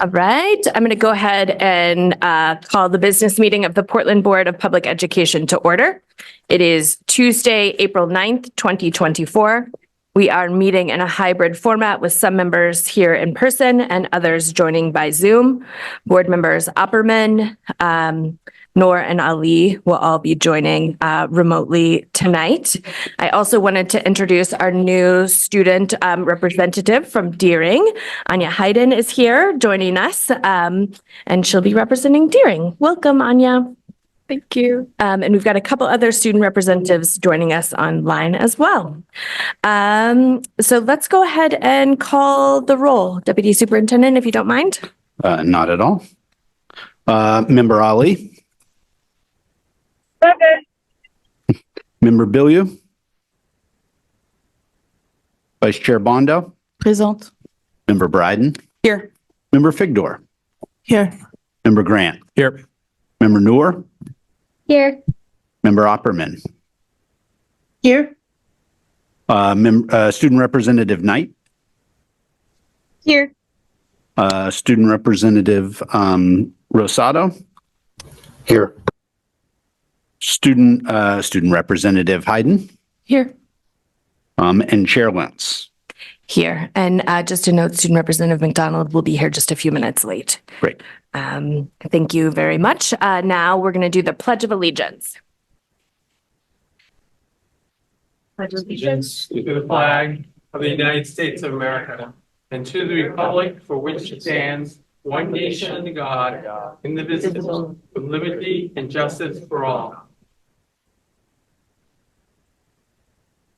All right, I'm going to go ahead and call the business meeting of the Portland Board of Public Education to order. It is Tuesday, April 9th, 2024. We are meeting in a hybrid format with some members here in person and others joining by Zoom. Board members Opperman, Noor and Ali will all be joining remotely tonight. I also wanted to introduce our new student representative from Deering. Anya Hayden is here joining us, and she'll be representing Deering. Welcome, Anya. Thank you. And we've got a couple other student representatives joining us online as well. So let's go ahead and call the roll. Deputy Superintendent, if you don't mind. Not at all. Member Ali. Okay. Member Bilyeu. Vice Chair Bondo. Présente. Member Bryden. Here. Member Figdor. Here. Member Grant. Here. Member Noor. Here. Member Opperman. Here. Student Representative Knight. Here. Student Representative Rosado. Here. Student Representative Hayden. Here. And Chair Lentz. Here. And just to note, Student Representative McDonald will be here just a few minutes late. Great. Thank you very much. Now we're going to do the Pledge of Allegiance. Pledge allegiance to the flag of the United States of America and to the republic for which it stands, one nation under God, indivisible, with liberty and justice for all.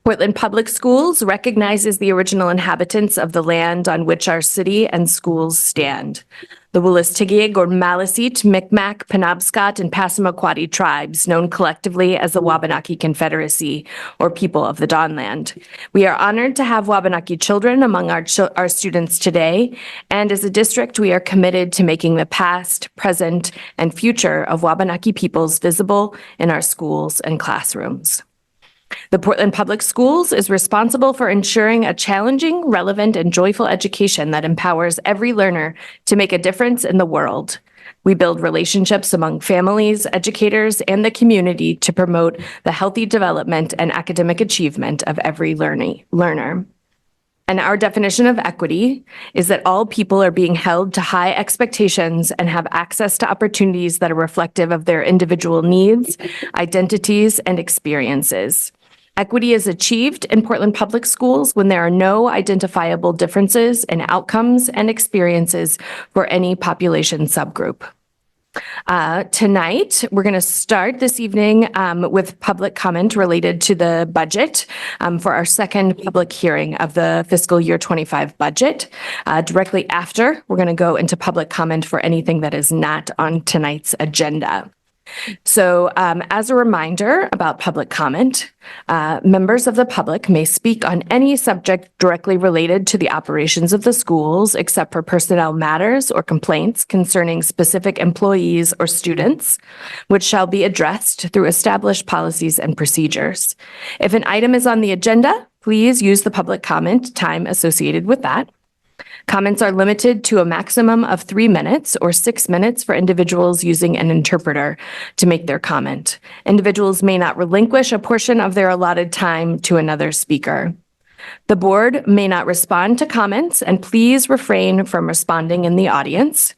Portland Public Schools recognizes the original inhabitants of the land on which our city and schools stand. The Wolastoqiyik or Maliseet, Micmac, Penobscot, and Passamaquoddy tribes, known collectively as the Wabanaki Confederacy, or People of the Dawnland. We are honored to have Wabanaki children among our students today, and as a district, we are committed to making the past, present, and future of Wabanaki peoples visible in our schools and classrooms. The Portland Public Schools is responsible for ensuring a challenging, relevant, and joyful education that empowers every learner to make a difference in the world. We build relationships among families, educators, and the community to promote the healthy development and academic achievement of every learner. And our definition of equity is that all people are being held to high expectations and have access to opportunities that are reflective of their individual needs, identities, and experiences. Equity is achieved in Portland Public Schools when there are no identifiable differences in outcomes and experiences for any population subgroup. Tonight, we're going to start this evening with public comment related to the budget for our second public hearing of the fiscal year 25 budget. Directly after, we're going to go into public comment for anything that is not on tonight's agenda. So as a reminder about public comment, members of the public may speak on any subject directly related to the operations of the schools, except for personnel matters or complaints concerning specific employees or students, which shall be addressed through established policies and procedures. If an item is on the agenda, please use the public comment time associated with that. Comments are limited to a maximum of 3 minutes or 6 minutes for individuals using an interpreter to make their comment. Individuals may not relinquish a portion of their allotted time to another speaker. The board may not respond to comments, and please refrain from responding in the audience.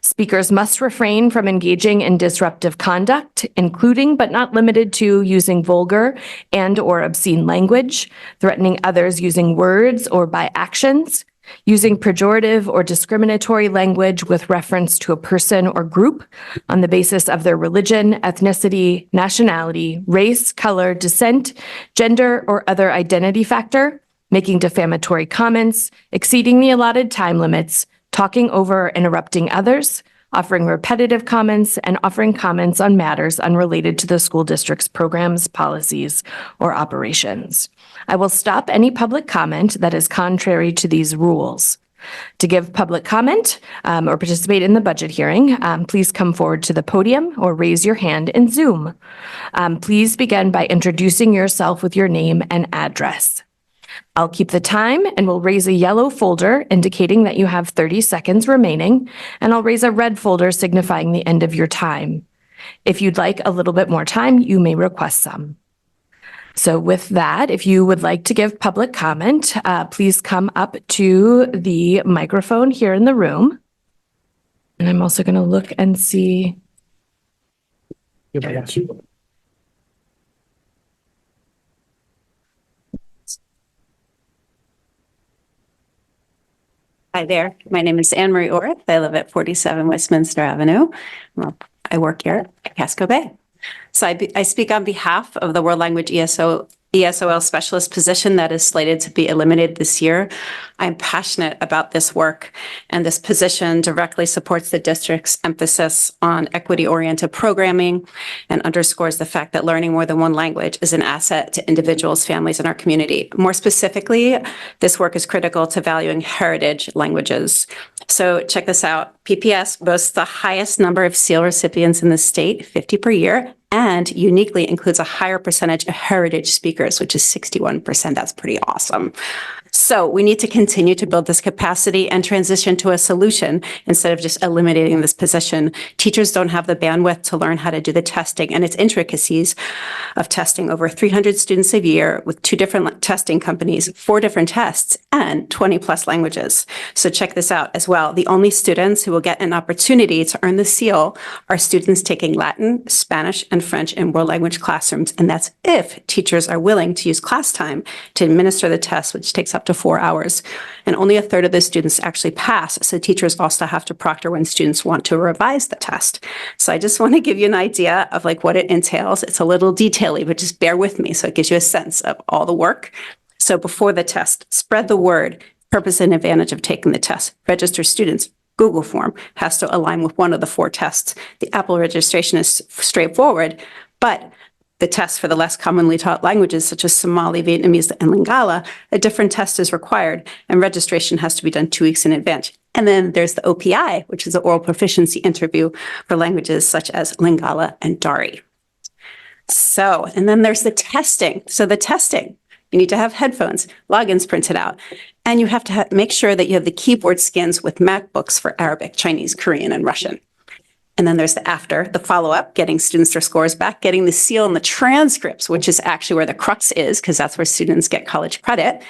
Speakers must refrain from engaging in disruptive conduct, including but not limited to using vulgar and/or obscene language, threatening others using words or by actions, using pejorative or discriminatory language with reference to a person or group on the basis of their religion, ethnicity, nationality, race, color, descent, gender, or other identity factor, making defamatory comments, exceeding the allotted time limits, talking over or interrupting others, offering repetitive comments, and offering comments on matters unrelated to the school district's programs, policies, or operations. I will stop any public comment that is contrary to these rules. To give public comment or participate in the budget hearing, please come forward to the podium or raise your hand in Zoom. Please begin by introducing yourself with your name and address. I'll keep the time and we'll raise a yellow folder indicating that you have 30 seconds remaining, and I'll raise a red folder signifying the end of your time. If you'd like a little bit more time, you may request some. So with that, if you would like to give public comment, please come up to the microphone here in the room. And I'm also going to look and see. Hi there. My name is Anne Marie Orth. I live at 47 Westminster Avenue. Well, I work here at Casco Bay. So I speak on behalf of the World Language ESOL specialist position that is slated to be eliminated this year. I'm passionate about this work, and this position directly supports the district's emphasis on equity-oriented programming and underscores the fact that learning more than one language is an asset to individuals, families, and our community. More specifically, this work is critical to valuing heritage languages. So check this out. PPS boasts the highest number of SEAL recipients in the state, 50 per year, and uniquely includes a higher percentage of heritage speakers, which is 61%. That's pretty awesome. So we need to continue to build this capacity and transition to a solution instead of just eliminating this position. Teachers don't have the bandwidth to learn how to do the testing and its intricacies of testing over 300 students a year with 2 different testing companies, 4 different tests, and 20 plus languages. So check this out as well. The only students who will get an opportunity to earn the seal are students taking Latin, Spanish, and French in world language classrooms. And that's if teachers are willing to use class time to administer the test, which takes up to 4 hours. And only a third of the students actually pass. So teachers also have to proctor when students want to revise the test. So I just want to give you an idea of like what it entails. It's a little detaily, but just bear with me so it gives you a sense of all the work. So before the test, spread the word, purpose and advantage of taking the test. Register students. Google form has to align with one of the 4 tests. The Apple registration is straightforward, but the test for the less commonly taught languages such as Somali, Vietnamese, and Lingala, a different test is required, and registration has to be done 2 weeks in advance. And then there's the OPI, which is the oral proficiency interview for languages such as Lingala and Dari. So, and then there's the testing. So the testing, you need to have headphones, logins printed out, and you have to make sure that you have the keyboard skins with MacBooks for Arabic, Chinese, Korean, and Russian. And then there's the after, the follow-up, getting students their scores back, getting the seal and the transcripts, which is actually where the crux is, because that's where students get college credit.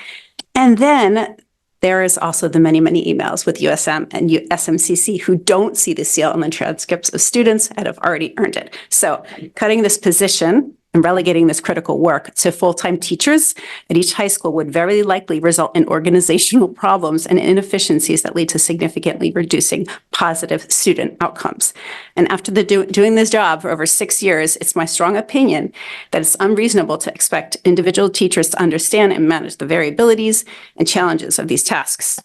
And then there is also the many, many emails with USM and SMCC who don't see the seal and the transcripts of students that have already earned it. So cutting this position and relegating this critical work to full-time teachers at each high school would very likely result in organizational problems and inefficiencies that lead to significantly reducing positive student outcomes. And after doing this job for over 6 years, it's my strong opinion that it's unreasonable to expect individual teachers to understand and manage the variabilities and challenges of these tasks.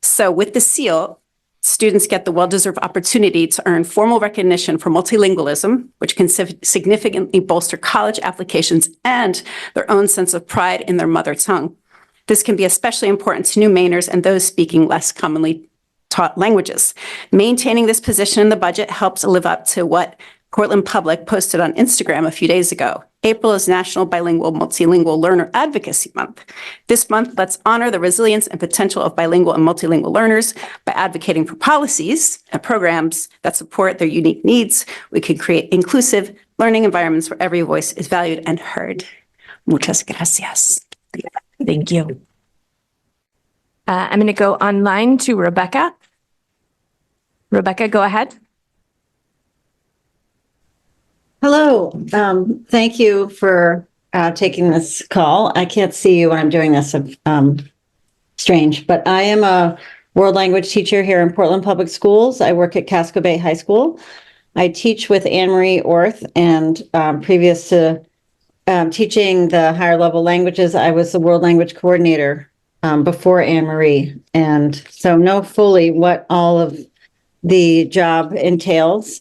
So with the seal, students get the well-deserved opportunity to earn formal recognition for multilingualism, which can significantly bolster college applications and their own sense of pride in their mother tongue. This can be especially important to new Mainers and those speaking less commonly taught languages. Maintaining this position in the budget helps live up to what Cortland Public posted on Instagram a few days ago. April is National Bilingual Multilingual Learner Advocacy Month. This month, let's honor the resilience and potential of bilingual and multilingual learners by advocating for policies and programs that support their unique needs. We can create inclusive learning environments where every voice is valued and heard. Muchas gracias. Thank you. I'm going to go online to Rebecca. Rebecca, go ahead. Hello. Thank you for taking this call. I can't see you when I'm doing this. Strange, but I am a world language teacher here in Portland Public Schools. I work at Casco Bay High School. I teach with Anne Marie Orth, and previous to teaching the higher level languages, I was the world language coordinator before Anne Marie. And so know fully what all of the job entails.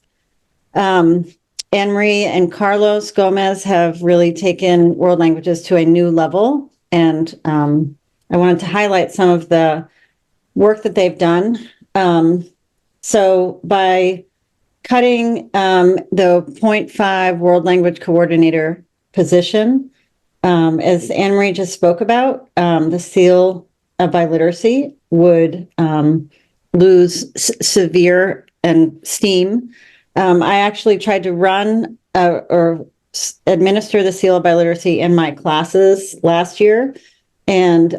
Anne Marie and Carlos Gomez have really taken world languages to a new level. And I wanted to highlight some of the work that they've done. So by cutting the 0.5 world language coordinator position, As Anne Marie just spoke about, the seal of biliteracy would lose severe and steam. I actually tried to run or administer the seal of biliteracy in my classes last year. And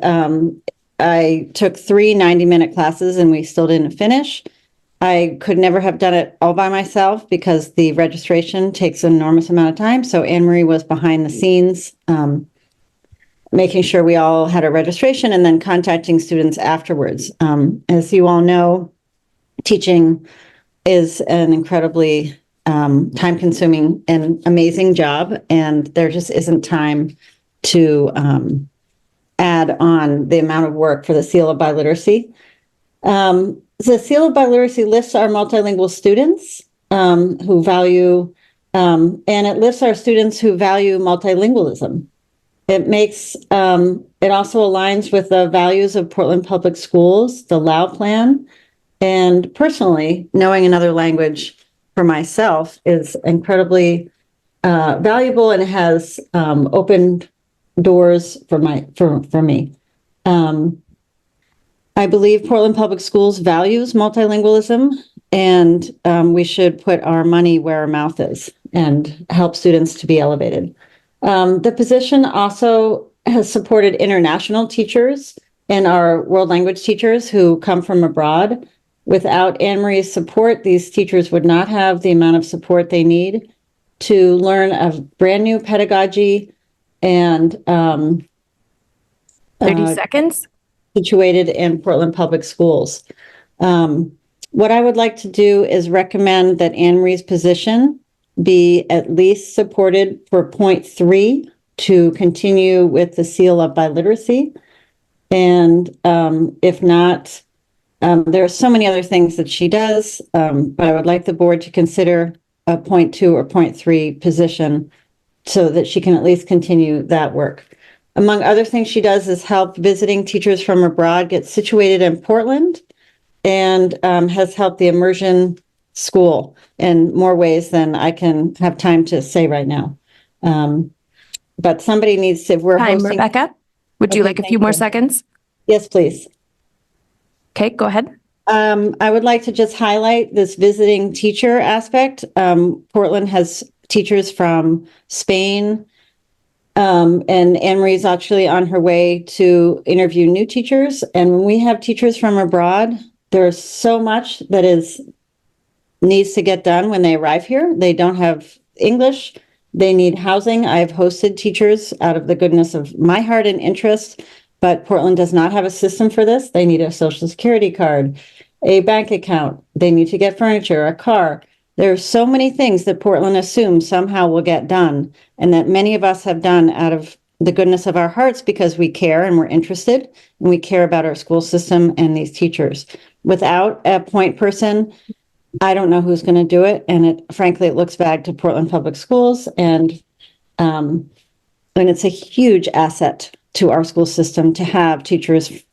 I took 3 90-minute classes and we still didn't finish. I could never have done it all by myself because the registration takes an enormous amount of time. So Anne Marie was behind the scenes, making sure we all had a registration and then contacting students afterwards. As you all know, teaching is an incredibly time-consuming and amazing job, and there just isn't time to add on the amount of work for the seal of biliteracy. The seal of biliteracy lists our multilingual students who value, and it lists our students who value multilingualism. It makes, it also aligns with the values of Portland Public Schools, the LAU plan, and personally, knowing another language for myself is incredibly valuable and has opened doors for me. I believe Portland Public Schools values multilingualism, and we should put our money where our mouth is and help students to be elevated. The position also has supported international teachers and our world language teachers who come from abroad. Without Anne Marie's support, these teachers would not have the amount of support they need to learn a brand new pedagogy and 30 seconds. situated in Portland Public Schools. What I would like to do is recommend that Anne Marie's position be at least supported for point 3 to continue with the seal of biliteracy. And if not, there are so many other things that she does, but I would like the board to consider a point 2 or point 3 position so that she can at least continue that work. Among other things she does is help visiting teachers from abroad get situated in Portland, and has helped the immersion school in more ways than I can have time to say right now. But somebody needs to, we're Time, hosting. Rebecca. Would you Okay, like a thank few more you. seconds? Yes, please. Okay, go ahead. I would like to just highlight this visiting teacher aspect. Portland has teachers from Spain, and Anne Marie's actually on her way to interview new teachers. And when we have teachers from abroad, there's so much that needs to get done when they arrive here. They don't have English. They need housing. I've hosted teachers out of the goodness of my heart and interest, but Portland does not have a system for this. They need a social security card, a bank account. They need to get furniture, a car. There are so many things that Portland assumes somehow will get done, and that many of us have done out of the goodness of our hearts because we care and we're interested and we care about our school system and these teachers. Without a point person, I don't know who's going to do it. And frankly, it looks bad to Portland Public Schools, and it's a huge asset to our school system to have teachers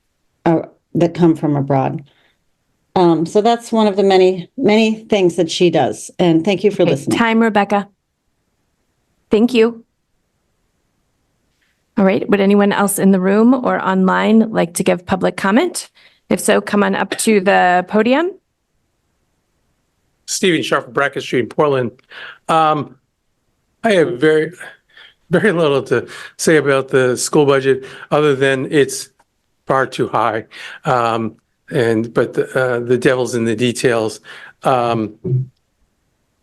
that come from abroad. So that's one of the many, many things that she does. And thank you for listening. Time, Rebecca. Thank you. All right. Would anyone else in the room or online like to give public comment? If so, come on up to the podium. Stephen Sharp, Brackett Street, Portland. I have very little to say about the school budget other than it's far too high. But the devil's in the details. Our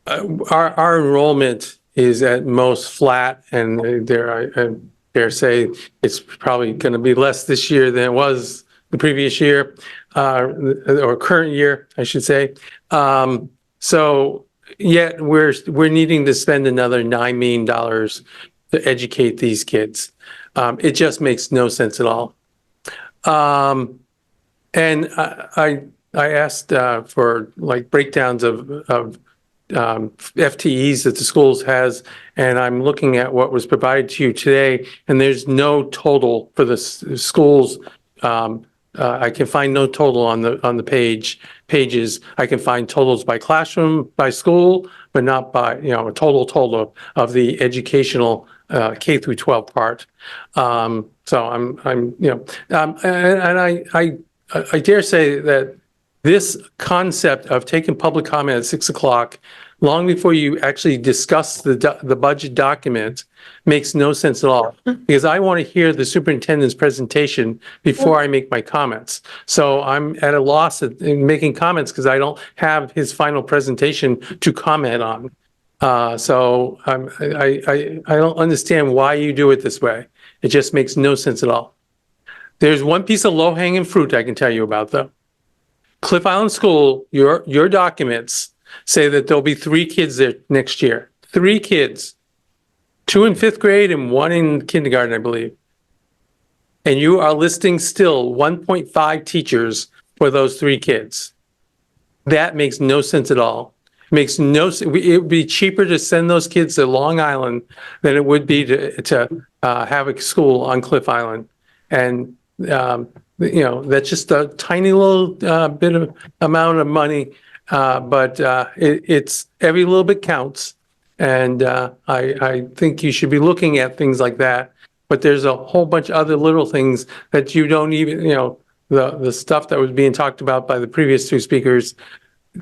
enrollment is at most flat, and I dare say it's probably going to be less this year than it was the previous year, or current year, I should say. So yet we're needing to spend another $9 million to educate these kids. It just makes no sense at all. And I asked for like breakdowns of FTEs that the schools has, and I'm looking at what was provided to you today, and there's no total for the schools. I can find no total on the pages. I can find totals by classroom, by school, but but not by, a total of the educational K through 12 part. So I dare say that this concept of taking public comment at 6 o'clock, long before you actually discuss the budget document, makes no sense at all. Because I want to hear the superintendent's presentation before I make my comments. So I'm at a loss in making comments because I don't have his final presentation to comment on. So I don't understand why you do it this way. It just makes no sense at all. There's one piece of low-hanging fruit I can tell you about, though. Cliff Island School, your documents say that there'll be 3 kids there next year. 3 kids. 2 in 5th grade and 1 in kindergarten, I believe. And you are listing still 1.5 teachers for those 3 kids. That makes no sense at all. Makes no sense. It would be cheaper to send those kids to Long Island than it would be to have a school on Cliff Island. And that's just a tiny little bit of amount of money, but it's every little bit counts. And I think you should be looking at things like that. But there's a whole bunch of other little things that you don't even, the stuff that was being talked about by the previous 2 speakers.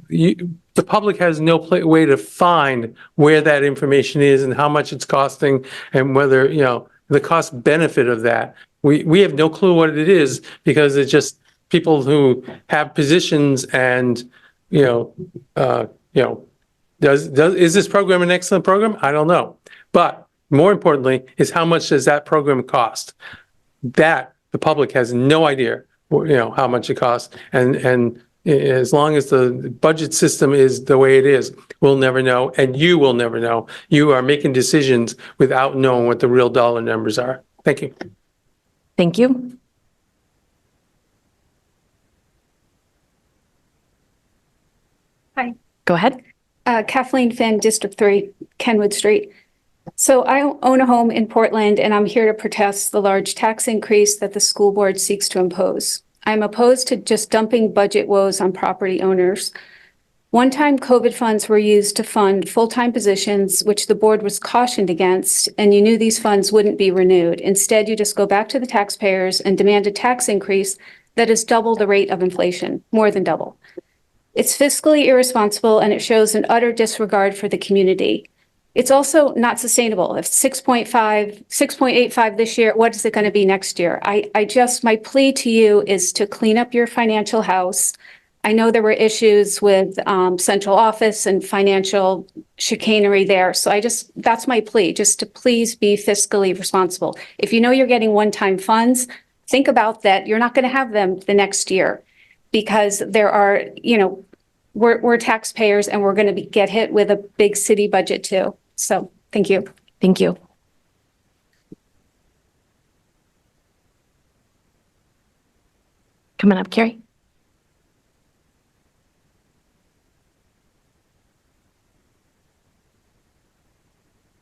The public has no way to find where that information is and how much it's costing and whether, the cost benefit of that. We have no clue what it is because it's just people who have positions and, is this program an excellent program? I don't know. But more importantly is how much does that program cost? That the public has no idea, how much it costs. And as long as the budget system is the way it is, we'll never know. And you will never know. You are making decisions without knowing what the real dollar numbers are. Thank you. Thank you. Hi. Go ahead. Kathleen Finn, District 3, Kenwood Street. So I own a home in Portland, and I'm here to protest the large tax increase that the school board seeks to impose. I'm opposed to just dumping budget woes on property owners. One-time COVID funds were used to fund full-time positions, which the board was cautioned against, and you knew these funds wouldn't be renewed. Instead, you just go back to the taxpayers and demand a tax increase that is double the rate of inflation, more than double. It's fiscally irresponsible, and it shows an utter disregard for the community. It's also not sustainable. If 6.85 this year, what is it going to be next year? My plea to you is to clean up your financial house. I know there were issues with central office and financial chicanery there. So that's my plea, just to please be fiscally responsible. If you know you're getting one-time funds, think about that. You're not going to have them the next year because there are, we're taxpayers and we're going to get hit with a big city budget too. So thank you. Thank you. Coming up, Carrie.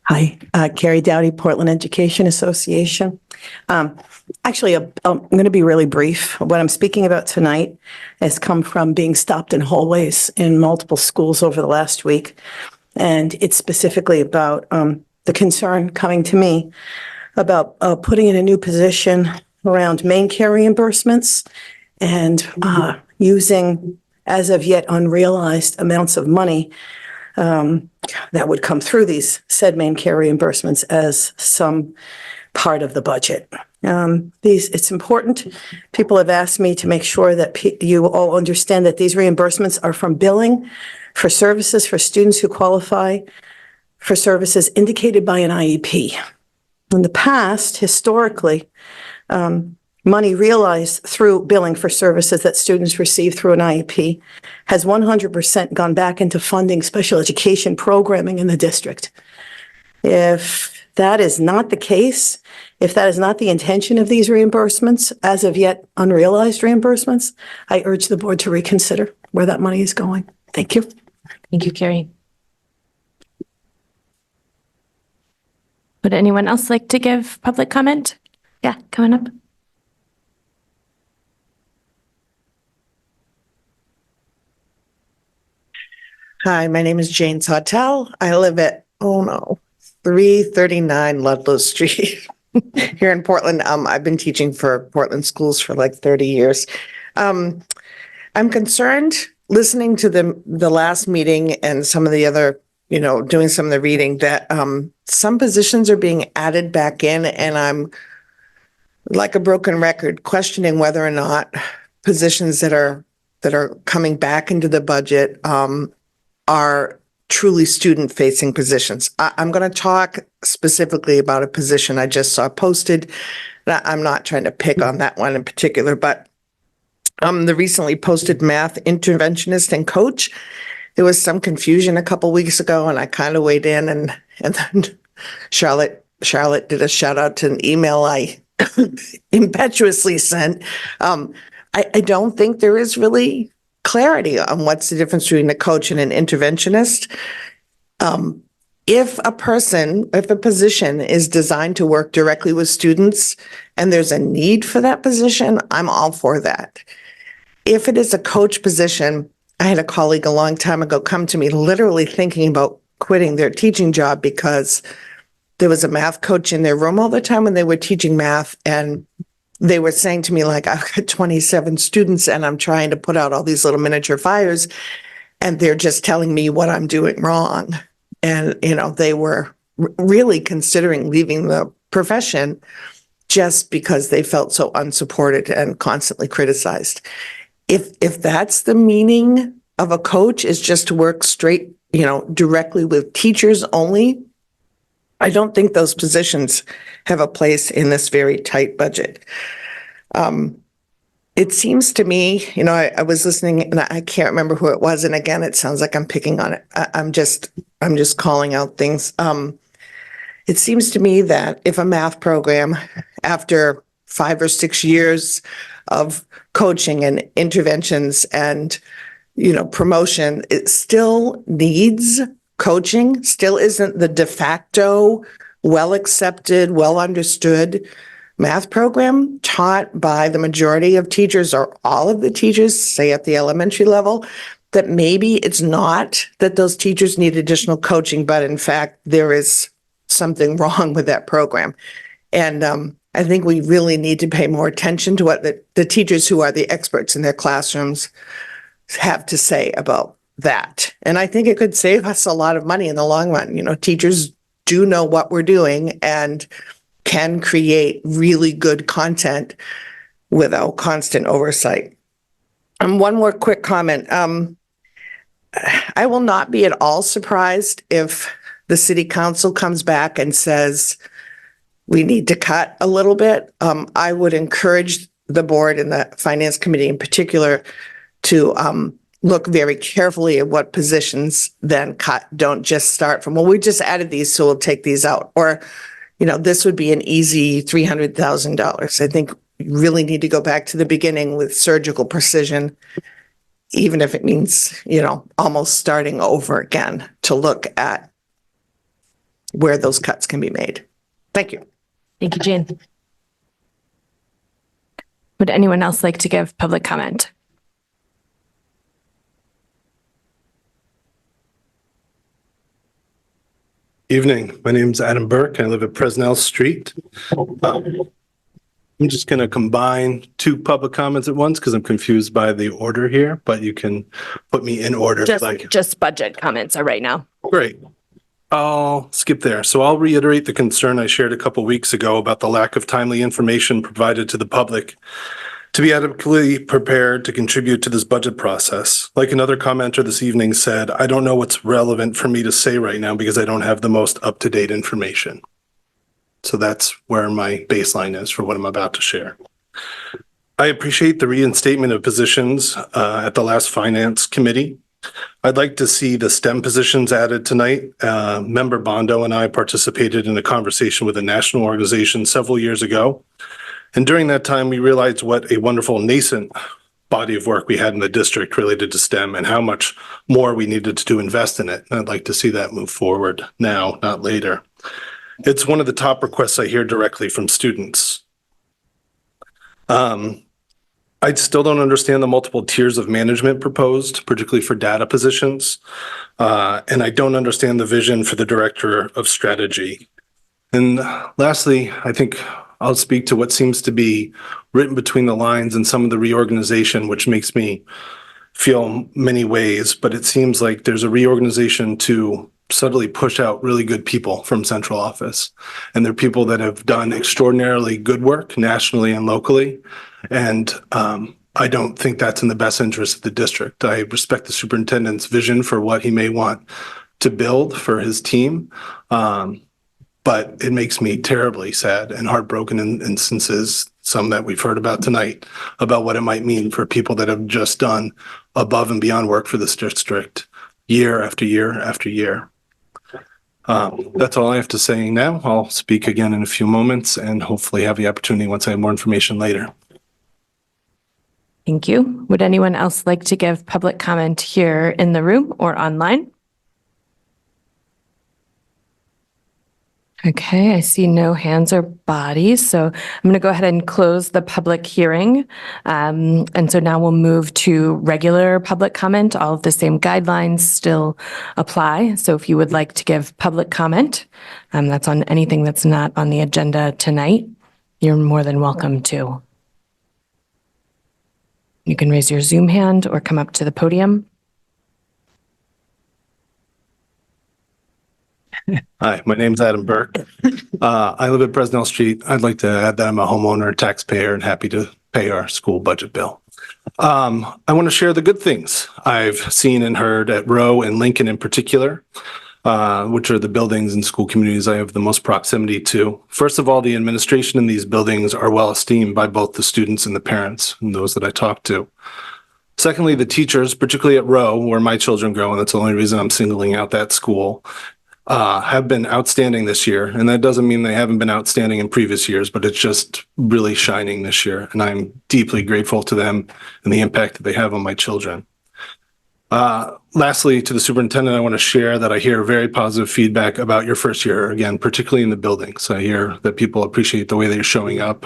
Hi, Carrie Dowdy, Portland Education Association. Actually, I'm going to be really brief. What I'm speaking about tonight has come from being stopped in hallways in multiple schools over the last week. And it's specifically about the concern coming to me about putting in a new position around Maine care reimbursements and using as of yet unrealized amounts of money that would come through these said Maine care reimbursements as some part of the budget. It's important. People have asked me to make sure that you all understand that these reimbursements are from billing for services for students who qualify for services indicated by an IEP. In the past, historically, money realized through billing for services that students receive through an IEP has 100% gone back into funding special education programming in the district. If that is not the case, if that is not the intention of these reimbursements, as of yet unrealized reimbursements, I urge the board to reconsider where that money is going. Thank you. Thank you, Carrie. Would anyone else like to give public comment? Yeah, coming up. Hi, my name is Jane Sawtell. I live at, 339 Ludlow Street here in Portland. I've been teaching for Portland schools for like 30 years. I'm concerned listening to the last meeting and some of the other, doing some of the reading that some positions are being added back in, and I'm like a broken record questioning whether or not positions that are coming back into the budget are truly student-facing positions. I'm going to talk specifically about a position I just saw posted. I'm not trying to pick on that one in particular, but the recently posted math interventionist and coach. There was some confusion a couple weeks ago, and I kind of weighed in, and then Charlotte did a shout out to an email I impetuously sent. I don't think there is really clarity on what's the difference between a coach and an interventionist. If a position is designed to work directly with students and there's a need for that position, I'm all for that. If it is a coach position, I had a colleague a long time ago come to me literally thinking about quitting their teaching job because there was a math coach in their room all the time when they were teaching math, and they were saying to me, like, I've got 27 students and I'm trying to put out all these little miniature fires, and they're just telling me what I'm doing wrong. And, they were really considering leaving the profession just because they felt so unsupported and constantly criticized. If that's the meaning of a coach, is just to work straight, directly with teachers only, I don't think those positions have a place in this very tight budget. It seems to me, I was listening and I can't remember who it was. And again, it sounds like I'm picking on it. I'm just calling out things. It seems to me that if a math program, after 5 or 6 years of coaching and interventions and, promotion, it still needs coaching, still isn't the de facto, well accepted, well understood math program taught by the majority of teachers or all of the teachers, say at the elementary level, that maybe it's not that those teachers need additional coaching, but in fact, there is something wrong with that program. And I think we really need to pay more attention to what the teachers who are the experts in their classrooms have to say about that. And I think it could save us a lot of money in the long run. Teachers do know what we're doing and can create really good content without constant oversight. One more quick comment. I will not be at all surprised if the city council comes back and says, we need to cut a little bit. I would encourage the board and the finance committee in particular to look very carefully at what positions then cut. Don't just start from, well, we just added these, so we'll take these out. Or, this would be an easy $300,000. I think you really need to go back to the beginning with surgical precision, even if it means, almost starting over again to look at where those cuts can be made. Thank you. Thank you, Jane. Would anyone else like to give public comment? Evening. My name is Adam Burke. I live at Presnell Street. I'm just going to combine 2 public comments at once because I'm confused by the order here, but you can put me in order. Just budget comments are right now. Great. I'll skip there. So I'll reiterate the concern I shared a couple weeks ago about the lack of timely information provided to the public to be adequately prepared to contribute to this budget process. Like another commenter this evening said, I don't know what's relevant for me to say right now because I don't have the most up-to-date information. So that's where my baseline is for what I'm about to share. I appreciate the reinstatement of positions at the last finance committee. I'd like to see the STEM positions added tonight. Member Bondo and I participated in a conversation with a national organization several years ago. And during that time, we realized what a wonderful nascent body of work we had in the district related to STEM and how much more we needed to invest in it. And I'd like to see that move forward now, not later. It's one of the top requests I hear directly from students. I I still don't understand the multiple tiers of management proposed, particularly for data positions. And I don't understand the vision for the director of strategy. And lastly, I think I'll speak to what seems to be written between the lines in some of the reorganization, which makes me feel many ways, but it seems like there's a reorganization to subtly push out really good people from central office. And they're people that have done extraordinarily good work nationally and locally. And I don't think that's in the best interest of the district. I respect the superintendent's vision for what he may want to build for his team. But it makes me terribly sad and heartbroken in instances, some that we've heard about tonight, about what it might mean for people that have just done above and beyond work for this district year after year after year. That's all I have to say now. I'll speak again in a few moments and hopefully have the opportunity once I have more information later. Thank you. Would anyone else like to give public comment here in the room or online? Okay, I see no hands or bodies, so I'm going to go ahead and close the public hearing. And so now we'll move to regular public comment. All of the same guidelines still apply. So if you would like to give public comment, that's on anything that's not on the agenda tonight, you're more than welcome to. You can raise your Zoom hand or come up to the podium. Hi, my name's Adam Burke. I live at Bresnell Street. I'd like to add that I'm a homeowner, taxpayer, and happy to pay our school budget bill. I want to share the good things I've seen and heard at Rowe and Lincoln in particular, which are the buildings and school communities I have the most proximity to. First of all, the administration in these buildings are well esteemed by both the students and the parents and those that I talk to. Secondly, the teachers, particularly at Rowe, where my children go, and that's the only reason I'm singling out that school, have been outstanding this year. And that doesn't mean they haven't been outstanding in previous years, but it's just really shining this year. And I'm deeply grateful to them and the impact that they have on my children. Lastly, to the superintendent, I want to share that I hear very positive feedback about your first year, again, particularly in the buildings. I hear that people appreciate the way they're showing up,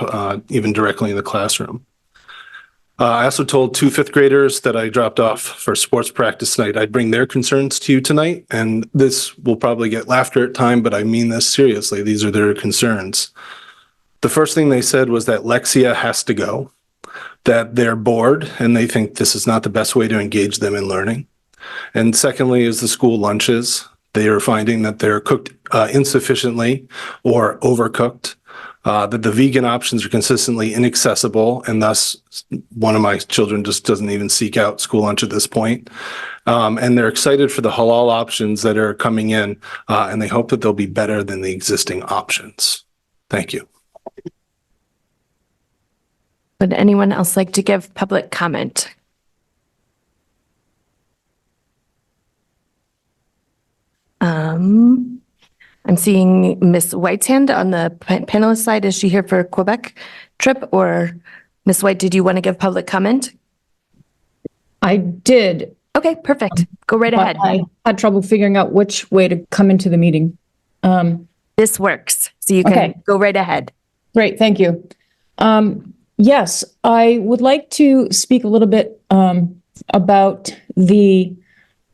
even directly in the classroom. I also told 2 fifth graders that I dropped off for sports practice tonight. I'd bring their concerns to you tonight, and this will probably get laughter at time, but I mean this seriously. These are their concerns. The first thing they said was that Lexia has to go, that they're bored, and they think this is not the best way to engage them in learning. And secondly is the school lunches. They are finding that they're cooked insufficiently or overcooked. That the vegan options are consistently inaccessible, and thus one of my children just doesn't even seek out school lunch at this point. And they're excited for the halal options that are coming in, and they hope that they'll be better than the existing options. Thank you. Would anyone else like to give public comment? I'm seeing Miss White's hand on the panelist side. Is she here for a Quebec trip, or Miss White, did you want to give public comment? I did. Okay, perfect. Go right but ahead. I had trouble figuring out which way to come into the meeting. This works, so you can Okay. go right ahead. Great, thank you. Yes, I would like to speak a little bit about the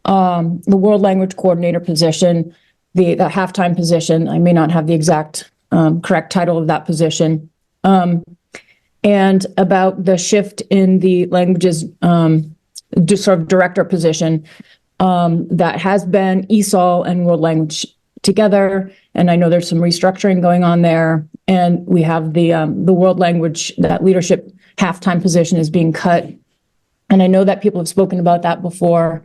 world language coordinator position, the halftime position. I may not have the exact correct title of that position, and about the shift in the languages sort of director position that has been ESOL and world language together. And I know there's some restructuring going on there. And we have the world language, that leadership halftime position is being cut. And I know that people have spoken about that before.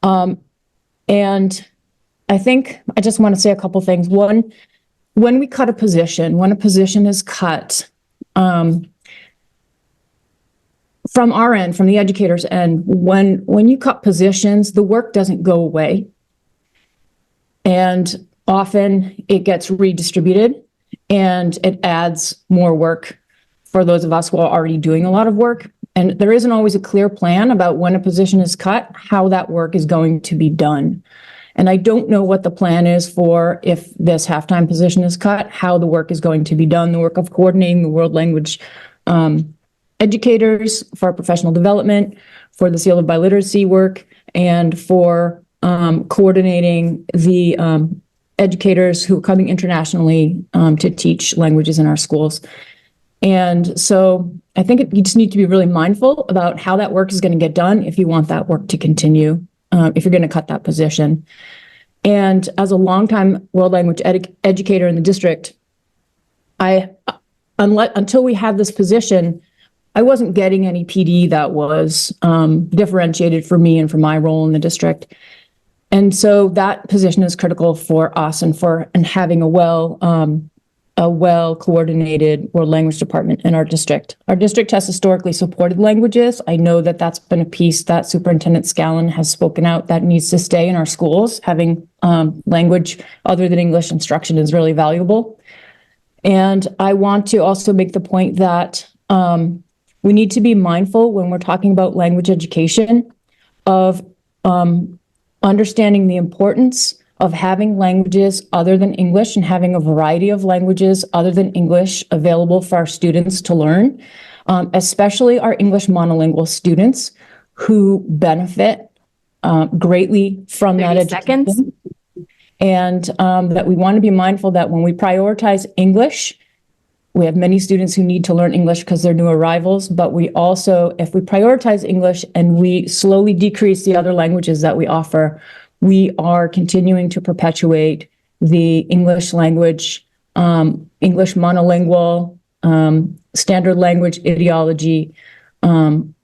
And I think I just want to say a couple things. One, when we cut a position, when a position is cut, from our end, from the educators' end, when you cut positions, the work doesn't go away. And often it gets redistributed and it adds more work for those of us who are already doing a lot of work. And there isn't always a clear plan about when a position is cut, how that work is going to be done. And I don't know what the plan is for if this halftime position is cut, how the work is going to be done, the work of coordinating the world language educators, for our professional development, for the Seal of Biliteracy work, and for coordinating the educators who are coming internationally to teach languages in our schools. And so I think you just need to be really mindful about how that work is going to get done if you want that work to continue, if you're going to cut that position. And as a longtime world language educator in the district, until we had this position, I wasn't getting any PD that was differentiated for me and for my role in the district. And so that position is critical for us and having a well-coordinated world language department in our district. Our district has historically supported languages. I know that that's been a piece that Superintendent Scallon has spoken out that needs to stay in our schools. Having language other than English instruction is really valuable. And I want to also make the point that we need to be mindful when we're talking about language education of understanding the importance of having languages other than English and having a variety of languages other than English available for our students to learn, especially our English monolingual students who benefit greatly from that 30 education. seconds. And that we want to be mindful that when we prioritize English, we have many students who need to learn English because they're new arrivals, but we also, if we prioritize English and we slowly decrease the other languages that we offer, we are continuing to perpetuate the English language, English monolingual, standard language ideology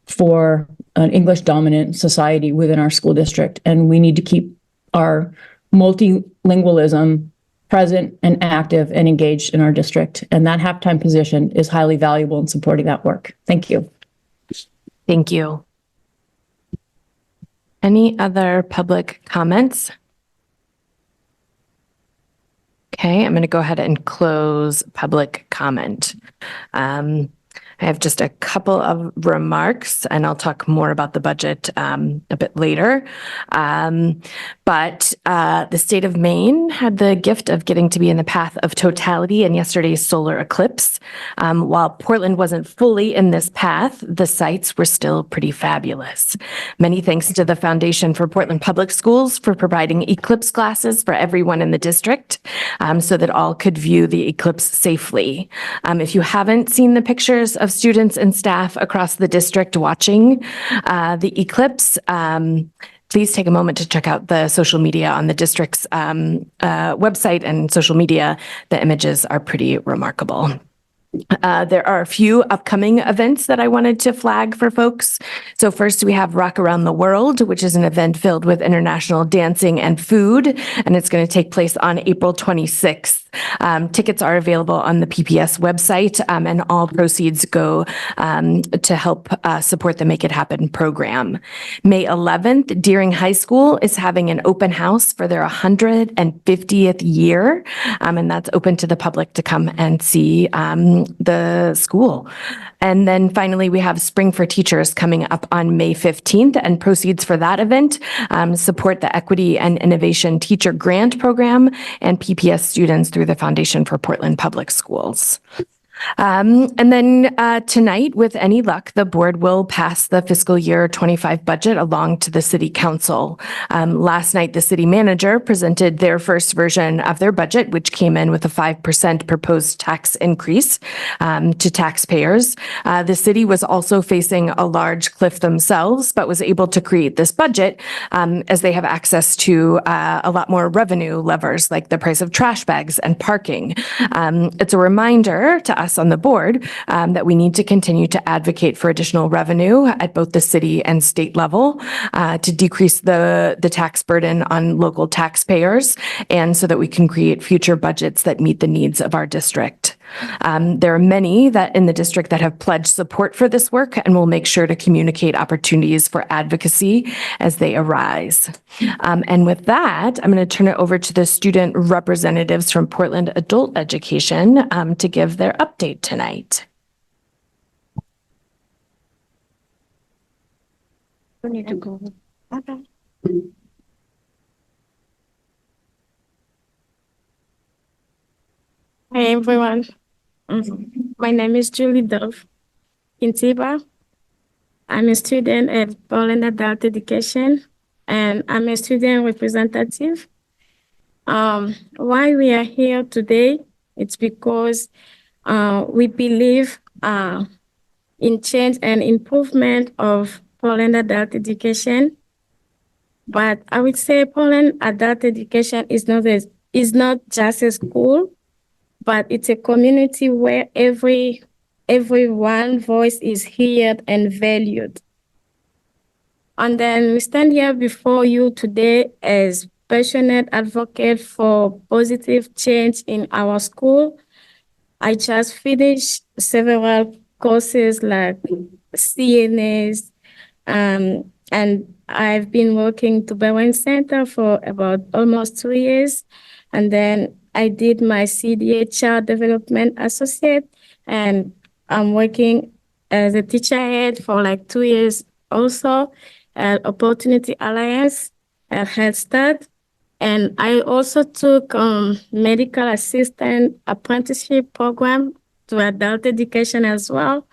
for an English dominant society within our school district. And we need to keep our multilingualism present and active and engaged in our district. And that halftime position is highly valuable in supporting that work. Thank you. Thank you. Any other public comments? Okay, I'm going to go ahead and close public comment. I have just a couple of remarks, and I'll talk more about the budget a bit later. But the state of Maine had the gift of getting to be in the path of totality in yesterday's solar eclipse. While Portland wasn't fully in this path, the sights were still pretty fabulous. Many thanks to the Foundation for Portland Public Schools for providing eclipse glasses for everyone in the district so that all could view the eclipse safely. If you haven't seen the pictures of students and staff across the district watching the eclipse, please take a moment to check out the social media on the district's website and social media. The images are pretty remarkable. There are a few upcoming events that I wanted to flag for folks. So first we have Rock Around the World, which is an event filled with international dancing and food, and it's going to take place on April 26th. Tickets are available on the PPS website, and all proceeds go to help support the Make It Happen program. May 11th, Deering High School is having an open house for their 150th year, and that's open to the public to come and see the school. And then finally, we have Spring for Teachers coming up on May 15th, and proceeds for that event support the Equity and Innovation Teacher Grant Program and PPS students through the Foundation for Portland Public Schools. And then tonight, with any luck, the board will pass the fiscal year 25 budget along to the city council. Last night, the city manager presented their first version of their budget, which came in with a 5% proposed tax increase to taxpayers. The city was also facing a large cliff themselves, but was able to create this budget as they have access to a lot more revenue levers, like the price of trash bags and parking. It's a reminder to us on the board that we need to continue to advocate for additional revenue at both the city and state level to decrease the tax burden on local taxpayers, and so that we can create future budgets that meet the needs of our district. There are many that in the district that have pledged support for this work, and will make sure to communicate opportunities for advocacy as they arise. And with that, I'm going to turn it over to the student representatives from Portland Adult Education to give their update tonight. We need to go. Okay. Hi everyone. My name is Julie Dove. Kintiba. I'm a student at Poland Adult Education, and I'm a student representative. Why we are here today, it's because we believe in change and improvement of Poland adult education. But I would say Poland adult education is not just a school, but it's a community where everyone voice is heard and valued. And then we stand here before you today as passionate advocate for positive change in our school. I just finished several courses like CNAs, and I've been working to Berwyn Center for about almost 2 years. And then I did my CDA Child Development Associate, and I'm working as a teacher aide for like 2 years also at Opportunity Alliance at Head Start. And I also took medical assistant apprenticeship program to adult education as well.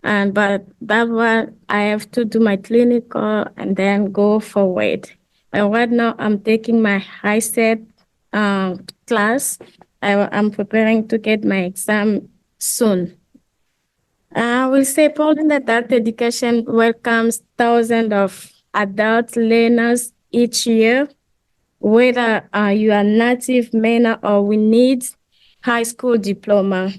But that one, I have to do my clinical and then go forward. And right now, I'm taking my high set class. I'm preparing to get my exam soon. I will say Poland Adult Education welcomes thousands of adult learners each year, whether you are native Maine or we need high school diploma.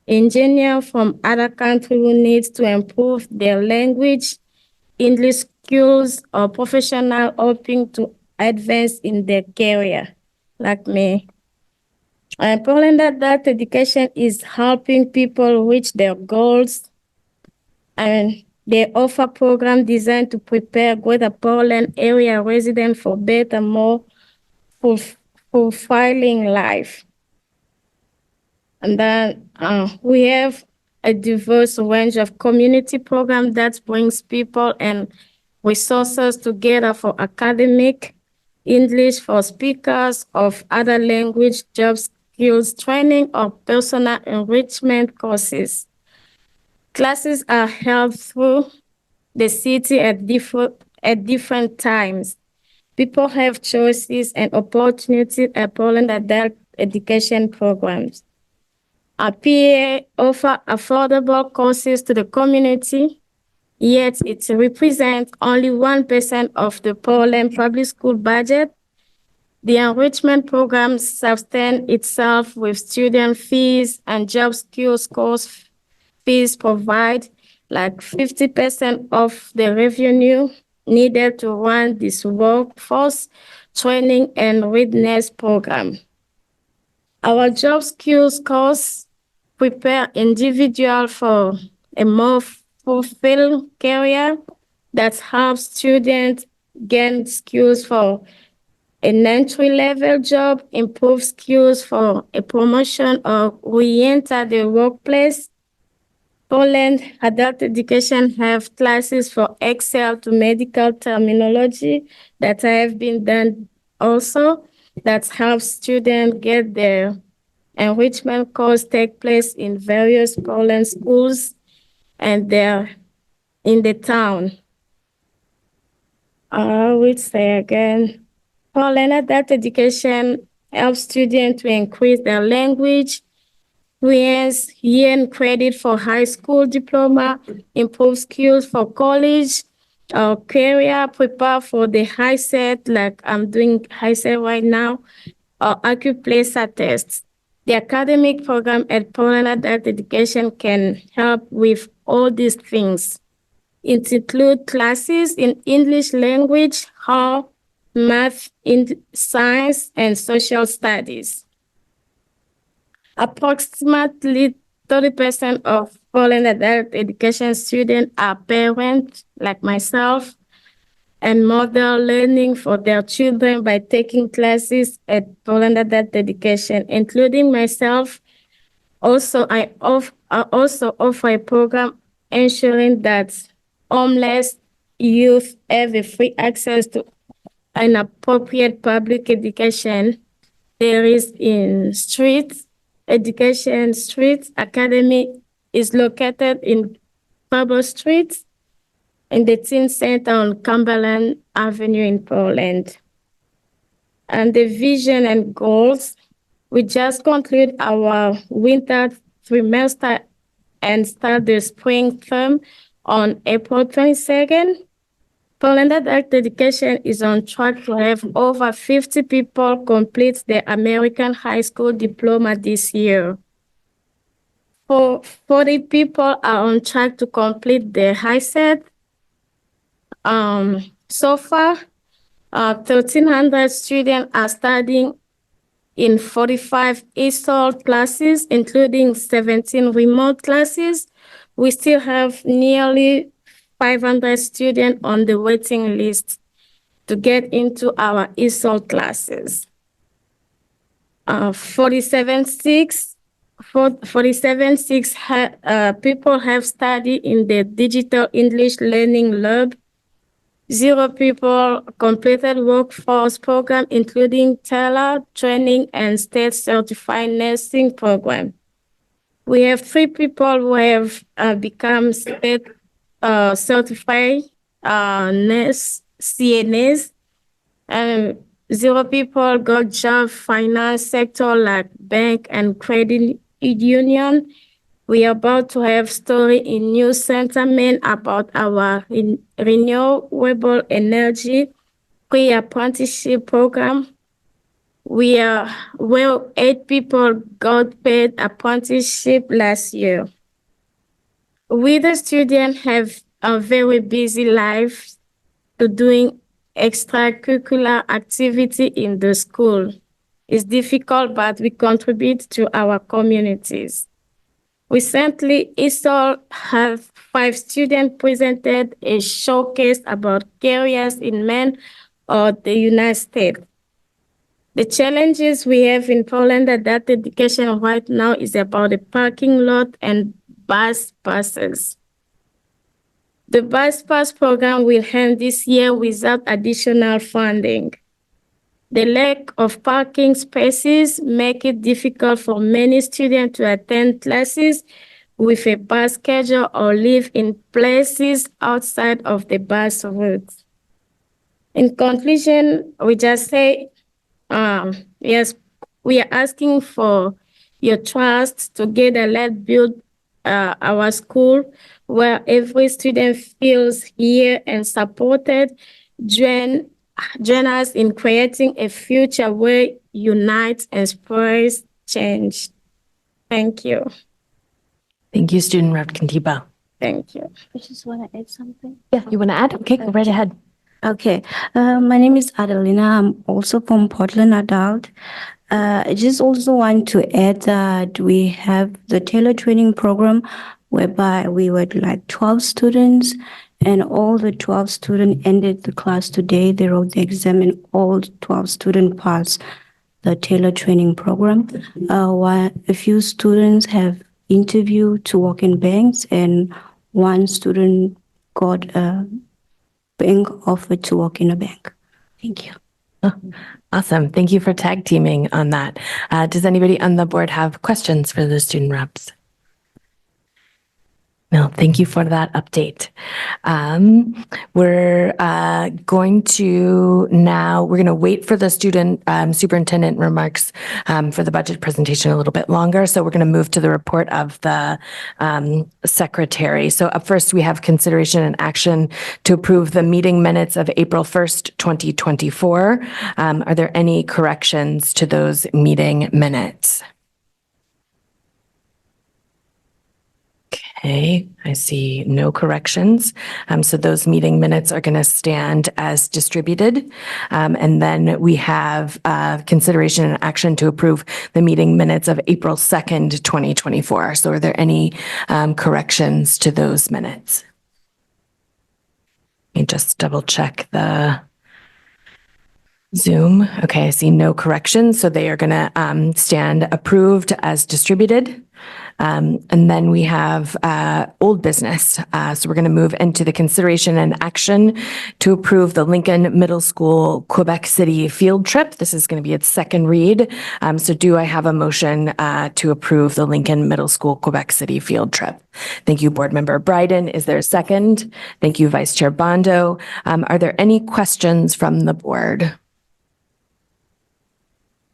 Engineers from other countries who need to improve their language, English skills, or professional hoping to advance in their career, like me. And Poland Adult Education is helping people reach their goals, and they offer programs designed to prepare Greater Portland area residents for better, more fulfilling life. And then we have a diverse range of community programs that brings people and resources together for academic, English for speakers of other language, job skills training, or personal enrichment courses. Classes are held through the city at different times. People have choices and opportunities at Poland adult education programs. PA offer affordable courses to the community, yet it represents only 1% of the Poland public school budget. The enrichment program sustains itself with student fees and job skills course fees provide like 50% of the revenue needed to run this workforce training and readiness program. Our job skills course prepare individuals for a more fulfilled career that helps students gain skills for an entry-level job, improve skills for a promotion, or re-enter the workplace. Poland adult education have classes for Excel to medical terminology that have been done also that helps students get their enrichment course take place in various Poland schools and they're in the town. I would say again, Poland adult education helps students to increase their language, earn credit for high school diploma, improve skills for college or career, prepare for the high set, like I'm doing high set right now, or AccuPlacer tests. The academic program at Poland Adult Education can help with all these things. It includes classes in English language, how math, science, and social studies. Approximately 30% of Poland adult education students are parents like myself and model learning for their children by taking classes at Poland adult education, including myself. Also, I also offer a program ensuring that homeless youth have a free access to an appropriate public education. There is in streets education. Streets Academy is located in Purple Street in the Teen Center on Cumberland Avenue in Portland. And the vision and goals, we just conclude our winter trimester and start the spring term on April 22nd. Portland Adult Education is on track to have over 50 people complete the American High School Diploma this year. 40 people are on track to complete the high set. So far, 1,300 students are studying in 45 ESOL classes, including 17 remote classes. We still have nearly 500 students on the waiting list to get into our ESOL classes. 47.6 people have studied in the Digital English Learning Lab. 0 people completed workforce program, including Taylor training and state certified nursing program. We have 3 people who have become state certified nurse CNAs, and 0 people got job finance sector like bank and credit union. We are about to have story in New Center, Maine about our renewable energy pre-apprenticeship program. 8 people got paid apprenticeship last year. We, the students, have a very busy life to doing extracurricular activity in the school. It's difficult, but we contribute to our communities. Recently, ESOL have 5 students presented a showcase about careers in Maine or the United States. The challenges we have in Portland Adult Education right now is about the parking lot and bus passes. The bus pass program will end this year without additional funding. The lack of parking spaces make it difficult for many students to attend classes with a bus schedule or live in places outside of the bus routes. In conclusion, we just say, yes, we are asking for your trust. Together, let's build our school where every student feels here and supported. Join us in creating a future where unites and spurs change. Thank you. Thank you, Student Rep Kantiba. Thank you. I just want to add something. Yeah, you want to add? Okay, go right ahead. Okay. My name is Adelina. I'm also from Portland Adult. I just also want to add that we have the Taylor training program whereby we were like 12 students and all the 12 students ended the class today. They wrote the exam and all 12 students passed the Taylor training program. While a few students have interviewed to work in banks and one student got a bank offer to work in a bank. Thank you. Oh, awesome. Thank you for tag teaming on that. Does anybody on the board have questions for the student reps? No, thank you for that update. We're going to wait for the student superintendent remarks for the budget presentation a little bit longer. So we're going to move to the report of the secretary. So up first, we have consideration and action to approve the meeting minutes of April 1st, 2024. Are there any corrections to those meeting minutes? Okay, I see no corrections. So those meeting minutes are going to stand as distributed. And then we have consideration and action to approve the meeting minutes of April 2nd, 2024. So are there any corrections to those minutes? Let me just double check the Zoom. Okay, I see no corrections, so they are going to stand approved as distributed. And then we have old business. So we're going to move into the consideration and action to approve the Lincoln Middle School Quebec City field trip. This is going to be its second read. So do I have a motion to approve the Lincoln Middle School Quebec City field trip? Thank you, Board Member Bryden. Is there a second? Thank you, Vice Chair Bondo. Are there any questions from the board?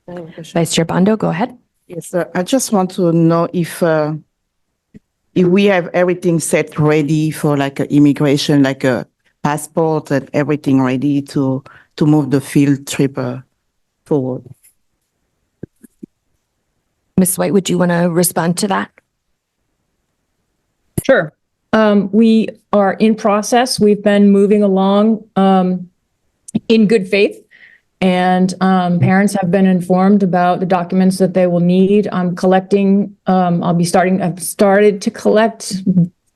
Vice Chair Bondo, go ahead. Yes, sir. I just want to know if we have everything set ready for like immigration, like a passport and everything ready to move the field trip forward. Ms. White, would you want to respond to that? Sure. We are in process. We've been moving along in good faith. And parents have been informed about the documents that they will need. I'm collecting, I've started to collect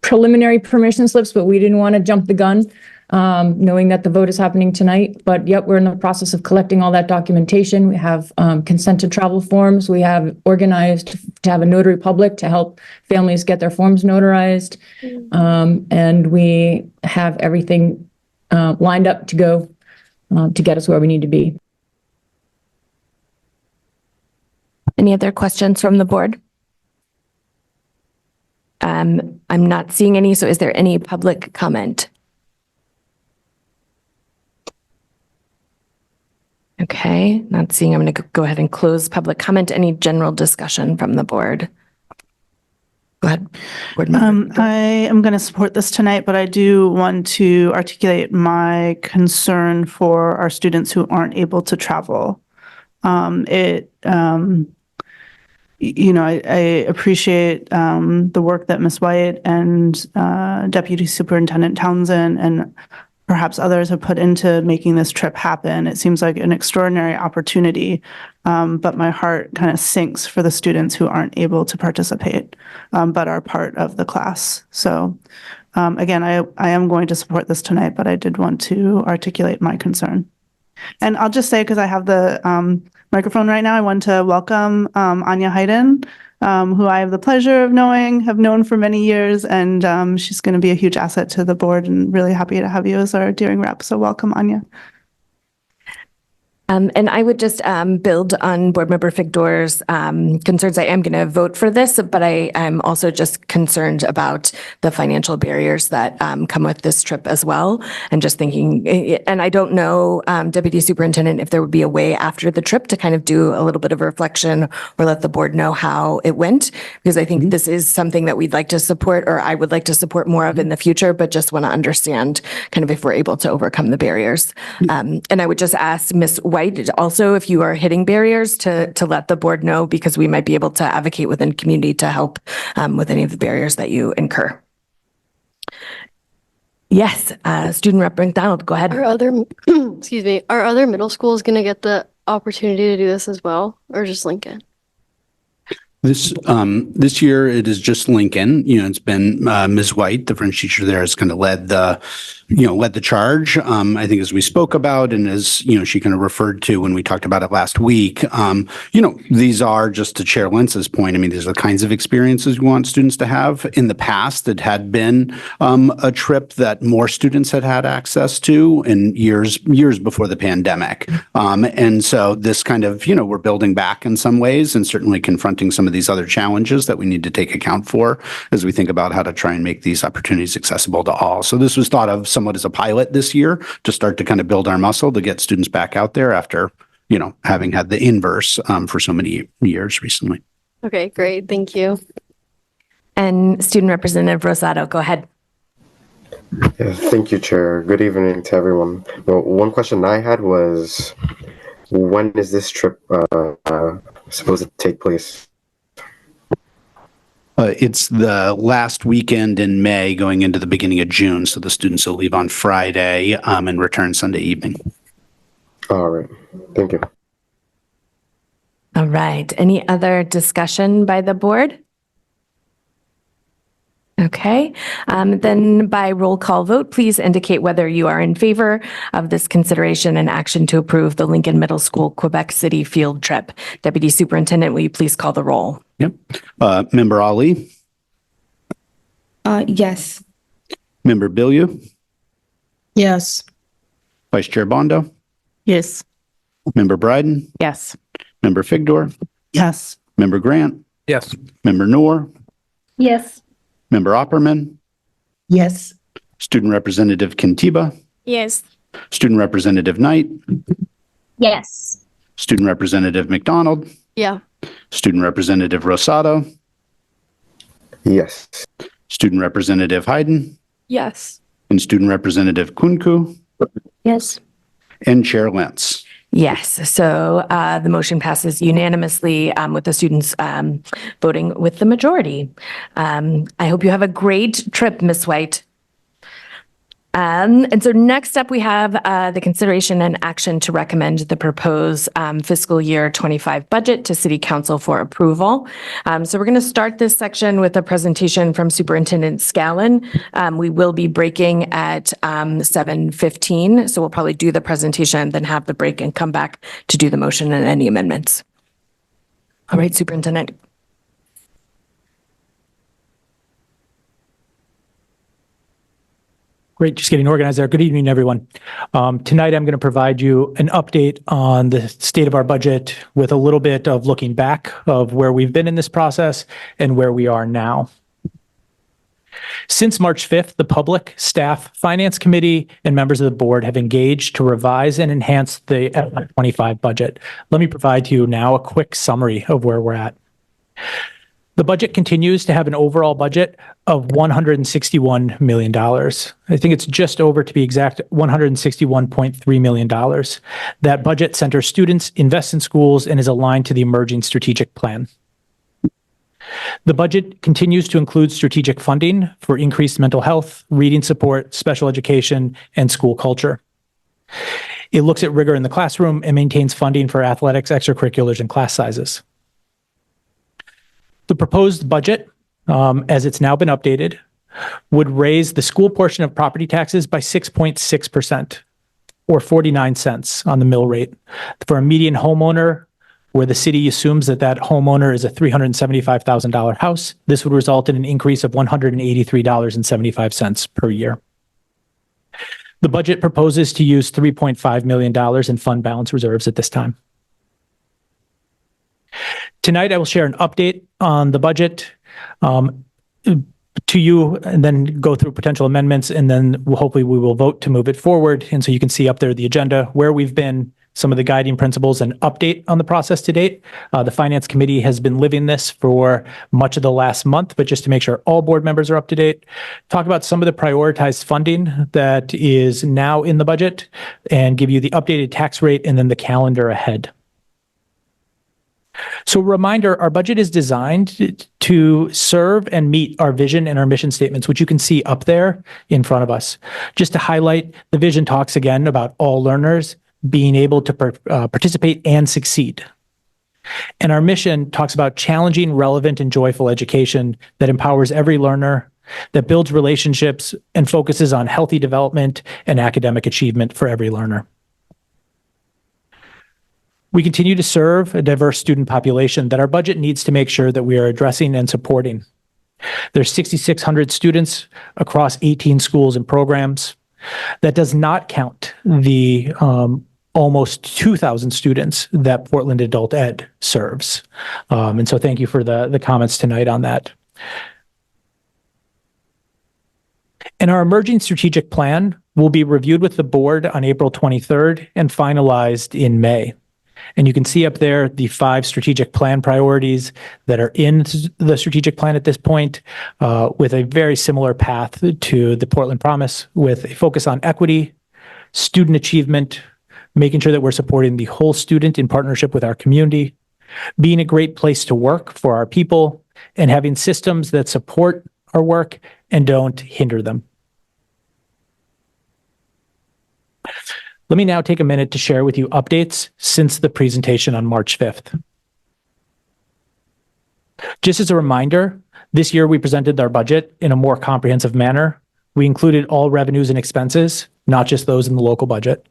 preliminary permission slips, but we didn't want to jump the gun, knowing that the vote is happening tonight. But yep, we're in the process of collecting all that documentation. We have consent to travel forms. We have organized to have a notary public to help families get their forms notarized. And we have everything lined up to go to get us where we need to be. Any other questions from the board? I'm not seeing any, so is there any public comment? Okay, not seeing. I'm going to go ahead and close public comment. Any general discussion from the board? Go ahead, Board Member. I am going to support this tonight, but I do want to articulate my concern for our students who aren't able to travel. I appreciate the work that Ms. White and Deputy Superintendent Townsend and perhaps others have put into making this trip happen. It seems like an extraordinary opportunity, but my heart kind of sinks for the students who aren't able to participate, but are part of the class. So again, I am going to support this tonight, but I did want to articulate my concern. And I'll just say, because I have the microphone right now, I want to welcome Anya Hayden, who I have the pleasure of have known for many years, and she's going to be a huge asset to the board and really happy to have you as our Deering rep. So welcome, Anya. And I would just build on Board Member Figdor's concerns. I am going to vote for this, but I'm also just concerned about the financial barriers that come with this trip as well. And just thinking, and I don't know, Deputy Superintendent, if there would be a way after the trip to kind of do a little bit of a reflection or let the board know how it went, because I think this is something that we'd like to support, or I would like to support more of in the future, but just want to understand kind of if we're able to overcome the barriers. And I would just ask Ms. White also, if you are hitting barriers, to let the board know, because we might be able to advocate within community to help with any of the barriers that you incur. Yes, Student Rep McDonald, go ahead. Are other, excuse me, are other middle schools going to get the opportunity to do this as well, or just Lincoln? This year it is just Lincoln. It's been Ms. White, the French teacher there, has kind of led the charge. I think, as we spoke about, and as she kind of referred to when we talked about it last week. These are, just to Chair Lentz's point, I mean, these are the kinds of experiences we want students to have. In the past, it had been a trip that more students had access to in years before the pandemic. And so this kind of, we're building back in some ways, and certainly confronting some of these other challenges that we need to take account for as we think about how to try and make these opportunities accessible to all. So this was thought of somewhat as a pilot this year to start to kind of build our muscle to get students back out there after, having had the inverse for so many years recently. Okay, great. Thank you. And Student Representative Rosado, go ahead. Yeah, thank you, Chair. Good evening to everyone. Well, one question I had was, when is this trip supposed to take place? It's the last weekend in May going into the beginning of June. So the students will leave on Friday and return Sunday evening. All right. Thank you. All right. Any other discussion by the board? Okay, then by roll call vote, please indicate whether you are in favor of this consideration and action to approve the Lincoln Middle School Quebec City field trip. Deputy Superintendent, will you please call the roll? Yep. Member Ali, Yes. Member Billieu, Yes. Vice Chair Bondo, Yes. Member Bryden, Yes. Member Figdor, Yes. Member Grant, Yes. Member Noor, Yes. Member Opperman, Yes. Student Representative Kintiba, Yes. Student Representative Knight, Yes. Student Representative McDonald, Yeah. Student Representative Rosado, Yes. Student Representative Hayden, Yes. and Student Representative Kunku, Yes. and Chair Lentz. Yes, so the motion passes unanimously with the students voting with the majority. I hope you have a great trip, Ms. White. And so next up, we have the consideration and action to recommend the proposed fiscal year 25 budget to City Council for approval. So we're going to start this section with a presentation from Superintendent Scallon. We will be breaking at 7:15, so we'll probably do the presentation, then have the break and come back to do the motion and any amendments. All right, Superintendent. Great, just getting organized there. Good evening, everyone. Tonight, I'm going to provide you an update on the state of our budget with a little bit of looking back of where we've been in this process and where we are now. Since March 5th, the public, staff, finance committee, and members of the board have engaged to revise and enhance the FY25 budget. Let me provide to you now a quick summary of where we're at. The budget continues to have an overall budget of $161 million. I think it's just over, to be exact, $161.3 million. That budget centers students, invests in schools, and is aligned to the emerging strategic plan. The budget continues to include strategic funding for increased mental health, reading support, special education, and school culture. It looks at rigor in the classroom and maintains funding for athletics, extracurriculars, and class sizes. The proposed budget, as it's now been updated, would raise the school portion of property taxes by 6.6%, or 49 cents on the mill rate. For a median homeowner, where the city assumes that that homeowner is a $375,000 house, this would result in an increase of $183.75 per year. The budget proposes to use $3.5 million in fund balance reserves at this time. Tonight, I will share an update on the budget to you, and then go through potential amendments, and then hopefully we will vote to move it forward. And so you can see up there the agenda, where we've been, some of the guiding principles, and update on the process to date. The Finance Committee has been living this for much of the last month, but just to make sure all board members are up to date, talk about some of the prioritized funding that is now in the budget, and give you the updated tax rate and then the calendar ahead. So, a reminder, our budget is designed to serve and meet our vision and our mission statements, which you can see up there in front of us. Just to highlight, the vision talks again about all learners being able to participate and succeed. And our mission talks about challenging, relevant, and joyful education that empowers every learner, that builds relationships, and focuses on healthy development and academic achievement for every learner. We continue to serve a diverse student population that our budget needs to make sure that we are addressing and supporting. There's 6,600 students across 18 schools and programs. That does not count the almost 2,000 students that Portland Adult Ed serves. And so thank you for the comments tonight on that. And our emerging strategic plan will be reviewed with the board on April 23rd and finalized in May. And you can see up there the 5 strategic plan priorities that are in the strategic plan at this point, with a very similar path to the Portland Promise, with a focus on equity, student achievement, making sure that we're supporting the whole student in partnership with our community, being a great place to work for our people, and having systems that support our work and don't hinder them. Let me now take a minute to share with you updates since the presentation on March 5th. Just as a reminder, this year we presented our budget in a more comprehensive manner. We included all revenues and expenses, not just those in the local budget.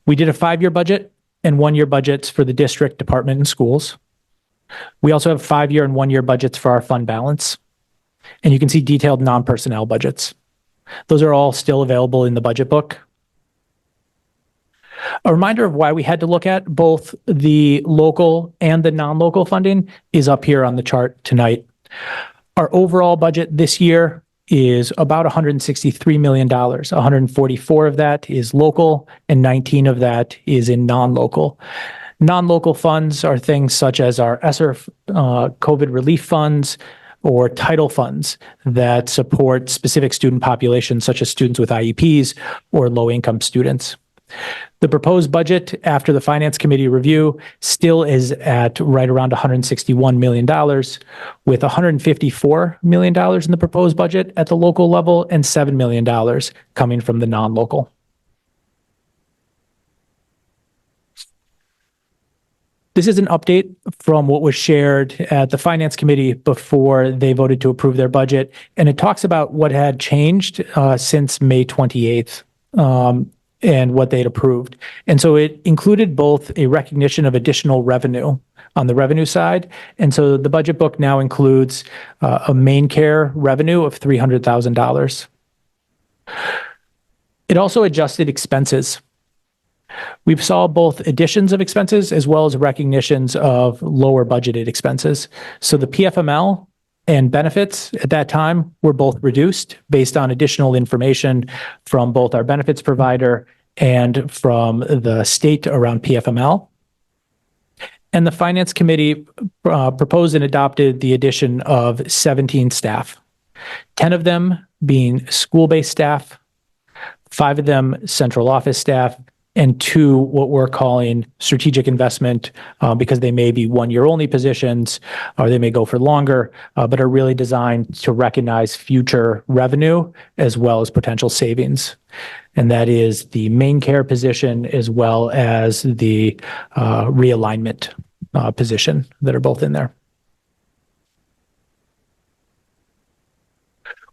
We did a 5-year budget and 1-year budgets for the district, department, and schools. We also have 5-year and 1-year budgets for our fund balance. And you can see detailed non-personnel budgets. Those are all still available in the budget book. A reminder of why we had to look at both the local and the non-local funding is up here on the chart tonight. Our overall budget this year is about $163 million. 144 of that is local and 19 of that is in non-local. Non-local funds are things such as our ESSER COVID relief funds or title funds that support specific student populations such as students with IEPs or low-income students. The proposed budget after the Finance Committee review still is at right around $161 million, with $154 million in the proposed budget at the local level and $7 million coming from the non-local. This is an update from what was shared at the Finance Committee before they voted to approve their budget, and it talks about what had changed since May 28th. And what they'd approved. And so it included both a recognition of additional revenue on the revenue side. And so the budget book now includes a Maine Care revenue of $300,000. It also adjusted expenses. We saw both additions of expenses as well as recognitions of lower budgeted expenses. So the PFML and benefits at that time were both reduced based on additional information from both our benefits provider and from the state around PFML. And the Finance Committee proposed and adopted the addition of 17 staff, 10 of them being school-based staff, 5 of them central office staff, and 2 what we're calling strategic investment because they may be 1-year only positions or they may go for longer, but are really designed to recognize future revenue as well as potential savings. And that is the Maine Care position as well as the realignment position that are both in there.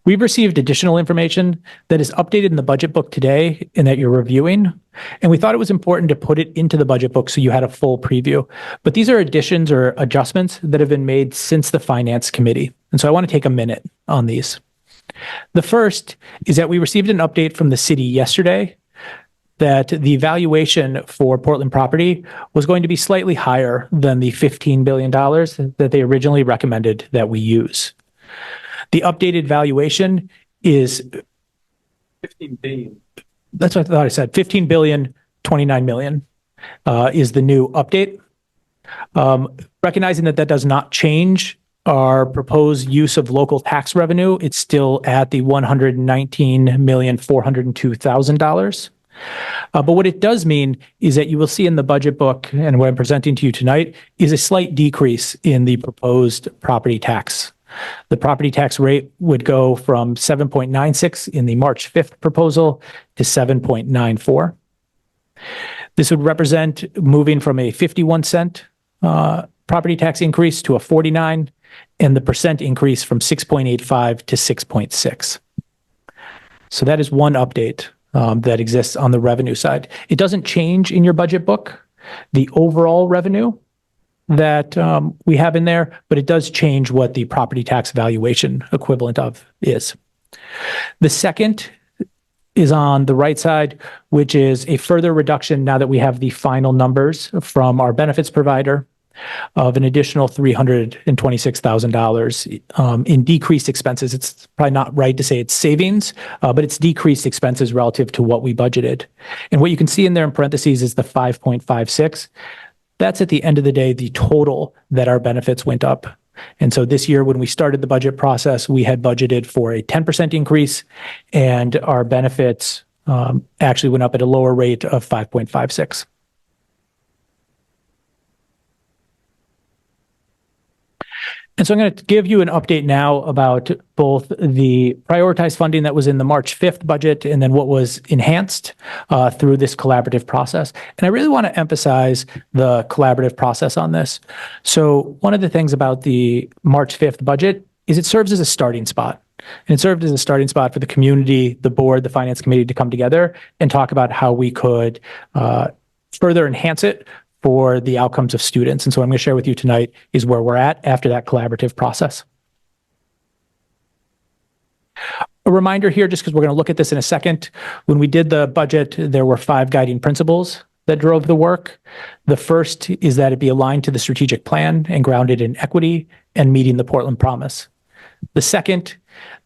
We've received additional information that is updated in the budget book today and that you're reviewing. And we thought it was important to put it into the budget book so you had a full preview. But these are additions or adjustments that have been made since the Finance Committee. And so I want to take a minute on these. The first is that we received an update from the city yesterday that the valuation for Portland property was going to be slightly higher than the $15 billion that they originally recommended that we use. The updated valuation is 15 billion. That's what I thought I said. 15 billion, 29 million is the new update. Recognizing that that does not change our proposed use of local tax revenue, it's still at the $119,402,000. But what it does mean is that you will see in the budget book, and what I'm presenting to you tonight, is a slight decrease in the proposed property tax. The property tax rate would go from 7.96 in the March 5th proposal to 7.94. This would represent moving from a 51-cent property tax increase to a 49, and the percent increase from 6.85 to 6.6. So that is one update that exists on the revenue side. It doesn't change in your budget book the overall revenue that we have in there, but it does change what the property tax valuation equivalent of is. The second is on the right side, which is a further reduction now that we have the final numbers from our benefits provider of an additional $326,000 in decreased expenses. It's probably not right to say it's savings, but it's decreased expenses relative to what we budgeted. And what you can see in there in parentheses is the 5.56. That's at the end of the day, the total that our benefits went up. And so this year, when we started the budget process, we had budgeted for a 10% increase, and our benefits actually went up at a lower rate of 5.56. And so I'm going to give you an update now about both the prioritized funding that was in the March 5th budget and then what was enhanced through this collaborative process. And I really want to emphasize the collaborative process on this. So one of the things about the March 5th budget is it serves as a starting spot. And it served as a starting spot for the community, the board, the finance committee to come together and talk about how we could further enhance it for the outcomes of students. And so what I'm going to share with you tonight is where we're at after that collaborative process. A reminder here, just because we're going to look at this in a second, when we did the budget, there were 5 guiding principles that drove the work. The first is that it be aligned to the strategic plan and grounded in equity and meeting the Portland Promise. The second,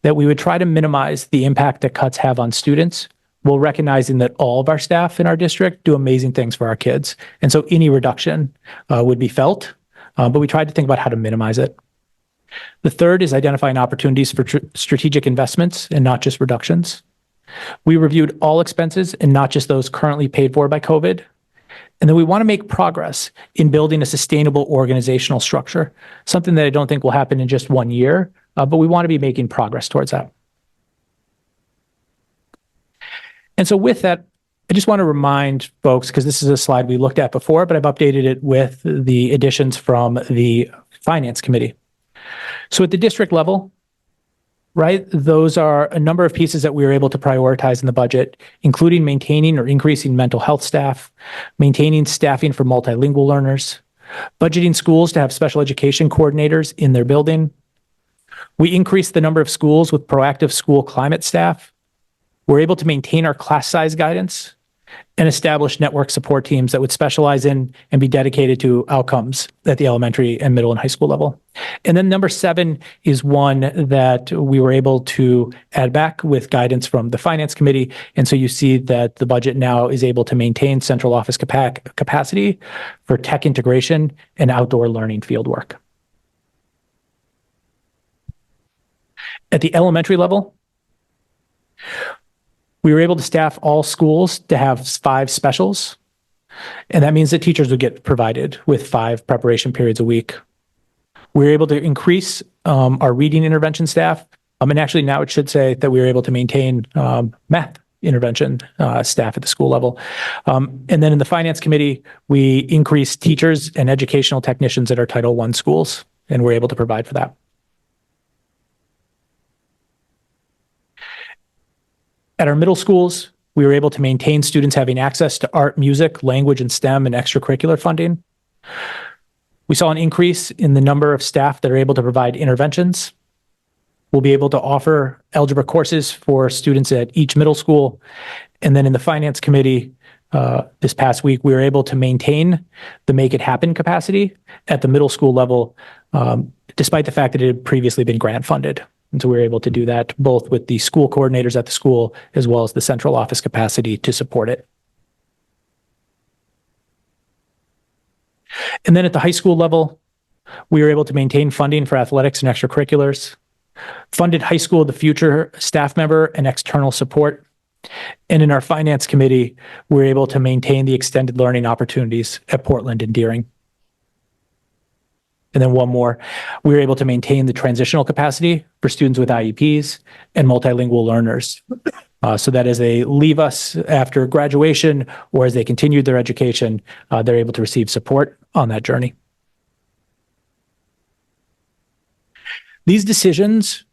that we would try to minimize the impact that cuts have on students, while recognizing that all of our staff in our district do amazing things for our kids. And so any reduction would be felt, but we tried to think about how to minimize it. The third is identifying opportunities for strategic investments and not just reductions. We reviewed all expenses and not just those currently paid for by COVID. And then we want to make progress in building a sustainable organizational structure, something that I don't think will happen in just 1 year, but we want to be making progress towards that. And so with that, I just want to remind folks, because this is a slide we looked at before, but I've updated it with the additions from the Finance Committee. So at the district level, right, those are a number of pieces that we were able to prioritize in the budget, including maintaining or increasing mental health staff, maintaining staffing for multilingual learners, budgeting schools to have special education coordinators in their building. We increased the number of schools with proactive school climate staff. We're able to maintain our class size guidance and establish network support teams that would specialize in and be dedicated to outcomes at the elementary and middle and high school level. And then number 7 is one that we were able to add back with guidance from the Finance Committee. And so you see that the budget now is able to maintain central office capacity for tech integration and outdoor learning fieldwork. At the elementary level, we were able to staff all schools to have 5 specials. And that means that teachers would get provided with 5 preparation periods a week. We were able to increase our reading intervention staff. And actually now it should say that we were able to maintain math intervention staff at the school level. And then in the Finance Committee, we increased teachers and educational technicians at our Title I schools, and we're able to provide for that. At our middle schools, we were able to maintain students having access to art, music, language, and STEM and extracurricular funding. We saw an increase in the number of staff that are able to provide interventions. We'll be able to offer algebra courses for students at each middle school. And then in the Finance Committee, this past week, we were able to maintain the Make It Happen capacity at the middle school level, despite the fact that it had previously been grant funded. And so we were able to do that both with the school coordinators at the school as well as the central office capacity to support it. And then at the high school level, we were able to maintain funding for athletics and extracurriculars, funded High School of the Future staff member and external support. And in our Finance Committee, we were able to maintain the extended learning opportunities at Portland and Deering. And then one more, we were able to maintain the transitional capacity for students with IEPs and multilingual learners. So that as they leave us after graduation or as they continued their education, they're able to receive support on that journey. These decisions,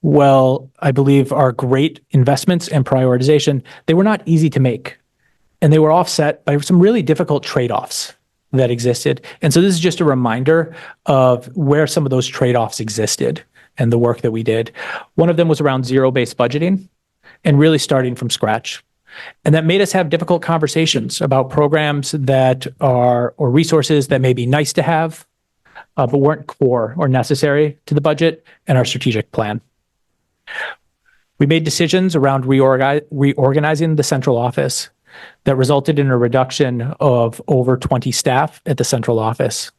well, I believe are great investments and prioritization. They were not easy to make, and they were offset by some really difficult trade-offs that existed. And so this is just a reminder of where some of those trade-offs existed and the work that we did. One of them was around zero-based budgeting and really starting from scratch. And that made us have difficult conversations about programs that are, or resources that may be nice to have, but weren't core or necessary to the budget and our strategic plan. We made decisions around reorganizing the central office that resulted in a reduction of over 20 staff at the central office.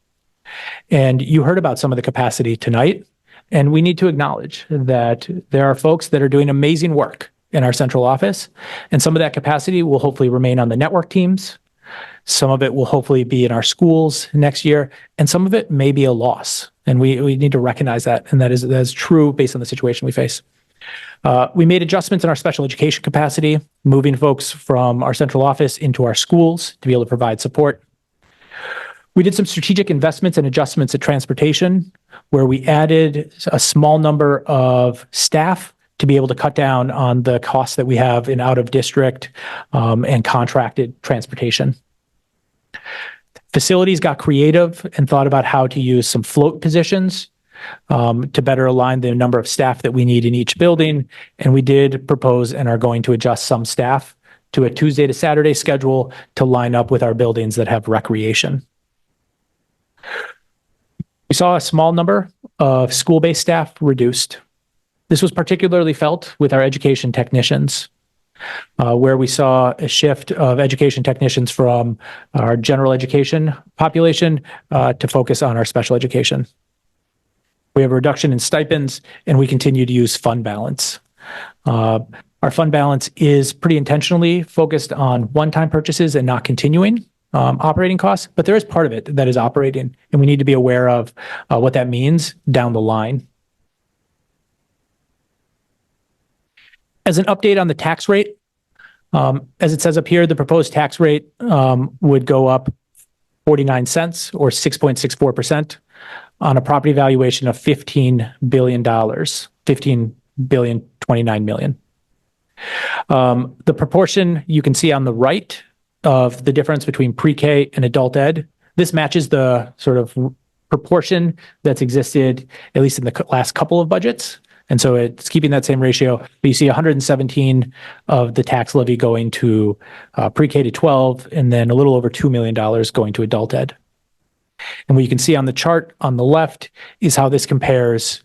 And you heard about some of the capacity tonight, and we need to acknowledge that there are folks that are doing amazing work in our central office, and some of that capacity will hopefully remain on the network teams. Some of it will hopefully be in our schools next year, and some of it may be a loss And we need to recognize that. And that is true based on the situation we face. We made adjustments in our special education capacity, moving folks from our central office into our schools to be able to provide support. We did some strategic investments and adjustments at transportation, where we added a small number of staff to be able to cut down on the costs that we have in out-of-district and contracted transportation. Facilities got creative and thought about how to use some float positions to better align the number of staff that we need in each building. And we did propose and are going to adjust some staff to a Tuesday to Saturday schedule to line up with our buildings that have recreation. We saw a small number of school-based staff reduced. This was particularly felt with our education technicians, where we saw a shift of education technicians from our general education population to focus on our special education. We have a reduction in stipends, and we continue to use fund balance. Our fund balance is pretty intentionally focused on one-time purchases and not continuing operating costs, but there is part of it that is operating, and we need to be aware of what that means down the line. As an update on the tax rate, as it says up here, the proposed tax rate would go up 49 cents or 6.64% on a property valuation of $15 billion, $15,029 million. The proportion you can see on the right of the difference between pre-K and adult ed, this matches the sort of proportion that's existed at least in the last couple of budgets. And so it's keeping that same ratio. But you see 117 of the tax levy going to pre-K to 12, and then a little over $2 million going to adult ed. And what you can see on the chart on the left is how this compares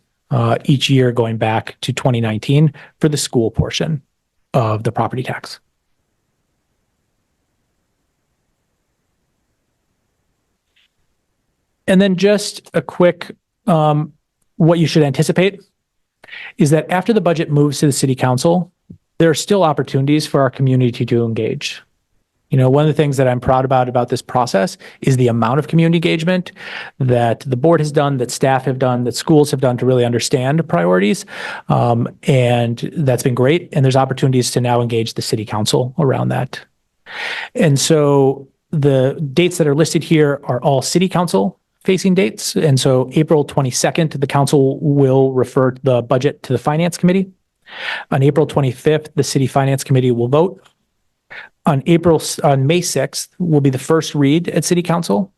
each year going back to 2019 for the school portion of the property tax. And then just a quick, what you should anticipate is that after the budget moves to the city council, there are still opportunities for our community to engage. You know, one of the things that I'm proud about this process is the amount of community engagement that the board has done, that staff have done, that schools have done to really understand priorities. And that's been great. And there's opportunities to now engage the city council around that. And so the dates that are listed here are all city council facing dates. And so April 22nd, the council will refer the budget to the finance committee. On April 25th, the city finance committee will vote. On May 6th will be the first read at city council.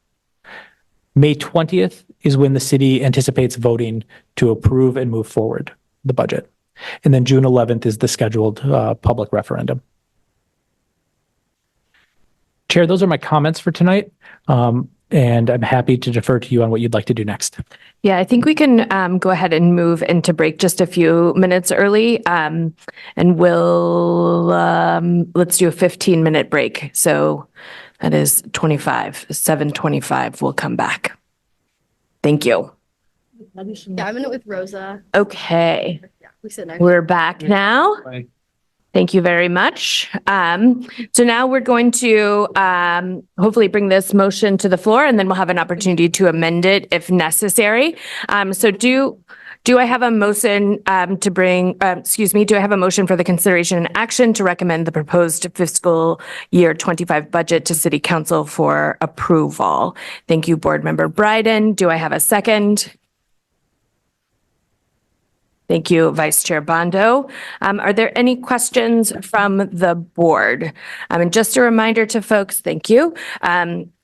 May 20th is when the city anticipates voting to approve and move forward the budget. And then June 11th is the scheduled public referendum. Chair, those are my comments for tonight. And I'm happy to defer to you on what you'd like to do next. Yeah, I think we can go ahead and move into break just a few minutes early. And we'll, let's do a 15-minute break. So that is 7:25. We'll come back. Thank you. Yeah, I'm in it with Rosa. Okay, Yeah, we sit next. we're back now. Thank you very much. So now we're going to hopefully bring this motion to the floor, and then we'll have an opportunity to amend it if necessary. So do I have a motion to bring, do I have a motion for the consideration and action to recommend the proposed fiscal year 25 budget to City Council for approval? Thank you, Board Member Bryden. Do I have a second? Thank you, Vice Chair Bondo. Are there any questions from the board? And just a reminder to folks, thank you.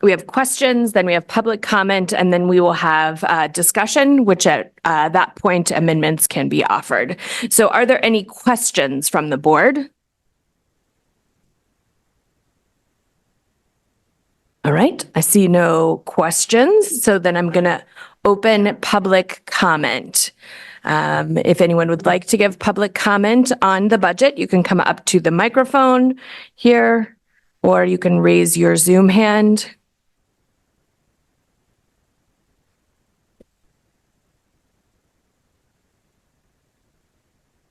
We have questions, then we have public comment, and then we will have discussion, which at that point amendments can be offered. So are there any questions from the board? All right, I see no questions. So then I'm going to open public comment. If anyone would like to give public comment on the budget, you can come up to the microphone here, or you can raise your Zoom hand.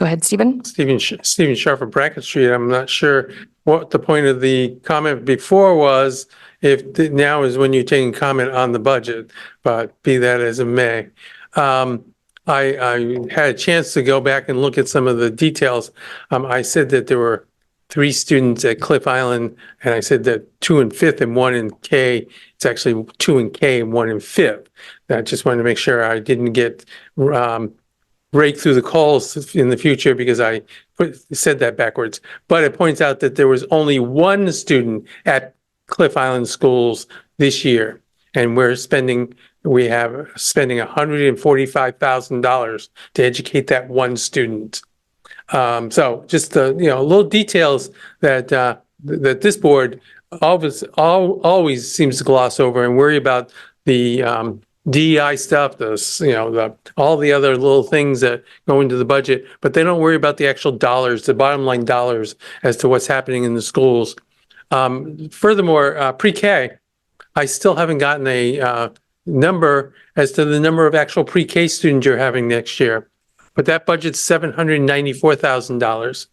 Go ahead, Stephen. Stephen Sharp of Brackett Street. I'm not sure what the point of the comment before was, now is when you're taking comment on the budget, but be that as it may. I had a chance to go back and look at some of the details. I said that there were 3 students at Cliff Island, and I said that 2 in 5th and 1 in K. It's actually 2 in K and 1 in 5th. I just wanted to make sure I didn't get rake through the coals in the future because I said that backwards. But it points out that there was only 1 student at Cliff Island schools this year, and we have spending $145,000 to educate that 1 student. So just little details that that this board always seems to gloss over and worry about the DEI stuff, all the other little things that go into the budget, but they don't worry about the actual dollars, the bottom line dollars as to what's happening in the schools. Furthermore, pre-K, I still haven't gotten a number as to the number of actual pre-K students you're having next year, but that budget's $794,000.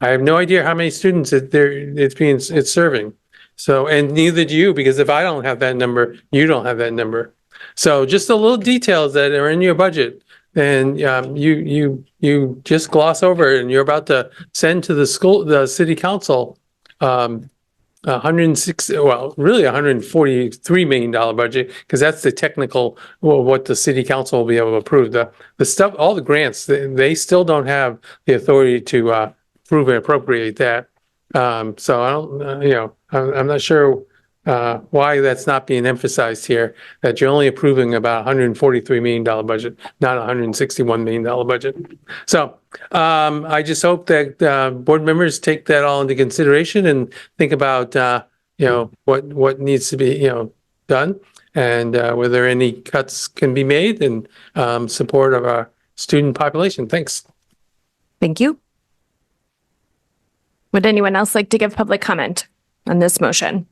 I have no idea how many students it's serving. So, and neither do you, because if I don't have that number, you don't have that number. So just the little details that are in your budget, and you just gloss over it, and you're about to send to the city council, $143 million budget, because that's the technical, what the city council will be able to approve. The stuff, all the grants, they still don't have the authority to approve and appropriate that. So I don't, I'm not sure why that's not being emphasized here, that you're only approving about $143 million budget, not $161 million budget. So I just hope that board members take that all into consideration and think about, what needs to be, done, and whether any cuts can be made in support of our student population. Thanks. Thank you. Would anyone else like to give public comment on this motion?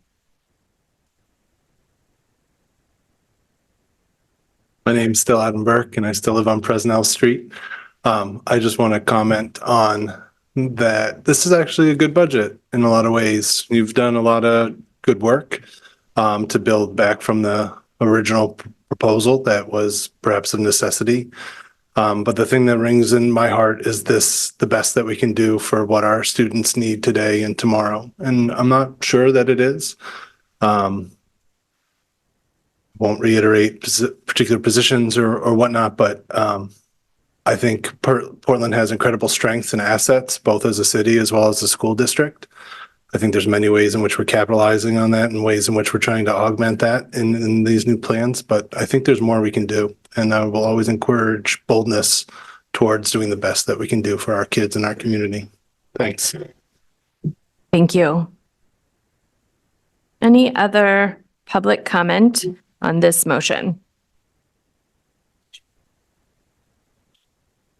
My name's still Adam Burke, and I still live on Presnell Street. I just want to comment on that this is actually a good budget in a lot of ways. You've done a lot of good work to build back from the original proposal that was perhaps a necessity. But the thing that rings in my heart is this, the best that we can do for what our students need today and tomorrow. And I'm not sure that it is. Won't reiterate particular positions or whatnot, but I think Portland has incredible strengths and assets, both as a city as well as a school district. I think there's many ways in which we're capitalizing on that and ways in which we're trying to augment that in these new plans, but I think there's more we can do. And I will always encourage boldness towards doing the best that we can do for our kids and our community. Thanks. Thank you. Any other public comment on this motion?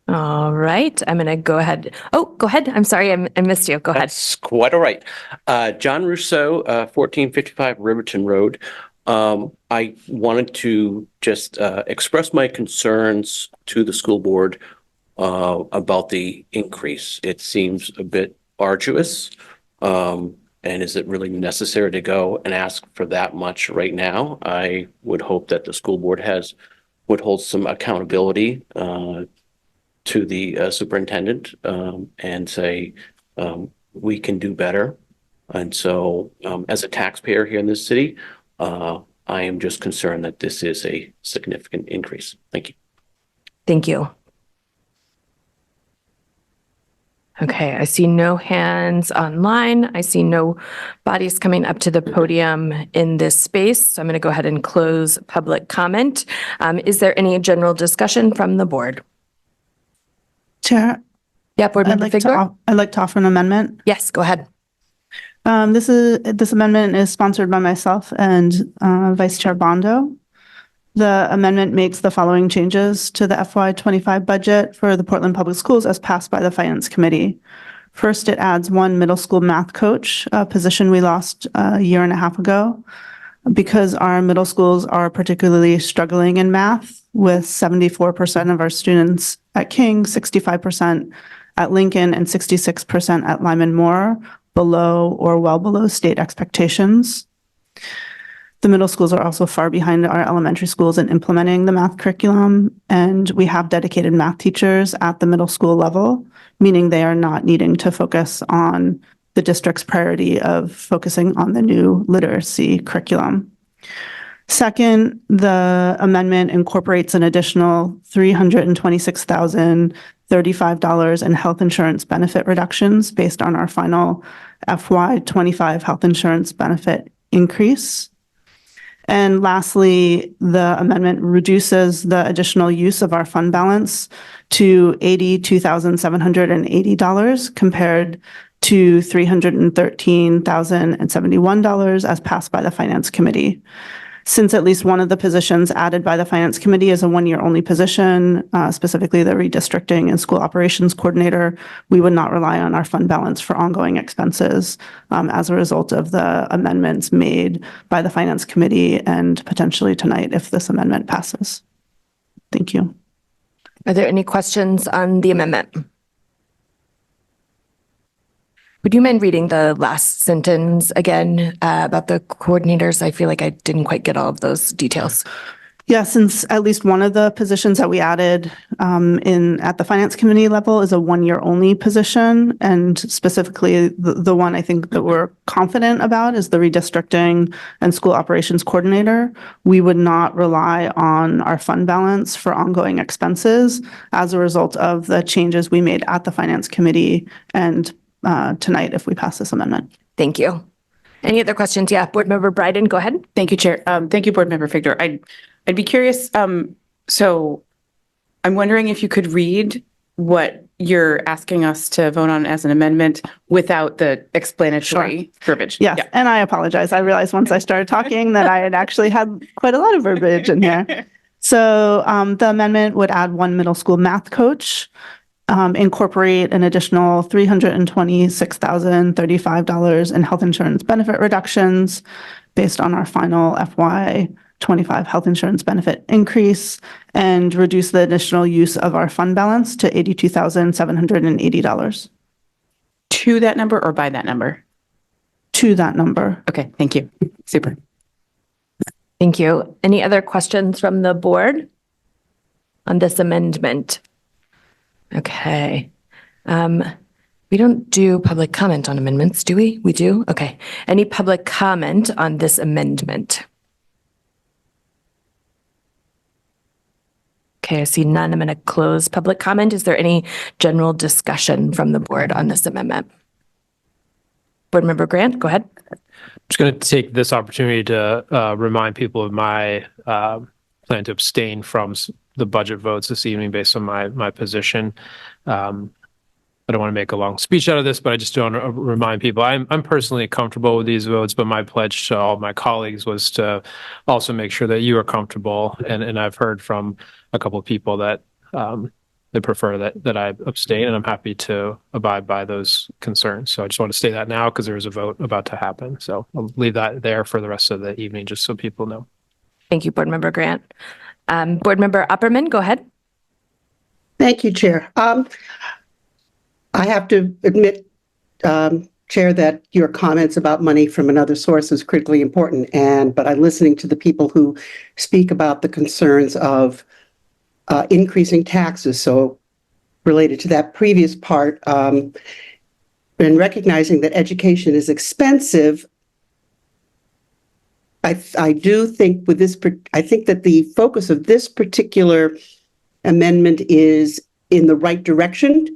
All right, I'm going to go ahead. Oh, go ahead. I'm sorry, I missed you. Go ahead. That's quite all right. John Rousseau, 1455 Riverton Road. I wanted to just express my concerns to the school board about the increase. It seems a bit arduous. And is it really necessary to go and ask for that much right now? I would hope that the school board would hold some accountability to the superintendent and say, we can do better. And so as a taxpayer here in this city, I am just concerned that this is a significant increase. Thank you. Thank you. Okay, I see no hands online. I see no bodies coming up to the podium in this space. So I'm going to go ahead and close public comment. Is there any general discussion from the board? Chair? Yeah, Board Member Figdor? I'd like to offer an amendment. Yes, go ahead. This amendment is sponsored by myself and Vice Chair Bondo. The amendment makes the following changes to the FY25 budget for the Portland Public Schools as passed by the Finance Committee. First, it adds 1 middle school math coach, a position we lost a year and a half ago, because our middle schools are particularly struggling in math, with 74% of our students at King, 65% at Lincoln and 66% at Lyman Moore, below or well below state expectations. The middle schools are also far behind our elementary schools in implementing the math curriculum, and we have dedicated math teachers at the middle school level, meaning they are not needing to focus on the district's priority of focusing on the new literacy curriculum. Second, the amendment incorporates an additional $326,035 in health insurance benefit reductions based on our final FY25 health insurance benefit increase. And lastly, the amendment reduces the additional use of our fund balance to $82,780 compared to $313,071 as passed by the Finance Committee. Since at least one of the positions added by the Finance Committee is a one-year only position, specifically the redistricting and school operations coordinator, we would not rely on our fund balance for ongoing expenses as a result of the amendments made by the Finance Committee and potentially tonight if this amendment passes. Thank you. Are there any questions on the amendment? Would you mind reading the last sentence again about the coordinators? I feel like I didn't quite get all of those details. Yeah, since at least one of the positions that we added at the Finance Committee level is a one-year only position, and specifically the one I think that we're confident about is the redistricting and school operations coordinator. We would not rely on our fund balance for ongoing expenses as a result of the changes we made at the Finance Committee and tonight if we pass this amendment. Thank you. Any other questions? Yeah, Board Member Bryden, go ahead. Thank you, Chair. Thank you, Board Member Figdor. I'd be curious. So I'm wondering if you could read what you're asking us to vote on as an amendment without the explanatory verbiage. Yes, yeah. And I apologize. I realized once I started talking that I had actually had quite a lot of verbiage in here. So the amendment would add one middle school math coach, incorporate an additional $326,035 in health insurance benefit reductions based on our final FY25 health insurance benefit increase, and reduce the additional use of our fund balance to $82,780. To that number or by that number? To that number. Okay, thank you. Super. Thank you. Any other questions from the board on this amendment? Okay. We don't do public comment on amendments, do we? We do? Okay. Any public comment on this amendment? Okay, I see none. I'm going to close public comment. Is there any general discussion from the board on this amendment? Board Member Grant, go ahead. I'm just going to take this opportunity to remind people of my plan to abstain from the budget votes this evening based on my position. I don't want to make a long speech out of this, but I just want to remind people I'm personally comfortable with these votes, but my pledge to all my colleagues was to also make sure that you are comfortable. And I've heard from a couple of people that they prefer that I abstain, and I'm happy to abide by those concerns. So I just want to state that now because there is a vote about to happen. So I'll leave that there for the rest of the evening, just so people know. Thank you, Board Member Grant. Board Member Upperman, go ahead. Thank you, Chair. I have to admit, Chair, that your comments about money from another source is critically important. But I'm listening to the people who speak about the concerns of increasing taxes. So related to that previous part, and recognizing that education is expensive, I do think with this, I think that the focus of this particular amendment is in the right direction,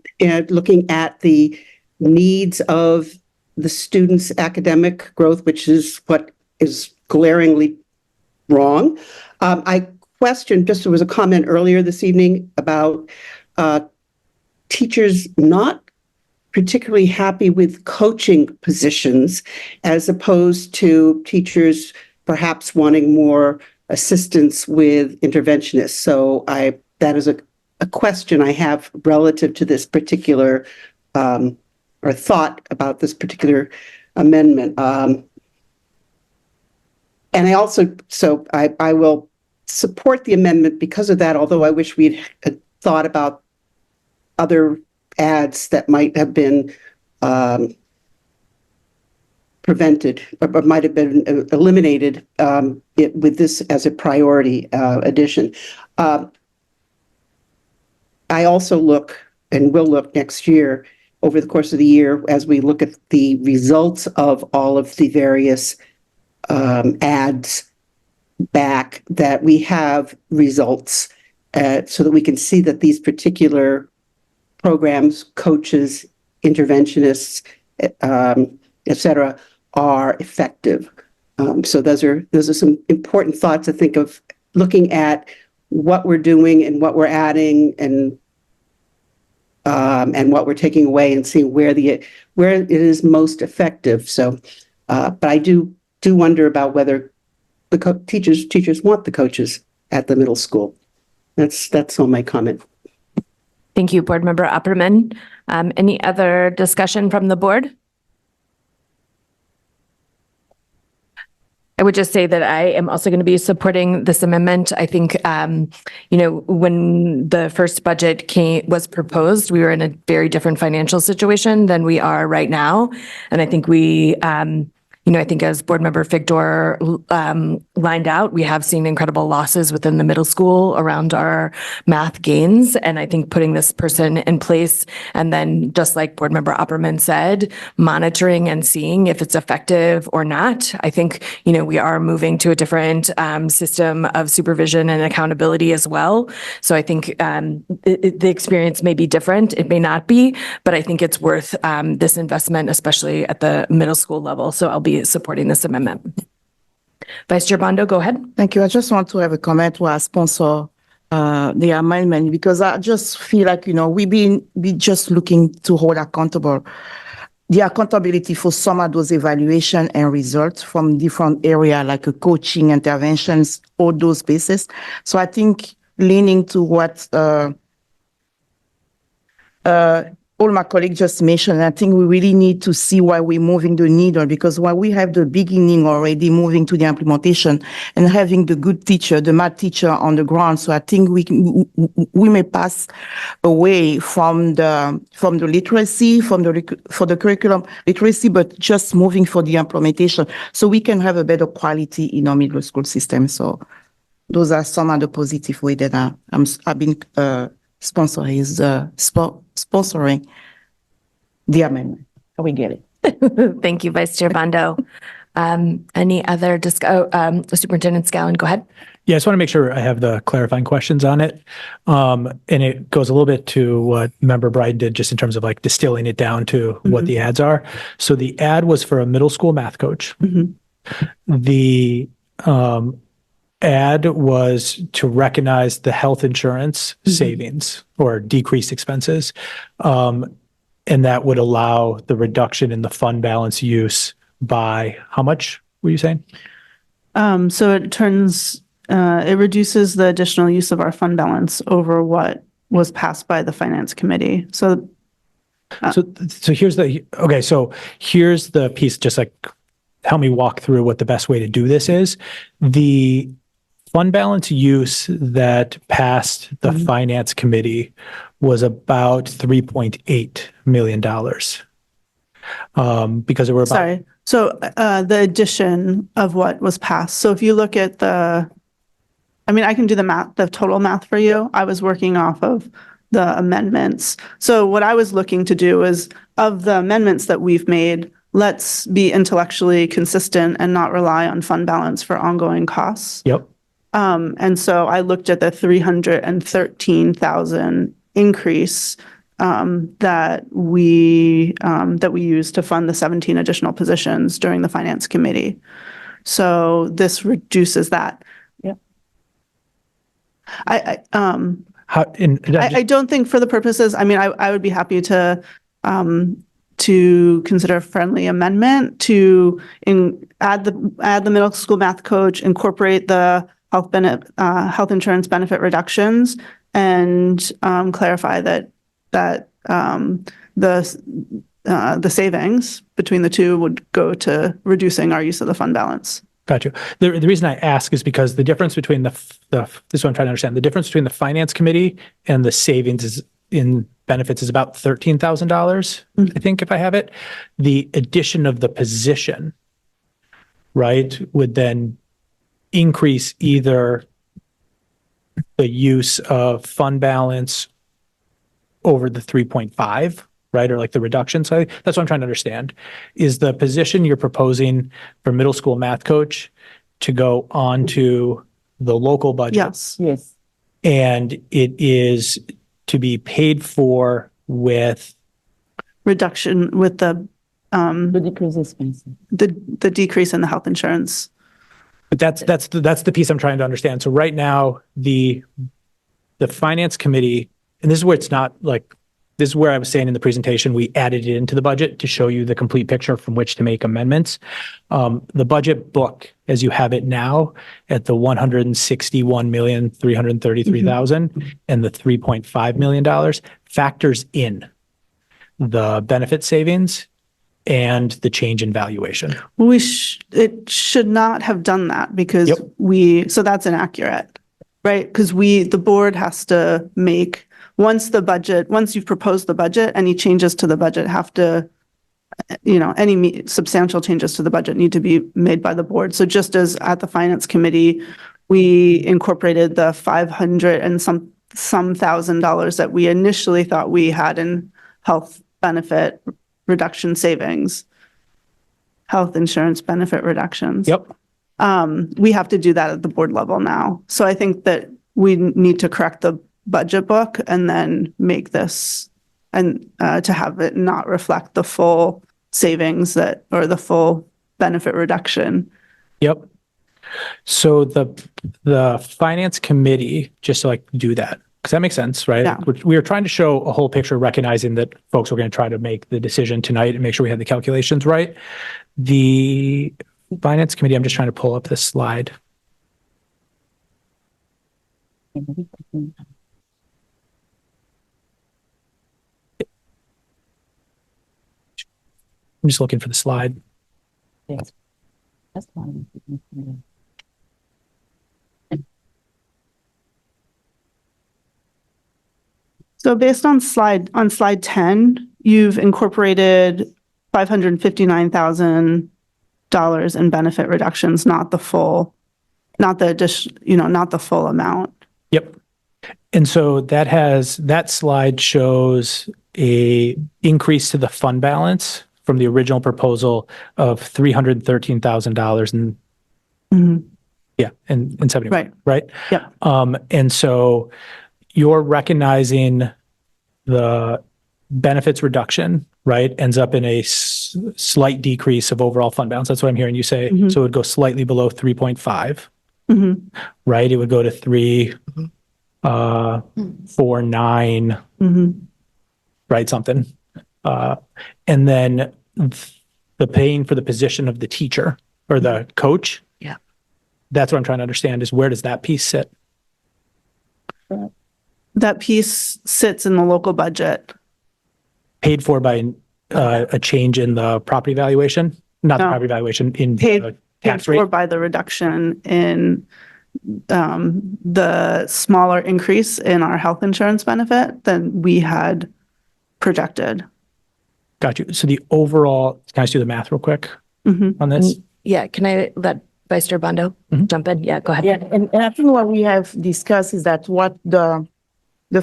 looking at the needs of the students' academic growth, which is what is glaringly wrong. I questioned, just there was a comment earlier this evening about teachers not particularly happy with coaching positions as opposed to teachers perhaps wanting more assistance with interventionists. So that is a question I have relative to this particular or thought about this particular amendment. And I also, I will support the amendment because of that, although I wish we'd thought about other ads that might have been prevented or might have been eliminated with this as a priority addition. I also look and will look next year over the course of the year as we look at the results of all of the various ads back, that we have results so that we can see that these particular programs, coaches, interventionists, et cetera, are effective. So those are some important thoughts to think of, looking at what we're doing and what we're adding and what we're taking away, and seeing where it is most effective. So, but I do wonder about whether the teachers want the coaches at the middle school. That's all my comment. Thank you, Board Member Opperman. Any other discussion from the board? I would just say that I am also going to be supporting this amendment. I think, when the first budget was proposed, we were in a very different financial situation than we are right now. And I think I think as Board Member Figdor lined out, we have seen incredible losses within the middle school around our math gains. And I think putting this person in place, and then just like Board Member Opperman said, monitoring and seeing if it's effective or not. I think, we are moving to a different system of supervision and accountability as well. So I think the experience may be different. It may not be, but I think it's worth this investment, especially at the middle school level. So I'll be supporting this amendment. Vice Chair Bondo, go ahead. Thank you. I just want to have a comment where I sponsor the amendment, because I just feel like, we just looking to hold accountable the accountability for some of those evaluation and results from different area, like coaching, interventions, all those bases. So I think leaning to what all my colleagues just mentioned, I think we really need to see why we're moving the needle, because while we have the beginning already moving to the implementation and having the good teacher, the math teacher on the ground. So I think we may pass away from the literacy, for the curriculum literacy, but just moving for the implementation so we can have a better quality in our middle school system. So those are some of the positive way that I've been sponsoring the amendment. We get it. Thank you, Vice Chair Bondo. Any other Superintendent Scallon, go ahead. Yeah, I just want to make sure I have the clarifying questions on it. And it goes a little bit to what Member Bryden did, just in terms of like distilling it down to what the ads are. So the ad was for a middle school math coach. The ad was to recognize the health insurance savings or decreased expenses. And that would allow the reduction in the fund balance use by how much were you saying? So it reduces the additional use of our fund balance over what was passed by the Finance Committee. So here's the piece, just like help me walk through what the best way to do this is. The fund balance use that passed the Finance Committee was about $3.8 million. Because there were about... Sorry. So the addition of what was passed. So if you look at I can do the total math for you. I was working off of the amendments. So what I was looking to do is, of the amendments that we've made, let's be intellectually consistent and not rely on fund balance for ongoing costs. Yep. And so I looked at the 313,000 increase that we used to fund the 17 additional positions during the Finance Committee. So this reduces that. Yeah. I don't think, for the purposes, I would be happy to consider a friendly amendment to add the middle school math coach, incorporate the health insurance benefit reductions, and clarify that the savings between the two would go to reducing our use of the fund balance. Gotcha. The reason I ask is because the difference between this is what I'm trying to understand. The difference between the Finance Committee and the savings in benefits is about $13,000, I think, if I have it. The addition of the position, right, would then increase either the use of fund balance over the 3.5, right? Or like the reduction. So that's what I'm trying to understand. Is the position you're proposing for middle school math coach to go on to the local budget? Yes. And it is to be paid for with Reduction with the decrease expenses. the decrease in the health insurance. But that's the piece I'm trying to understand. So right now, the finance committee, and this is where it's not like, this is where I was saying in the presentation, we added it into the budget to show you the complete picture from which to make amendments. The budget book, as you have it now, at the $161,333,000 and the $3.5 million factors in the benefit savings and the change in valuation. It should not have done that because so that's inaccurate, right? Because the board has to make, once you've proposed the budget, any changes to the budget have to, any substantial changes to the budget need to be made by the board. So just as at the finance committee, we incorporated the 500 and some $1,000 that we initially thought we had in health benefit reduction savings, health insurance benefit reductions. We have to do that at the board level now. So I think that we need to correct the budget book and then make this and to have it not reflect the full savings or the full benefit reduction. So the finance committee, just to like do that, because that makes sense, right? Yeah. We are trying to show a whole picture, recognizing that folks are going to try to make the decision tonight and make sure we have the calculations right. The finance committee, I'm just trying to pull up this slide. I'm just looking for the slide. Yes. That's fine. So based on slide 10, you've incorporated $559,000 in benefit reductions, not the full amount. And so that slide shows a increase to the fund balance from the original proposal of $313,000 and and 71, right? And so you're recognizing the benefits reduction, right, ends up in a slight decrease of overall fund balance. That's what I'm hearing you say. So it would go slightly below 3.5, right? It would go to 3.49, right? Something. And then the paying for the position of the teacher or the coach. That's what I'm trying to understand is where does that piece sit? That piece sits in the local budget. Paid for by a change in the property valuation? Not the property valuation, in the tax rate? Paid for by the reduction in the smaller increase in our health insurance benefit than we had projected. Got you. So the overall, can I just do the math real quick on this? Yeah, can I let Vice Chair Bondo jump in? Yeah, go ahead. Yeah, and I think what we have discussed is that what the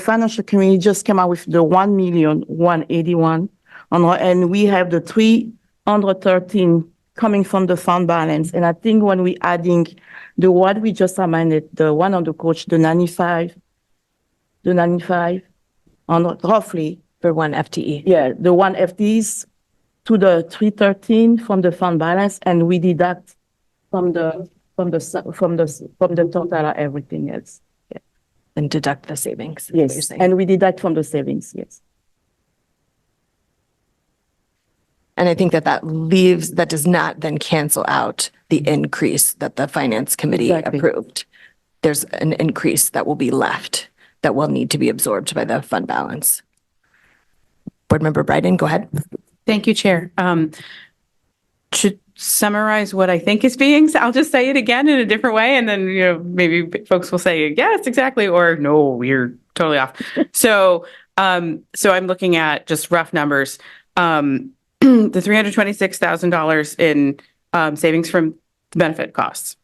financial committee just came out with the 1,181,000 and we have the 313 coming from the fund balance. And I think when we adding what we just amended, the one on the coach, the 95 on roughly for one FTE. Yeah, the one FTEs to the 313 from the fund balance, and we deduct from the total everything else. And deduct the savings. Yes, and we deduct from the savings, yes. And I think that does not then cancel out the increase that the finance committee approved. There's an increase that will be left that will need to be absorbed by the fund balance. Board Member Bryden, go ahead. Thank you, Chair. To summarize what I think is being, I'll just say it again in a different way, and then maybe folks will say yes, exactly, or no, we're totally off. So So I'm looking at just rough numbers. The $326,000 in savings from the benefit costs.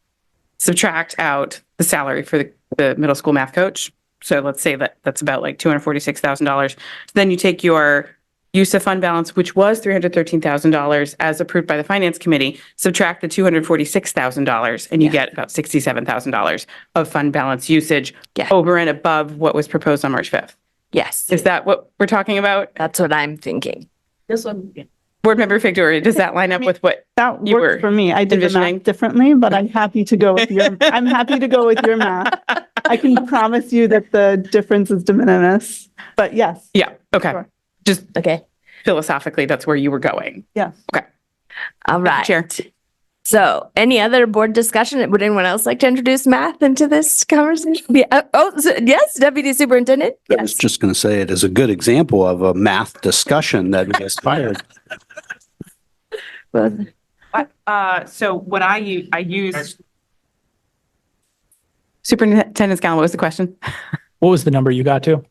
Subtract out the salary for the middle school math coach. So let's say that that's about like $246,000. Then you take your use of fund balance, which was $313,000 as approved by the finance committee, subtract the $246,000 and you get about $67,000 of fund balance usage over and above what was proposed on March 5th. Yes. Is that what we're talking about? That's what I'm thinking. This one. Board Member Victoria, does that line up with what That you were works for me. I did the envisioning? math differently, but I'm happy to go with your, I'm happy to go with your math. I can promise you that the difference is de minimis, but yes. Yeah, okay. Sure. Just okay. Philosophically, that's where you were going. Yes. Okay. All right. Chair. So any other board discussion? Would anyone else like to introduce math into this conversation? Yeah. Yes, Deputy Superintendent. I was just going to say it is a good example of a math discussion that inspired. So what I used. Superintendent Scallon, what was the question? What was the number you got to?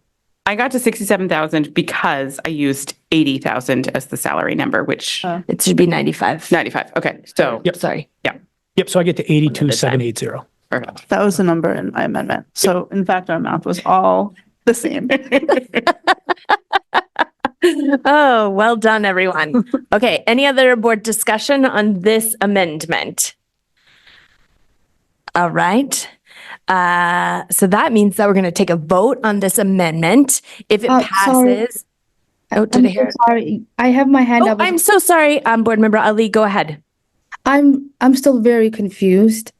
I got to 67,000 because I used 80,000 as the salary number, which it should be 95. 95. Okay. So Yep. Sorry. Yeah. Yep. So I get to 82,780. Perfect. That was the number in my amendment. So in fact, our math was all the same. Oh, well done, everyone. Okay. Any other board discussion on this amendment? All right. So that means that we're going to take a vote on this amendment. If it passes. Oh, did I hear? Sorry, I have my hand up. I'm so sorry. Board Member Ali, go ahead. I'm still very confused.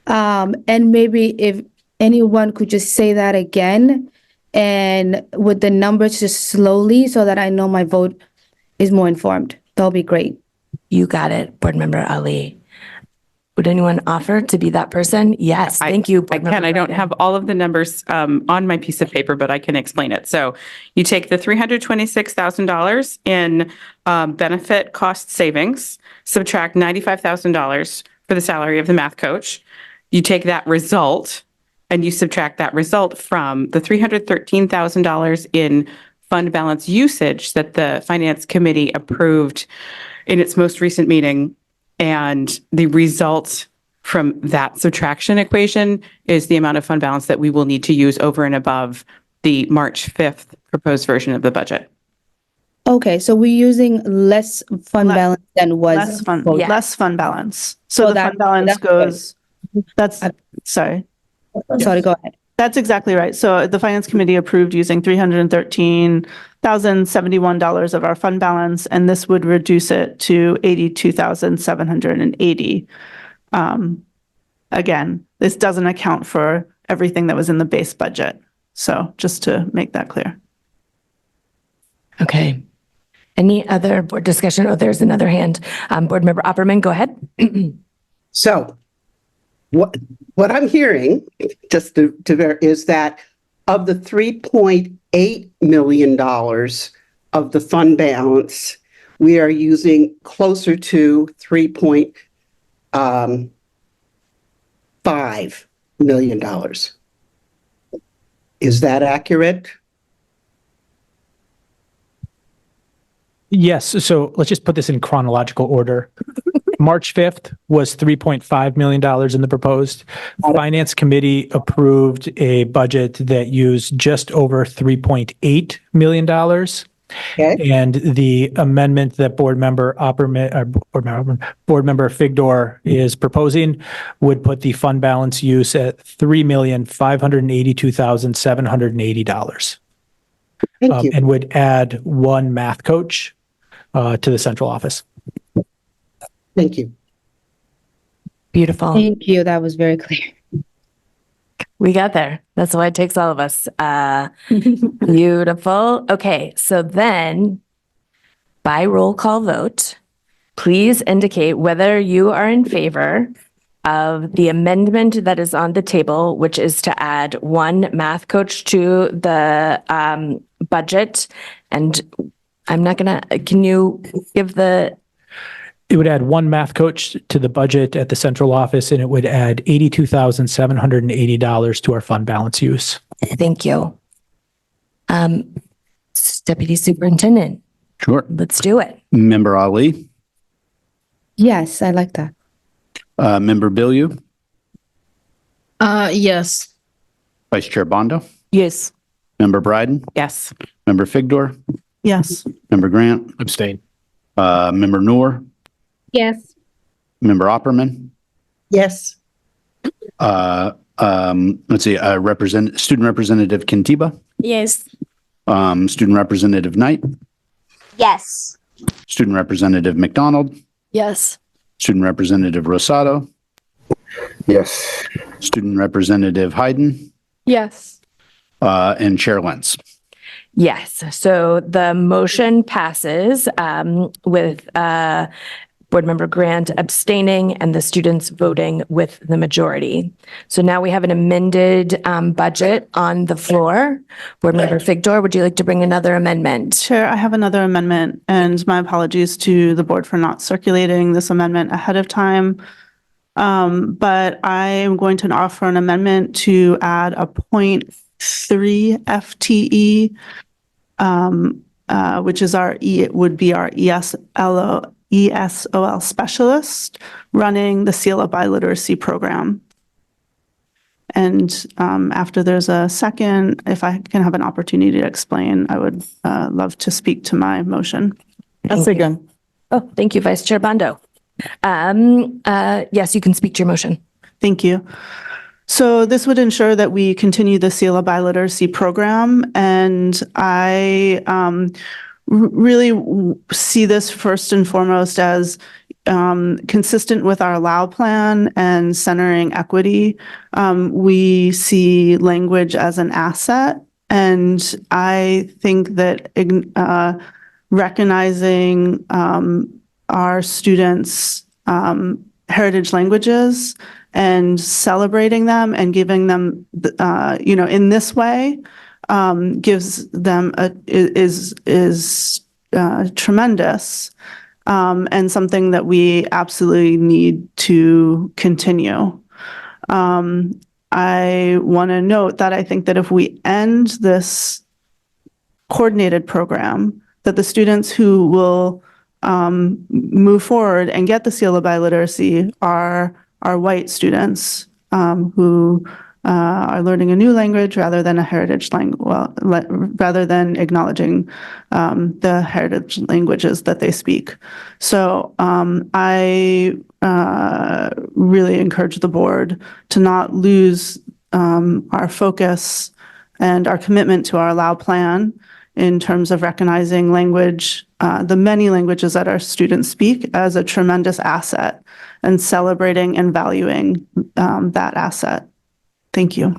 And maybe if anyone could just say that again and with the numbers just slowly so that I know my vote is more informed. That'll be great. You got it, Board Member Ali. Would anyone offer to be that person? Yes, thank you. I can. I don't have all of the numbers on my piece of paper, but I can explain it. So you take the $326,000 in benefit cost savings, subtract $95,000 for the salary of the math coach. You take that result and you subtract that result from the $313,000 in fund balance usage that the finance committee approved in its most recent meeting. And the result from that subtraction equation is the amount of fund balance that we will need to use over and above the March 5th proposed version of the budget. Okay, so we're using less fund balance than was. Less fund balance. So the that- fund balance that's goes, sorry. Sorry, go ahead. That's exactly right. So the finance committee approved using $313,071 of our fund balance, and this would reduce it to $82,780. Again, this doesn't account for everything that was in the base budget. So just to make that clear. Okay. Any other board discussion? Oh, there's another hand. Board Member Opperman, go ahead. So what I'm hearing, just is that of the $3.8 million of the fund balance, we are using closer to $3.5 million. Is that accurate? Yes. So let's just put this in chronological order. March 5th was $3.5 million in the proposed. Finance Committee approved a budget that used just over $3.8 million. Okay. And the amendment that Board Member Figdor is proposing would put the fund balance use at $3,582,780. Thank you. And would add one math coach to the central office. Thank you. Beautiful. Thank you. That was very clear. We got there. That's why it takes all of us. Beautiful. Okay, so then by roll call vote, please indicate whether you are in favor of the amendment that is on the table, which is to add one math coach to the budget. And I'm not gonna, can you give the? It would add one math coach to the budget at the central office, and it would add $82,780 to our fund balance use. Thank you. Deputy Superintendent, Sure. let's do it. Member Ali, Yes, I like that. Member Billiou, Yes. Vice Chair Bondo, Yes. Member Bryden, Yes. Member Figdor, Yes. Member Grant, Abstain. Member Noor, Yes. Member Opperman, Yes. let's see, Student Representative Kintiba, Yes. Student Representative Knight, Yes. Student Representative McDonald, Yes. Student Representative Rosado, Yes. Student Representative Hayden, Yes. and Chair Lentz. Yes, so the motion passes with Board Member Grant abstaining and the students voting with the majority. So now we have an amended budget on the floor. Board Member Figdor, would you like to bring another amendment? Chair, I have another amendment, and my apologies to the board for not circulating this amendment ahead of time. But I am going to offer an amendment to add a 0.3 FTE, which is would be our ESOL specialist running the Seal Up Biliteracy program. And after there's a second, if I can have an opportunity to explain, I would love to speak to my motion. A second. Oh, thank you, Vice Chair Bondo. Yes, you can speak to your motion. Thank you. So this would ensure that we continue the Seal Up Biliteracy program, and I really see this first and foremost as consistent with our allow plan and centering equity. We see language as an asset, and I think that recognizing our students' heritage languages and celebrating them and giving them, in this way, gives them is tremendous, and something that we absolutely need to continue. I want to note that I think that if we end this coordinated program, that the students who will move forward and get the Seal of Biliteracy are white students who are learning a new language rather than a heritage language, rather than acknowledging the heritage languages that they speak. So I really encourage the board to not lose our focus and our commitment to our allow plan in terms of recognizing language, the many languages that our students speak, as a tremendous asset, and celebrating and valuing that asset. Thank you.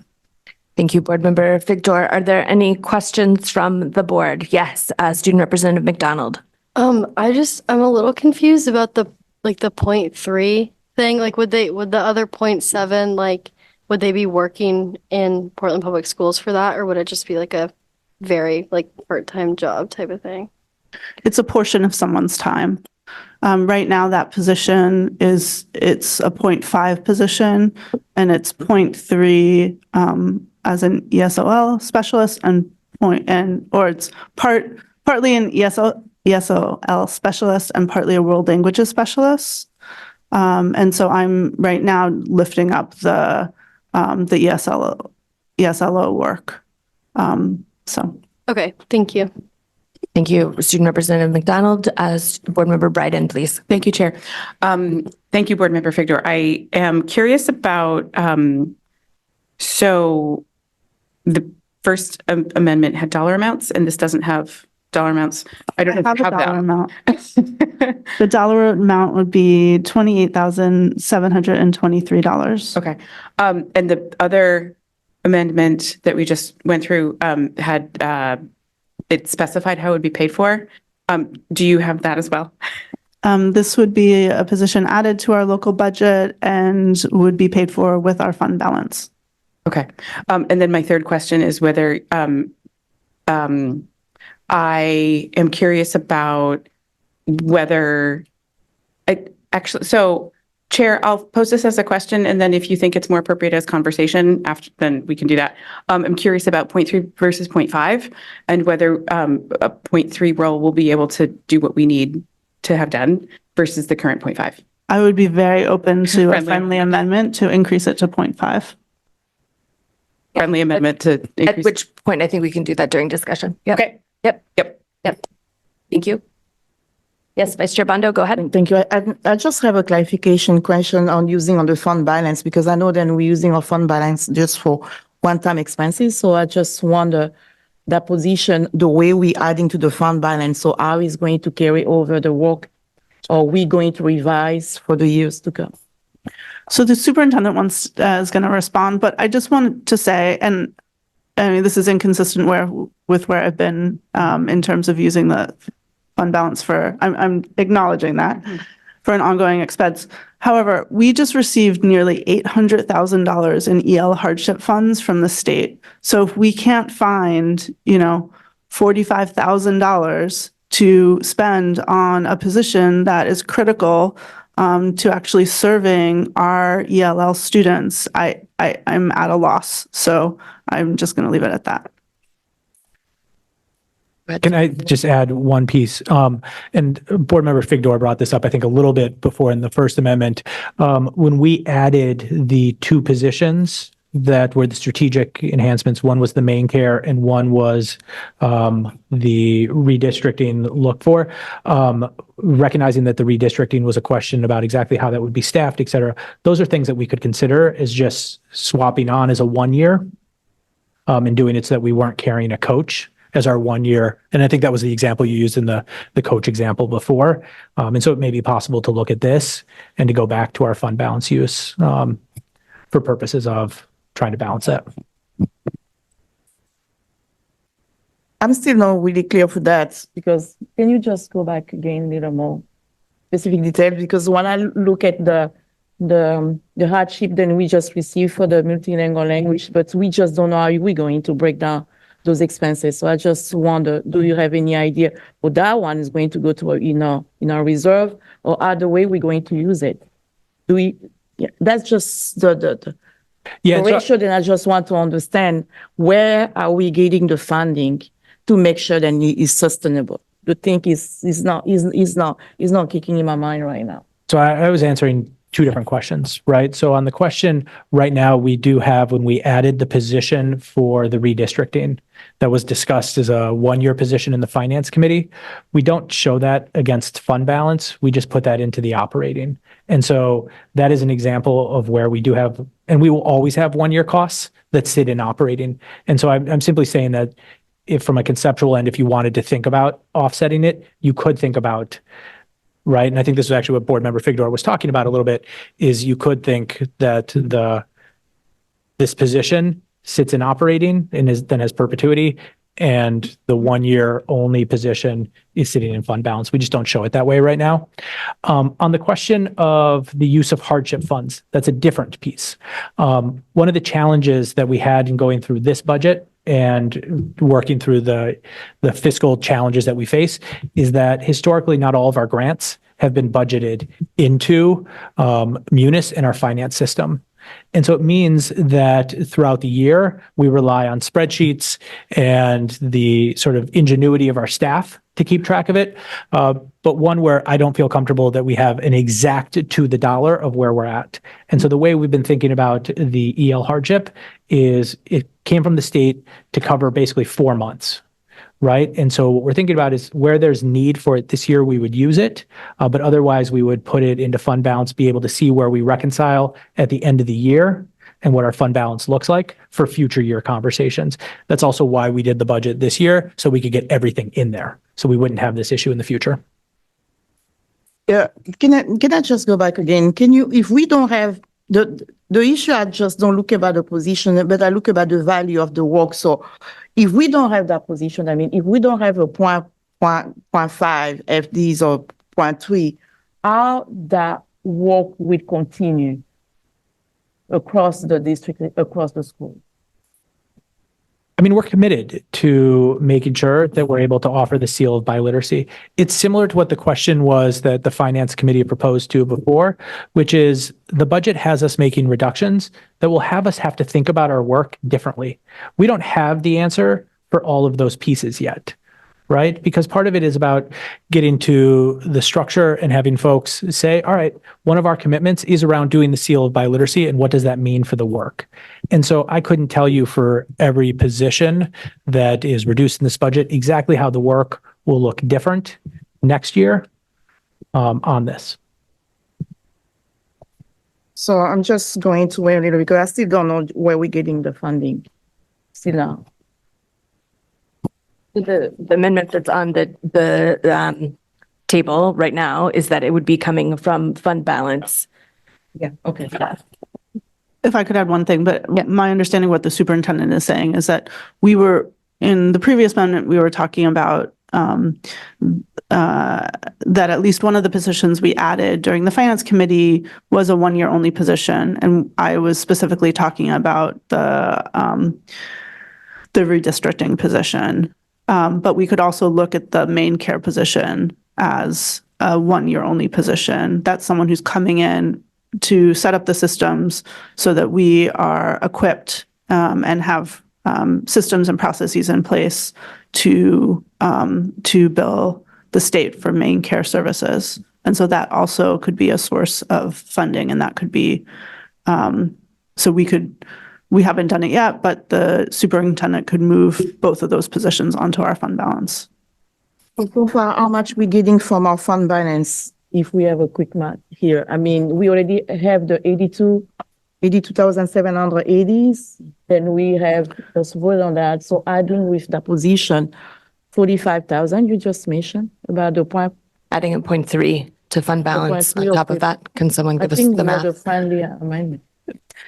Thank you, Board Member Figdor. Are there any questions from the board? Yes, Student Representative McDonald. I'm a little confused about the 0.3 thing. Like, would the other 0.7, would they be working in Portland Public Schools for that, or would it just be like a very part-time job type of thing? It's a portion of someone's time. Right now, that position it's a 0.5 position, and it's 0.3 as an ESOL specialist, or it's partly an ESOL specialist and partly a world languages specialist. And so I'm right now lifting up the ESLO work. Okay, thank you. Thank you, Student Representative McDonald. As Board Member Bryden, please. Thank you, Chair. Thank you, Board Member Figdor. I am curious about, so the first amendment had dollar amounts, and this doesn't have dollar amounts. I don't have a that. dollar amount. The dollar amount would be $28,723. Okay. And the other amendment that we just went through had it specified how it would be paid for. Do you have that as well? This would be a position added to our local budget and would be paid for with our fund balance. Okay. And then my third question is whether I am curious about whether so Chair, I'll pose this as a question, and then if you think it's more appropriate as conversation after, then we can do that. I'm curious about 0.3 versus 0.5 and whether a 0.3 role will be able to do what we need to have done versus the current 0.5. I would be very open to a Friendly. friendly amendment to increase it to 0.5. Friendly amendment to At increase. which point I think we can do that during discussion. Yep. Okay. Yep. Thank you. Yes, Vice Chair Bondo, go ahead. Thank you. I just have a clarification question on using on the fund balance, because I know then we're using our fund balance just for one-time expenses. So I just wonder that position, the way we adding to the fund balance, so how is going to carry over the work, or we going to revise for the years to come? So the superintendent is going to respond, but I just wanted to say, and I mean, this is inconsistent with where I've been in terms of using the fund balance for, I'm acknowledging that, for an ongoing expense. However, we just received nearly $800,000 in EL hardship funds from the state. So if we can't find, $45,000 to spend on a position that is critical to actually serving our ELL students, I'm at a loss. So I'm just going to leave it at that. Can I just add one piece? And Board Member Figdor brought this up, I think, a little bit before in the First Amendment. When we added the two positions that were the strategic enhancements, one was the main care and one was the redistricting look for, recognizing that the redistricting was a question about exactly how that would be staffed, et cetera. Those are things that we could consider as just swapping on as a 1 year and doing it so that we weren't carrying a coach as our 1 year. And I think that was the example you used in the coach example before. And so it may be possible to look at this and to go back to our fund balance use for purposes of trying to balance that. I'm still not really clear for that, because can you just go back again a little more specific detail? Because when I look at the hardship then we just received for the multilingual language, but we just don't know how we're going to break down those expenses. So I just wonder, do you have any idea what that one is going to go to in our reserve, or other way we're going to use it? That's just the ratio. Then I just want to understand, where are we getting the funding to make sure that it is sustainable? The thing is not kicking in my mind right now. So I was answering two different questions, right? So on the question right now, we do have, when we added the position for the redistricting that was discussed as a 1 year position in the finance committee, we don't show that against fund balance. We just put that into the operating. And so that is an example of where we do have, and we will always have 1 year costs that sit in operating. And so I'm simply saying that if from a conceptual end, if you wanted to think about offsetting it, you could think about, right? And I think this is actually what Board Member Figdor was talking about a little bit, is you could think that this position sits in operating and then has perpetuity, and the 1 year only position is sitting in fund balance. We just don't show it that way right now. On the question of the use of hardship funds, that's a different piece. One of the challenges that we had in going through this budget and working through the fiscal challenges that we face is that historically not all of our grants have been budgeted into Munis and our finance system. And so it means that throughout the year, we rely on spreadsheets and the sort of ingenuity of our staff to keep track of it. But one where I don't feel comfortable that we have an exact to the dollar of where we're at. And so the way we've been thinking about the EL hardship is it came from the state to cover basically 4 months. Right. And so what we're thinking about is where there's need for it this year, we would use it. But otherwise, we would put it into fund balance, be able to see where we reconcile at the end of the year and what our fund balance looks like for future year conversations. That's also why we did the budget this year, so we could get everything in there, so we wouldn't have this issue in the future. Yeah. Can I just go back again? If we don't have the issue, I just don't look about the position, but I look about the value of the work. So if we don't have that position, I mean, if we don't have a 0.5 FDs or 0.3, how that work will continue across the district, across the school? mean, we're committed to making sure that we're able to offer the seal of biliteracy. It's similar to what the question was that the Finance Committee proposed to before, which is the budget has us making reductions that will have us have to think about our work differently. We don't have the answer for all of those pieces yet, right? Because part of it is about getting to the structure and having folks say, all right, one of our commitments is around doing the seal of biliteracy, and what does that mean for the work? And so I couldn't tell you for every position that is reduced in this budget exactly how the work will look different next year on this. So I'm just going to wait a little because I still don't know where we're getting the funding. Still now. The amendment that's on the table right now is that it would be coming from fund balance. Yeah, okay. If I could add one thing, but my understanding what the superintendent is saying is that we were, in the previous amendment, we were talking about that at least one of the positions we added during the Finance Committee was a one-year only position. And I was specifically talking about the redistricting position. But we could also look at the main care position as a one-year only position. That's someone who's coming in to set up the systems so that we are equipped and have systems and processes in place to bill the state for main care services. And so that also could be a source of funding, and that could be, we haven't done it yet, but the superintendent could move both of those positions onto our fund balance. So far, how much we getting from our fund balance? If we have a quick math here, I mean, we already have the 82,780s, then we have just vote on that. So adding with the position, 45,000 you just mentioned about the point. Adding a 0.3 to fund balance on top of that. Can someone give us the I math? think the friendly amendment.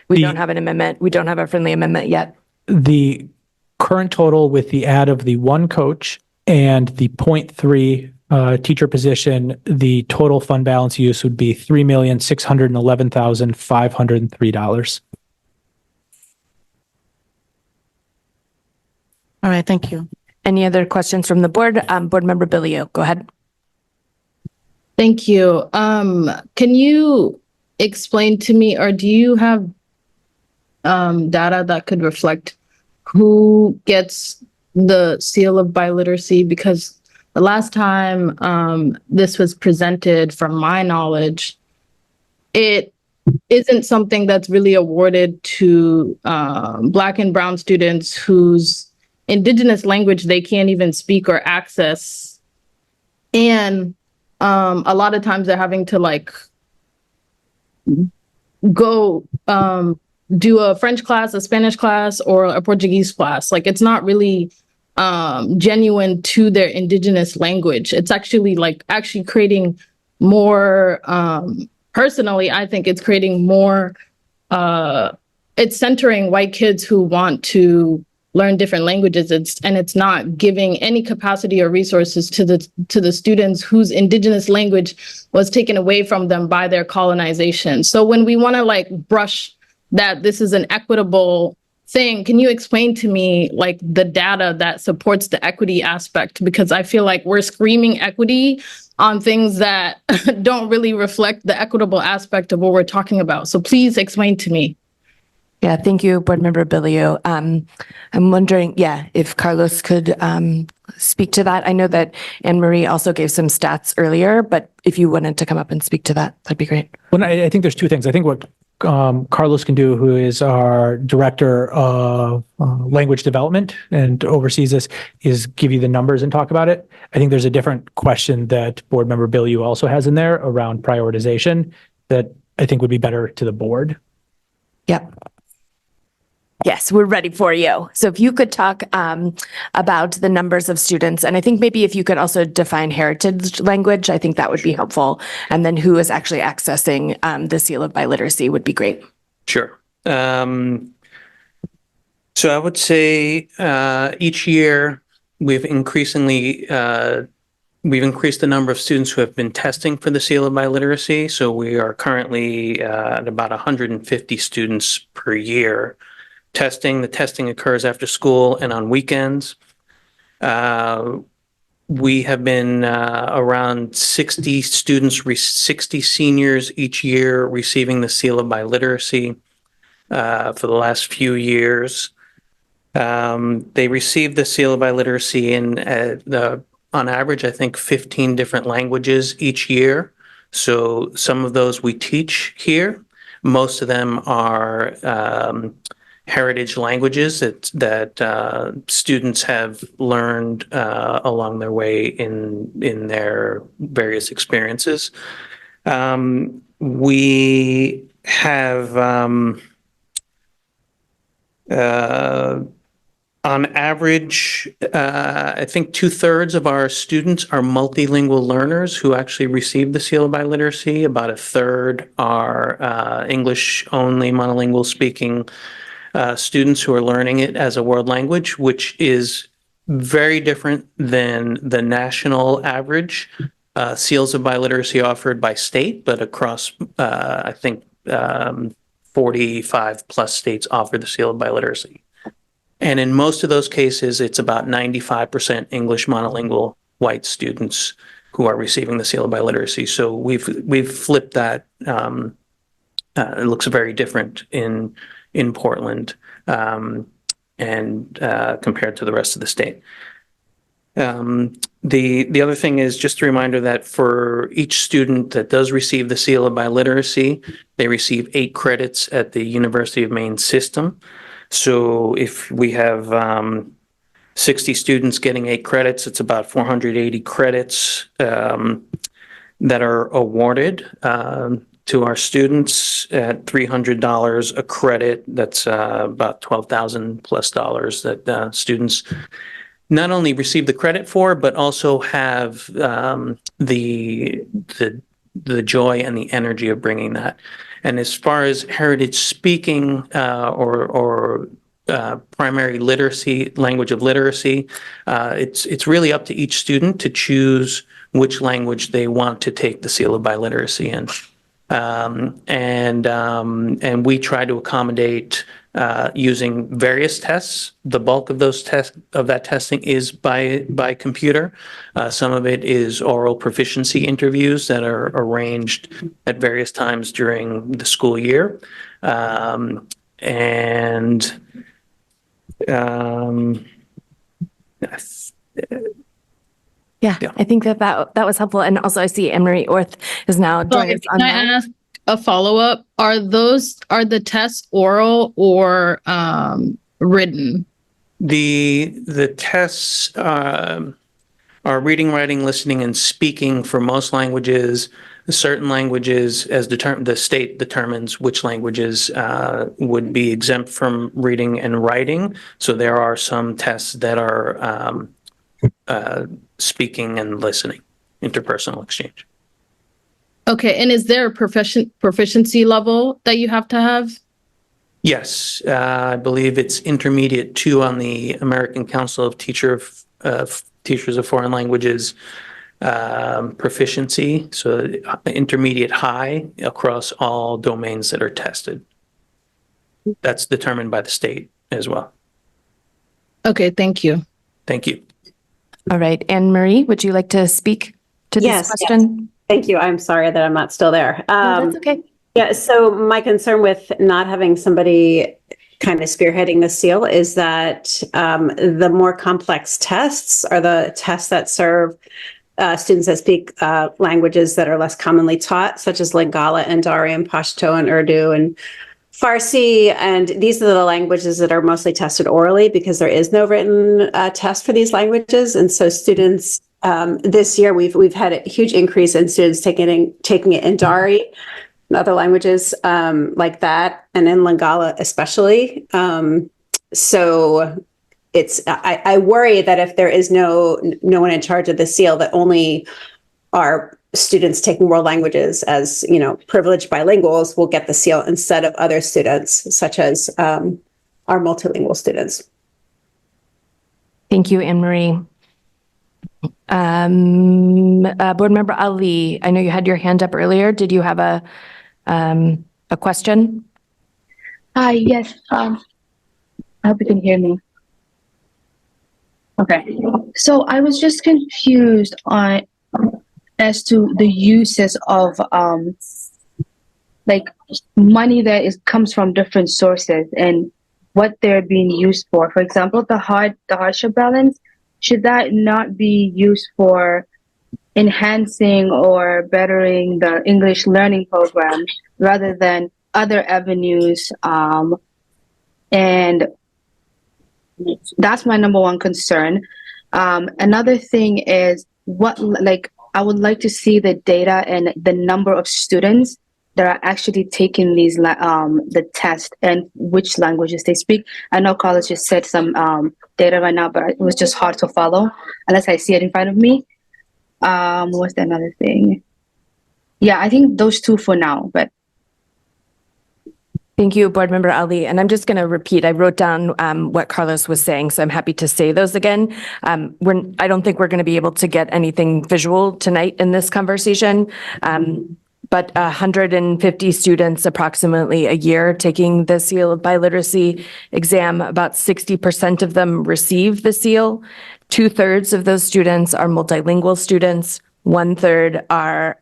We don't have an amendment. We don't have a friendly amendment yet. The current total with the add of the one coach and the 0.3 teacher position, the total fund balance use would be $3,611,503. All right, thank you. Any other questions from the board? Board Member Billio, go ahead. Thank you. Can you explain to me, or do you have data that could reflect who gets the seal of biliteracy? Because the last time this was presented, from my knowledge, it isn't something that's really awarded to Black and Brown students whose Indigenous language they can't even speak or access. And a lot of times they're having to like go do a French class, a Spanish class, or a Portuguese class. Like, it's not really genuine to their Indigenous language. It's actually creating more, personally, I think it's creating more, it's centering white kids who want to learn different languages. It's not giving any capacity or resources to the students whose Indigenous language was taken away from them by their colonization. So when we want to like brush that this is an equitable thing, can you explain to me like the data that supports the equity aspect? Because I feel like we're screaming equity on things that don't really reflect the equitable aspect of what we're talking about. So please explain to me. Yeah, thank you, Board Member Billio. I'm wondering, if Carlos could speak to that. I know that Anne Marie also gave some stats earlier, but if you wanted to come up and speak to that, that'd be great. Well, I think there's two things. I think what Carlos can do, who is our director of language development and oversees this, is give you the numbers and talk about it. I think there's a different question that Board Member Billio also has in there around prioritization that I think would be better to the board. Yep. Yes, we're ready for you. So if you could talk about the numbers of students, and I think maybe if you could also define heritage language, I think that would be helpful. And then who is actually accessing the seal of biliteracy would be great. Sure. So I would say each year we've increased the number of students who have been testing for the seal of biliteracy. So we are currently at about 150 students per year testing. The testing occurs after school and on weekends. We have been around 60 students, 60 seniors each year receiving the seal of biliteracy for the last few years. They received the seal of biliteracy in on average, I think 15 different languages each year. So some of those we teach here. Most of them are heritage languages that students have learned along their way in their various experiences. We have on average, I think 2/3 of our students are multilingual learners who actually receive the seal of biliteracy. About 1/3 are English-only monolingual speaking students who are learning it as a world language, which is very different than the national average seals of biliteracy offered by state, but across, I think, 45 plus states offer the seal of biliteracy. And in most of those cases, it's about 95% English monolingual white students who are receiving the seal of biliteracy. So we've flipped that. It looks very different in Portland and compared to the rest of the state. The other thing is just a reminder that for each student that does receive the seal of biliteracy, they receive 8 credits at the University of Maine system. So if we have 60 students getting 8 credits, it's about 480 credits that are awarded to our students at $300 a credit. That's about $12,000 plus that students not only receive the credit for, but also have the joy and the energy of bringing that. And as far as heritage speaking or primary literacy, language of literacy, it's really up to each student to choose which language they want to take the seal of biliteracy in. And we try to accommodate using various tests. The bulk of those that testing is by computer. Some of it is oral proficiency interviews that are arranged at various times during the school year. Yeah, I think that was helpful. And also I see Anne-Marie Orth is now joining us Can I ask a follow-up? Are the tests oral or written? The tests are reading, writing, listening, and speaking for most languages. Certain languages, as the state determines which languages would be exempt from reading and writing. So there are some tests that are speaking and listening, interpersonal exchange. Okay, and is there a proficiency level that you have to have? Yes, I believe it's intermediate 2 on the American Council of Teachers of Foreign Languages proficiency, so intermediate high across all domains that are tested. That's determined by the state as well. Okay, thank you. Thank you. All right, Anne-Marie, would you like to speak to this question? Yes. Thank you. I'm sorry that I'm not still there. No, that's okay. Yeah, so my concern with not having somebody kind of spearheading the seal is that the more complex tests are the tests that serve students that speak languages that are less commonly taught, such as Lingala and Dari and Pashto and Urdu and Farsi. And these are the languages that are mostly tested orally because there is no written test for these languages. And so students, this year, we've had a huge increase in students taking it in Dari and other languages like that, and in Lingala especially. So I worry that if there is no one in charge of the seal, that only our students taking world languages as, privileged bilinguals will get the seal instead of other students, such as our multilingual students. Thank you, Anne-Marie. Board Member Ali, I know you had your hand up earlier. Did you have a question? Yes. I hope you can hear me. Okay. So I was just confused on as to the uses of like money that comes from different sources and what they're being used for. For example, the hardship balance, should that not be used for enhancing or bettering the English learning program rather than other avenues? And that's my number one concern. Another thing is I would like to see the data and the number of students that are actually taking these the test and which languages they speak. I know Carlos just said some data right now, but it was just hard to follow unless I see it in front of me. What's the another thing? Yeah, I think those two for now, but Thank you, Board Member Ali. And I'm just going to repeat, I wrote down what Carlos was saying, so I'm happy to say those again. I don't think we're going to be able to get anything visual tonight in this conversation, but 150 students approximately a year taking the Seal of Biliteracy exam. About 60% of them receive the seal. 2/3 of those students are multilingual students. 1/3 are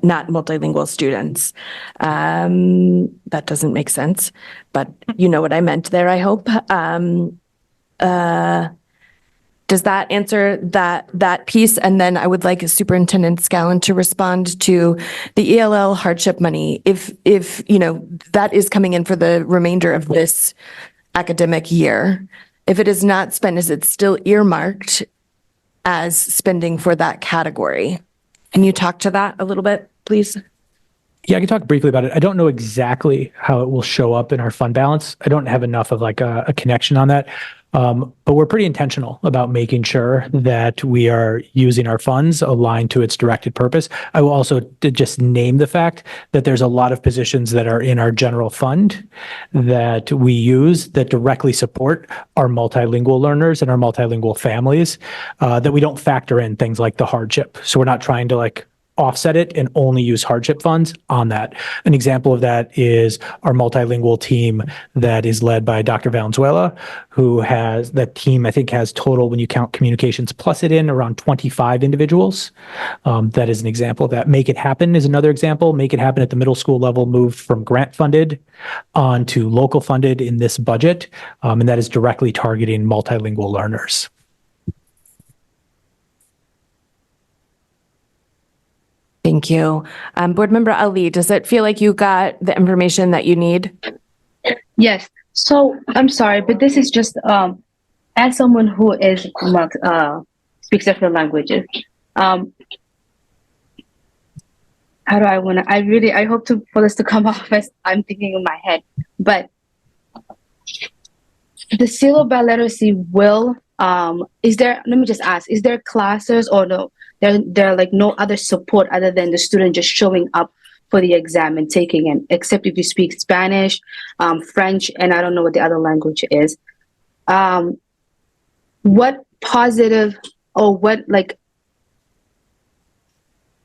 not multilingual students. That doesn't make sense, but you know what I meant there, I hope. Does that answer that piece? And then I would like Superintendent Scallon to respond to the ELL hardship money. If that is coming in for the remainder of this academic year, if it is not spent, is it still earmarked as spending for that category? Can you talk to that a little bit, please? Yeah, I can talk briefly about it. I don't know exactly how it will show up in our fund balance. I don't have enough of like a connection on that. But we're pretty intentional about making sure that we are using our funds aligned to its directed purpose. I will also just name the fact that there's a lot of positions that are in our general fund that we use that directly support our multilingual learners and our multilingual families, that we don't factor in things like the hardship. So we're not trying to like offset it and only use hardship funds on that. An example of that is our multilingual team that is led by Dr. Valenzuela, who has that team, I think, has total, when you count communications plus it in, around 25 individuals. That is an example of that. Make It Happen is another example. Make It Happen at the middle school level moved from grant funded on to local funded in this budget, and that is directly targeting multilingual learners. Thank you. Board Member Ali, does it feel like you got the information that you need? yes. So I'm sorry, but this is just as someone who is speaks different languages. How do I want to? I hope for this to come off as I'm thinking in my head, but the Seal of Biliteracy will. Is there? Let me just ask: is there classes or no? There are like no other support other than the student just showing up for the exam and taking it, except if you speak Spanish, French, and I don't know what the other language is. What positive or what like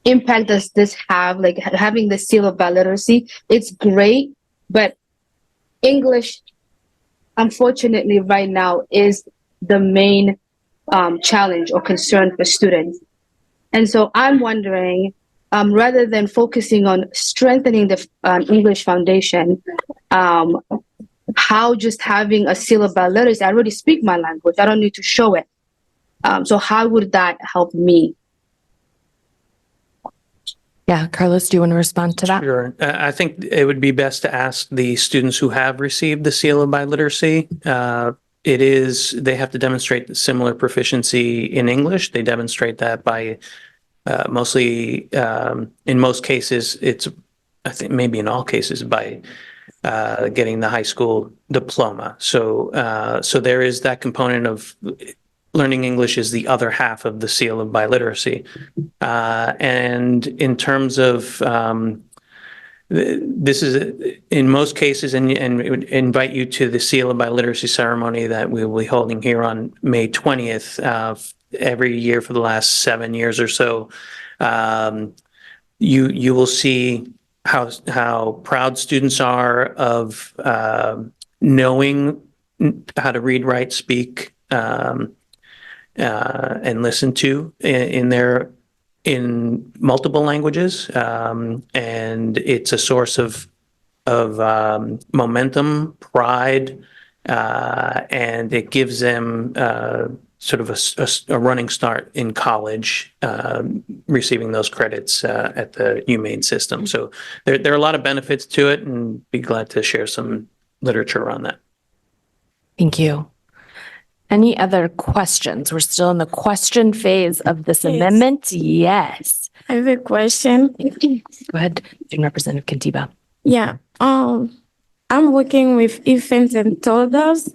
impact does this have? Like having the Seal of Biliteracy, it's great, but English, unfortunately, right now is the main challenge or concern for students. And so I'm wondering, rather than focusing on strengthening the English foundation, how just having a Seal of Biliteracy, I already speak my language, I don't need to show it. So how would that help me? Yeah, Carlos, do you want to respond to that? Sure. I think it would be best to ask the students who have received the Seal of Biliteracy. They have to demonstrate similar proficiency in English. They demonstrate that by mostly, in most cases, I think maybe in all cases, by getting the high school diploma. So there is that component of learning English is the other half of the Seal of Biliteracy. And in terms of this is in most cases, and we would invite you to the Seal of Biliteracy ceremony that we will be holding here on May 20th every year for the last 7 years or so. You will see how proud students are of knowing how to read, write, speak, and listen to in multiple languages, and it's a source of momentum, pride, and it gives them sort of a running start in college, receiving those credits at the UMaine system. So there are a lot of benefits to it, and be glad to share some literature on that. Thank you. Any other questions? We're still in the question phase of this amendment. Yes. I have a question. Go ahead, Student Representative Kantiba. Yeah. I'm working with infants and toddlers.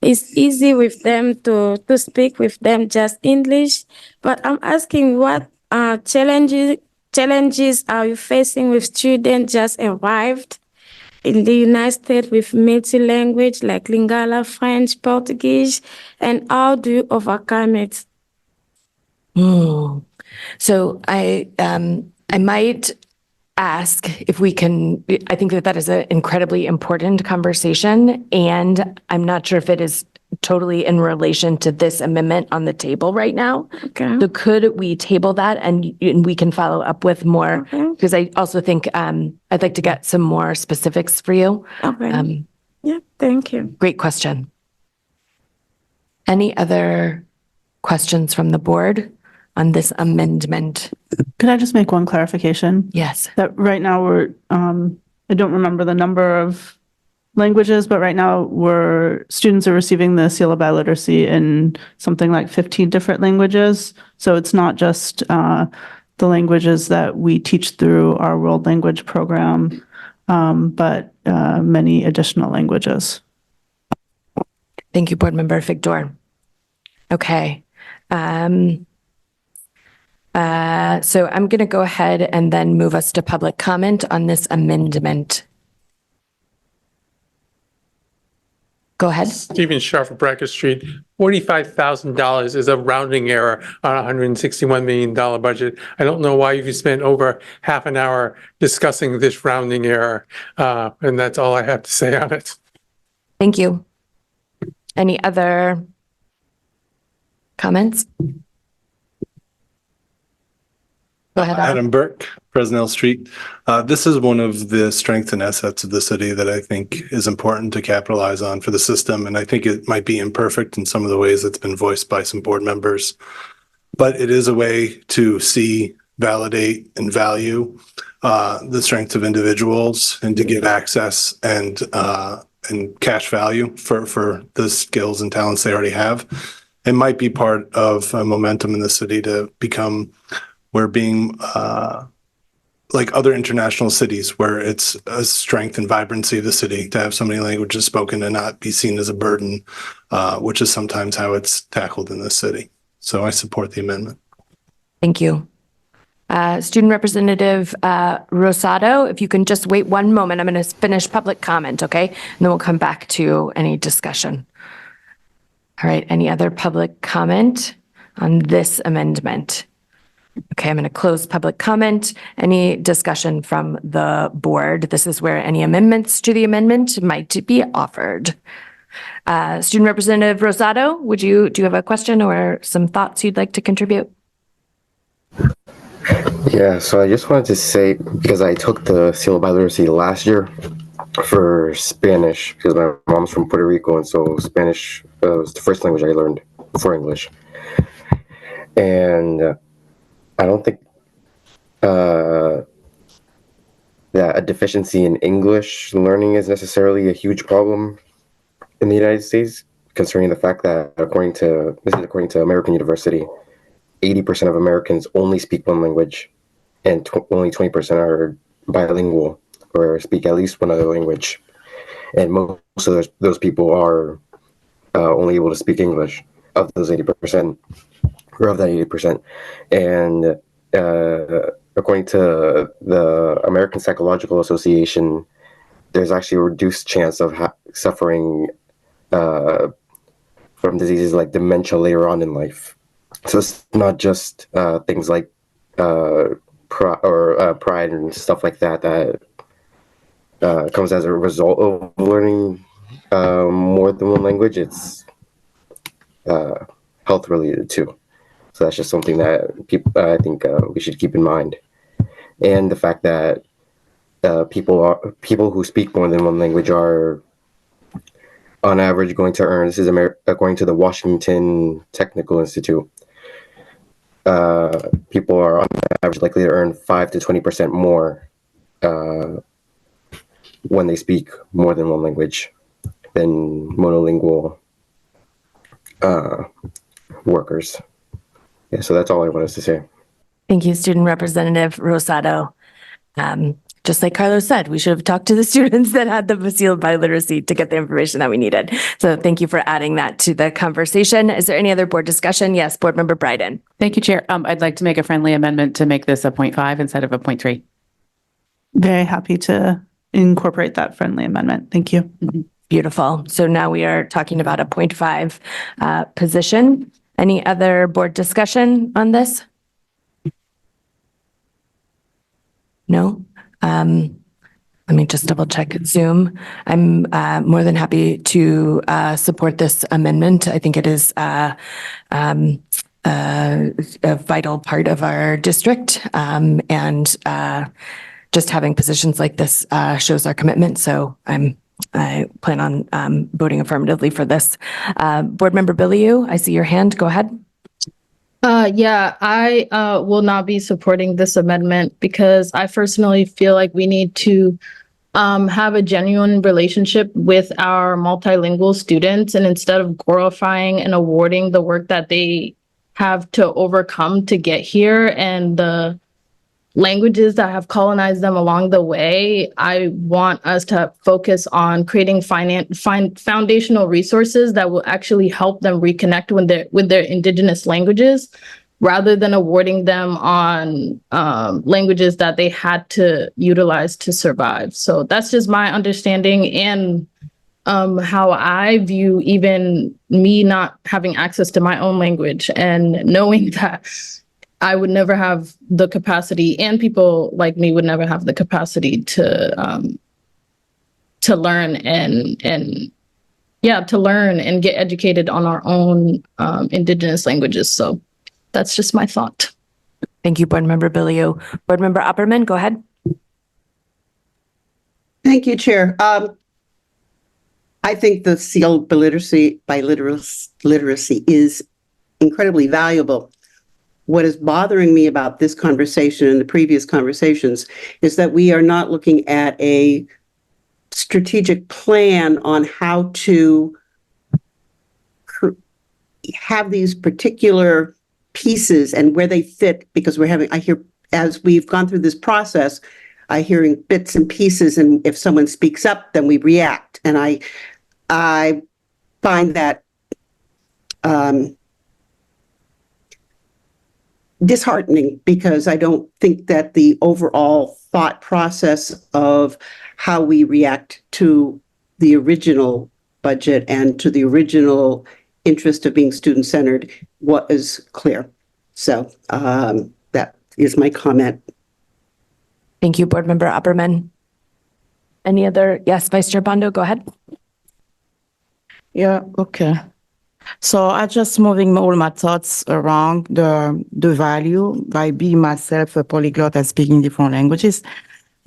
It's easy with them to speak with them just English, but I'm asking what challenges are you facing with students just arrived in the United States with multi-language like Lingala, French, Portuguese, and how do you overcome it? So I might ask if we can, I think that is an incredibly important conversation, and I'm not sure if it is totally in relation to this amendment on the table right now. Okay. So could we table that and we can follow up with more? Because I also think I'd like to get some more specifics for you. Okay. Yeah, thank you. Great question. Any other questions from the board on this amendment? Could I just make one clarification? Yes. That right now I don't remember the number of languages, but right now students are receiving the seal of biliteracy in something like 15 different languages. So it's not just the languages that we teach through our world language program, but many additional languages. Thank you, Board Member Figdor. Okay. So I'm going to go ahead and then move us to public comment on this amendment. Go ahead. Stephen Sharp of Brackett Street. $45,000 is a rounding error on a $161 million budget. I don't know why you spent over half an hour discussing this rounding error. And that's all I have to say on it. Thank you. Any other comments? Go ahead. Adam Burke, Fresnel Street. This is one of the strengths and assets of the city that I think is important to capitalize on for the system. And I think it might be imperfect in some of the ways that's been voiced by some board members. But it is a way to see, validate, and value the strengths of individuals and to give access and cash value for the skills and talents they already have. It might be part of a momentum in the city to become where being like other international cities where it's a strength and vibrancy of the city to have so many languages spoken and not be seen as a burden, which is sometimes how it's tackled in this city. So I support the amendment. Thank you. Student Representative Rosado, if you can just wait one moment, I'm going to finish public comment, okay? And then we'll come back to any discussion. All right, any other public comment on this amendment? Okay, I'm going to close public comment. Any discussion from the board? This is where any amendments to the amendment might be offered. Student Representative Rosado, do you have a question or some thoughts you'd like to contribute? Yeah, so I just wanted to say, because I took the seal of biliteracy last year for Spanish, because my mom's from Puerto Rico, and so Spanish was the first language I learned before English. And I don't think that a deficiency in English learning is necessarily a huge problem in the United States, concerning the fact that according to American University, 80% of Americans only speak one language and only 20% are bilingual or speak at least one other language. And most of those people are only able to speak English of those 80%. Or of that 80%. And according to the American Psychological Association, there's actually a reduced chance of suffering from diseases like dementia later on in life. So it's not just things like pride and stuff like that that comes as a result of learning more than one language, it's health related too. So that's just something that people, I think we should keep in mind. And the fact that people who speak more than one language are on average going to earn, this is according to the Washington Technical Institute, people are on average likely to earn 5 to 20% more when they speak more than one language than monolingual workers. Yeah, so that's all I wanted to say. Thank you, Student Representative Rosado. Just like Carlos said, we should have talked to the students that had the sealed biliteracy to get the information that we needed. So thank you for adding that to the conversation. Is there any other board discussion? Yes, Board Member Bryden. Thank you, Chair. I'd like to make a friendly amendment to make this a 0.5 instead of a 0.3. Very happy to incorporate that friendly amendment. Thank you. Beautiful. So now we are talking about a 0.5 position. Any other board discussion on this? No? Let me just double check Zoom. I'm more than happy to support this amendment. I think it is a vital part of our district, and just having positions like this shows our commitment. So I plan on voting affirmatively for this. Board Member Billiou, I see your hand. Go ahead. Yeah, I will not be supporting this amendment because I personally feel like we need to have a genuine relationship with our multilingual students, and instead of glorifying and awarding the work that they have to overcome to get here and the languages that have colonized them along the way, I want us to focus on creating foundational resources that will actually help them reconnect with their indigenous languages, rather than awarding them on languages that they had to utilize to survive. So that's just my understanding and how I view even me not having access to my own language, and knowing that I would never have the capacity, and people like me would never have the capacity to learn and get educated on our own indigenous languages. So that's just my thought. Thank you, Board Member Billiou. Board Member Opperman, go ahead. Thank you, Chair. I think the sealed biliteracy is incredibly valuable. What is bothering me about this conversation and the previous conversations is that we are not looking at a strategic plan on how to have these particular pieces and where they fit, because I hear, as we've gone through this process, I hearing bits and pieces, and if someone speaks up, then we react. And I find that disheartening, because I don't think that the overall thought process of how we react to the original budget and to the original interest of being student-centered was clear. So that is my comment. Thank you, Board Member Opperman. Any other? Yes, Vice Chair Bondo, go ahead. Yeah, okay. So I just moving all my thoughts around the value by being myself a polyglot and speaking different languages.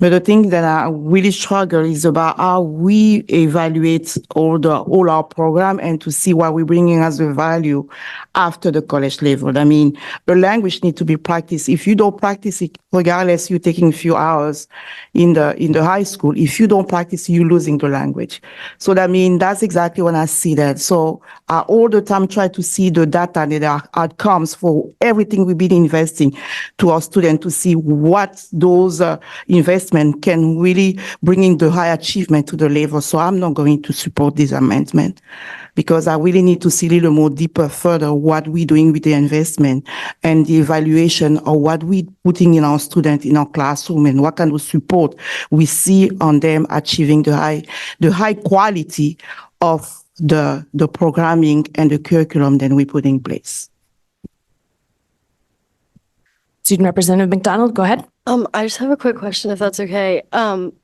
But the thing that I really struggle is about how we evaluate all our program and to see what we're bringing as a value after the college level. I mean, the language needs to be practiced. If you don't practice it, regardless, you're taking a few hours in the high school. If you don't practice, you're losing the language. So that means that's exactly when I see that. So I all the time try to see the data and the outcomes for everything we've been investing to our students to see what those investments can really bring in the high achievement to the level. So I'm not going to support this amendment, because I really need to see a little more deeper further what we're doing with the investment and the evaluation of what we're putting in our students in our classroom and what kind of support we see on them achieving the high quality of the programming and the curriculum that we put in place. Student Representative McDonald, go ahead. I just have a quick question, if that's okay. I'm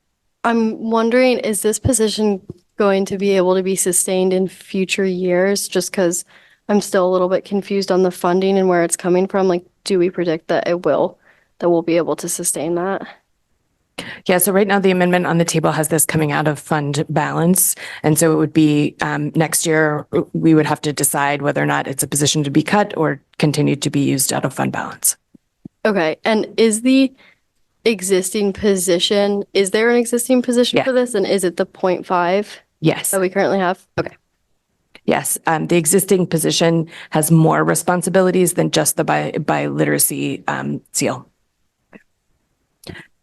wondering, is this position going to be able to be sustained in future years? Just because I'm still a little bit confused on the funding and where it's coming from. Like, do we predict that that we'll be able to sustain that? Yeah, so right now the amendment on the table has this coming out of fund balance. And so it would be next year, we would have to decide whether or not it's a position to be cut or continue to be used out of fund balance. Okay, and is there an existing position for this? And is it the 0.5? Yes. That we currently have? Okay. Yes, the existing position has more responsibilities than just the biliteracy seal.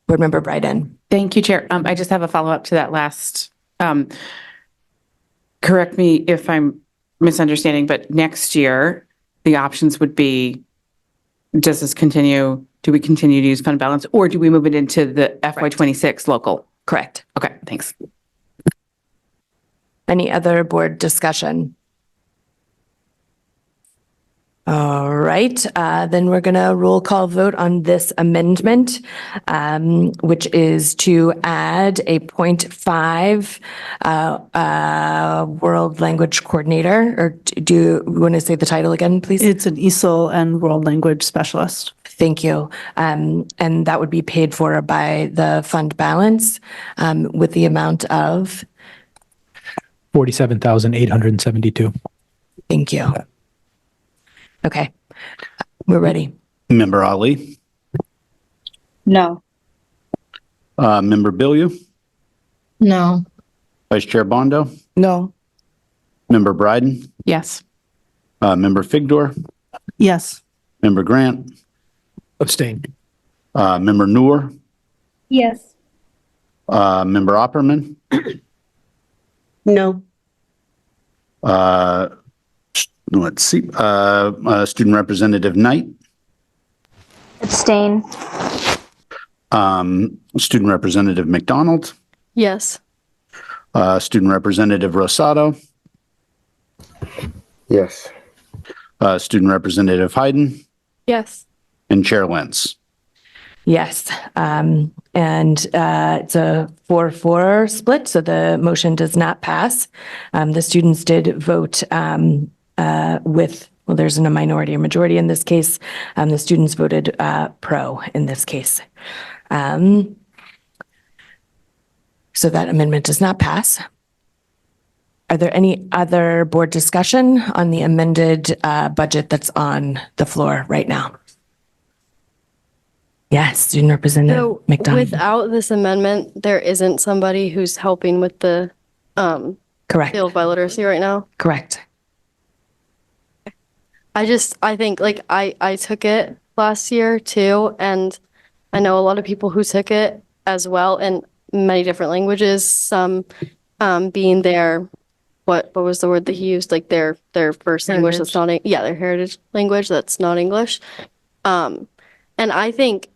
Board Member Bryden. Thank you, Chair. I just have a follow-up to that last. Correct me if I'm misunderstanding, but next year, the options would be, does this continue? Do we continue to use fund balance, or do we move it into the FY26 local? Correct. Okay, thanks. Any other board discussion? All right, then we're going to roll call vote on this amendment, which is to add a 0.5 world language coordinator. Or do you want to say the title again, please? It's an ESOL and world language specialist. Thank you. And that would be paid for by the fund balance with the amount of $47,872. Thank you. Okay, we're ready. Member Ali, No. Member Billiou, No. Vice Chair Bondo, No. Member Bryden, Yes. Member Figdor, Yes. Member Grant, Abstain. Member Noor, Yes. Member Opperman, No. let's see, Student Representative Knight, Abstain. Student Representative McDonald, Yes. Student Representative Rosado, Yes. Student Representative Hayden, Yes. and Chair Lentz. Yes, and it's a 4-4 split, so the motion does not pass. The students did vote well, there's a minority or majority in this case. The students voted pro in this case. So that amendment does not pass. Are there any other board discussion on the amended budget that's on the floor right now? Yes, Student Representative So McDonald. without this amendment, there isn't somebody who's helping with the Correct. field by literacy right now. Correct. I think like I took it last year too, and I know a lot of people who took it as well in many different languages, some being their what was the word that he used, like their first language that's not their heritage language that's not English. And I think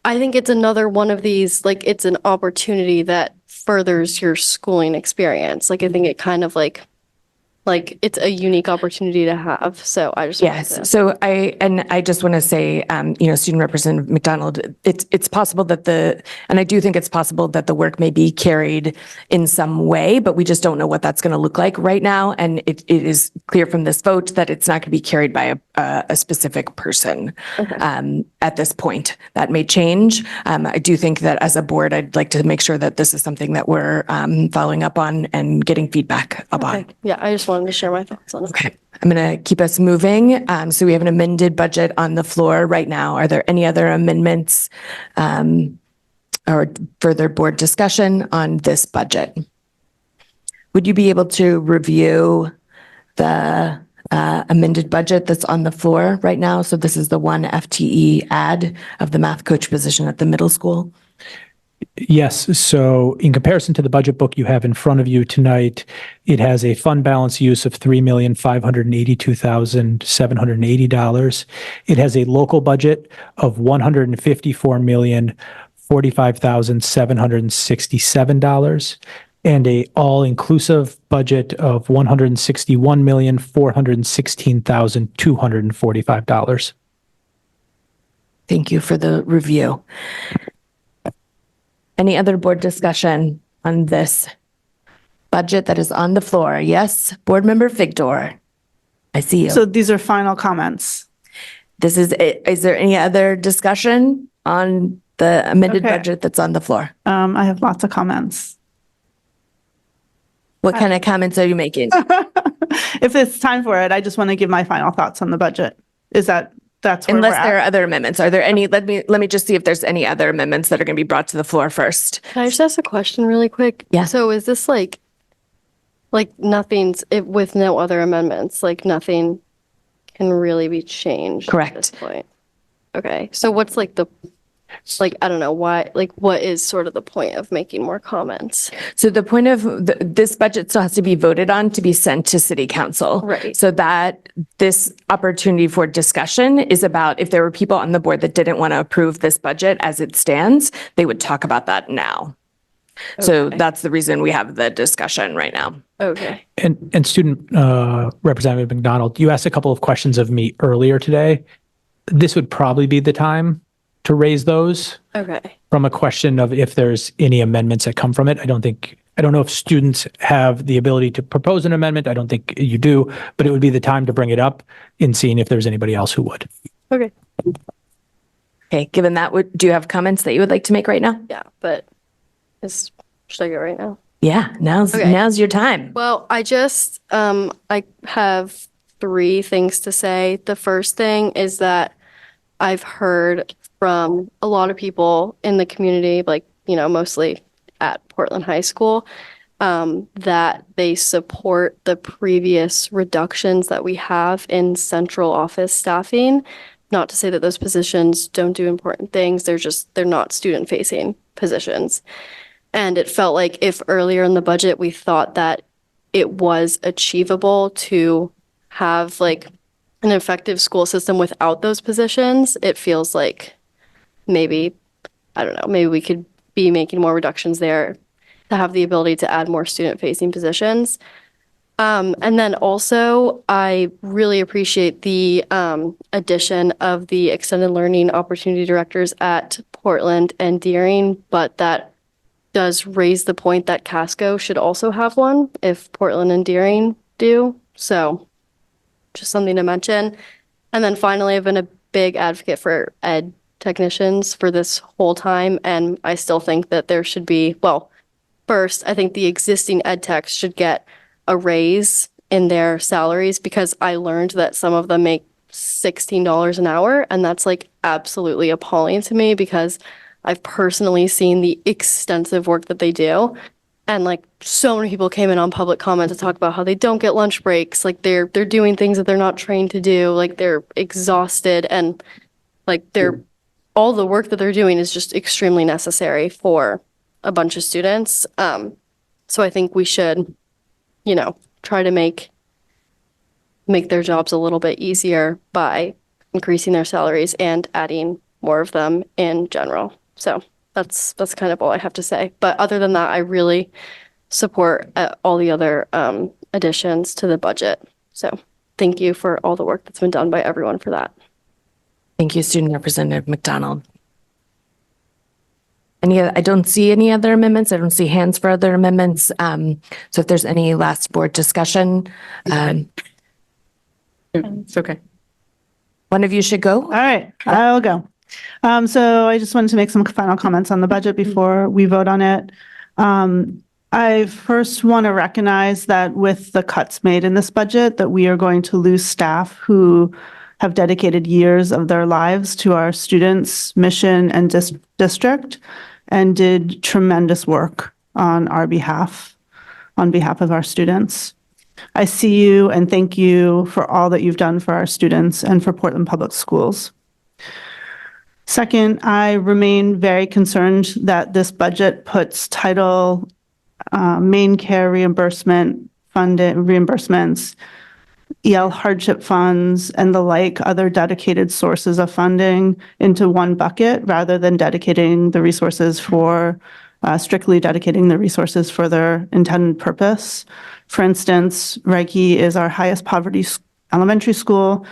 it's another one of these, like it's an opportunity that furthers your schooling experience. Like I think it kind of like it's a unique opportunity to have. So I just Yes. So I just want to say, Student Representative McDonald, it's possible that and I do think it's possible that the work may be carried in some way, but we just don't know what that's going to look like right now. And it is clear from this vote that it's not going to be carried by a specific person at this point. That may change. I do think that as a board, I'd like to make sure that this is something that we're following up on and getting feedback upon. Yeah, I just wanted to share my thoughts on it. Okay, I'm going to keep us moving. So we have an amended budget on the floor right now. Are there any other amendments or further board discussion on this budget? Would you be able to review the amended budget that's on the floor right now? So this is the one FTE add of the math coach position at the middle school. Yes. So in comparison to the budget book you have in front of you tonight, it has a fund balance use of $3,582,780. It has a local budget of $154,045,767 and a all-inclusive budget of $161,416,245. Thank you for the review. Any other board discussion on this budget that is on the floor. Yes, Board Member Figdor. I see you. So these are final comments. This is there any other discussion on the amended Okay. budget that's on the floor? I have lots of comments. What kind of comments are you making? If it's time for it, I just want to give my final thoughts on the budget. That's where Unless we're there are at? other amendments. Are there any, let me just see if there's any other amendments that are going to be brought to the floor first. Can I just ask a question really quick? Yeah. So is this like nothing's, with no other amendments, like nothing can really be changed Correct. at this point? Okay. So what's like I don't know why, what is sort of the point of making more comments? So the point of this budget still has to be voted on to be sent to City Council. Right. So that this opportunity for discussion is about if there were people on the board that didn't want to approve this budget as it stands, they would talk about that now. So Okay. that's the reason we have the discussion right now. Okay. And Student Representative McDonald, you asked a couple of questions of me earlier today. This would probably be the time to raise those Okay. from a question of if there's any amendments that come from it. I don't know if students have the ability to propose an amendment. I don't think you do, but it would be the time to bring it up and seeing if there's anybody else who would. Okay. Okay, given that, do you have comments that you would like to make right now? Yeah, but should I go right now? Yeah, now's your time. Well, I just, I have 3 things to say. The first thing is that I've heard from a lot of people in the community, mostly at Portland High School, that they support the previous reductions that we have in central office staffing. Not to say that those positions don't do important things. They're not student-facing positions. And it felt like if earlier in the budget we thought that it was achievable to have an effective school system without those positions, it feels like maybe we could be making more reductions there to have the ability to add more student-facing positions. And then also, I really appreciate the addition of the extended learning opportunity directors at Portland and Deering, but that does raise the point that Casco should also have one if Portland and Deering do. So just something to mention. And then finally, I've been a big advocate for ed technicians for this whole time, and I still think that there should be, first, I think the existing ed techs should get a raise in their salaries because I learned that some of them make $16 an hour, and that's absolutely appalling to me because I've personally seen the extensive work that they do. And so many people came in on public comment to talk about how they don't get lunch breaks. They're doing things that they're not trained to do. They're exhausted and all the work that they're doing is just extremely necessary for a bunch of students. So I think we should, try to make their jobs a little bit easier by increasing their salaries and adding more of them in general. So that's kind of all I have to say. But other than that, I really support all the other additions to the budget. So thank you for all the work that's been done by everyone for that. Thank you, Student Representative McDonald. I don't see any other amendments. I don't see hands for other amendments. So if there's any last board discussion, It's okay. one of you should go. All right, I'll go. So I just wanted to make some final comments on the budget before we vote on it. I first want to recognize that with the cuts made in this budget, that we are going to lose staff who have dedicated years of their lives to our students' mission and district and did tremendous work on our behalf, on behalf of our students. I see you and thank you for all that you've done for our students and for Portland Public Schools. Second, I remain very concerned that this budget puts Title Maine Care reimbursement reimbursements, EL hardship funds, and the other dedicated sources of funding into one bucket rather than dedicating the resources for strictly dedicating the resources for their intended purpose. For instance, Reiki is our highest poverty elementary school.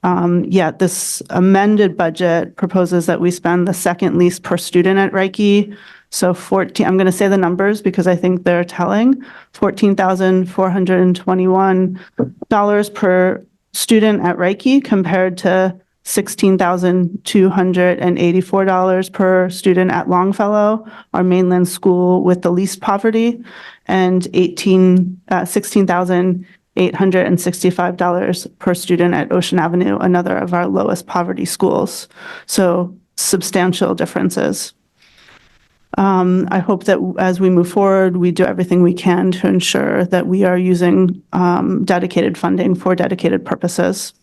Yet this amended budget proposes that we spend the second least per student at Reiki So I'm going to say the numbers because I think they're telling. $14,421 per student at Reiki compared to $16,284 per student at Longfellow, our mainland school with the least poverty, and $16,865 per student at Ocean Avenue, another of our lowest poverty schools. So substantial differences. I hope that as we move forward, we do everything we can to ensure that we are using dedicated funding for dedicated purposes.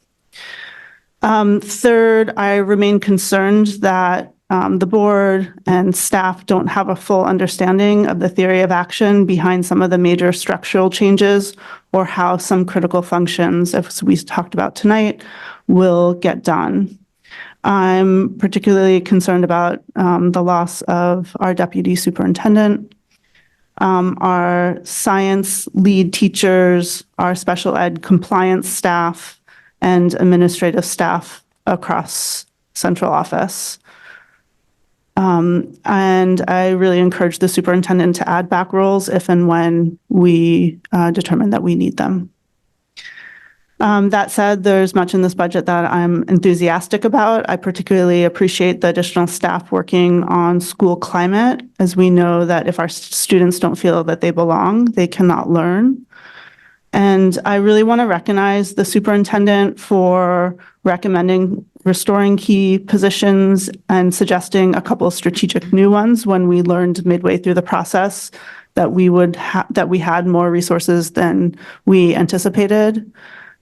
Third, I remain concerned that the board and staff don't have a full understanding of the theory of action behind some of the major structural changes or how some critical functions, as we talked about tonight, will get done. I'm particularly concerned about the loss of our deputy superintendent, our science lead teachers, our special ed compliance staff, and administrative staff across central office. And I really encourage the superintendent to add back roles if and when we determine that we need them. That said, there's much in this budget that I'm enthusiastic about. I particularly appreciate the additional staff working on school climate, as we know that if our students don't feel that they belong, they cannot learn. And I really want to recognize the superintendent for recommending restoring key positions and suggesting a couple of strategic new ones when we learned midway through the process that we had more resources than we anticipated.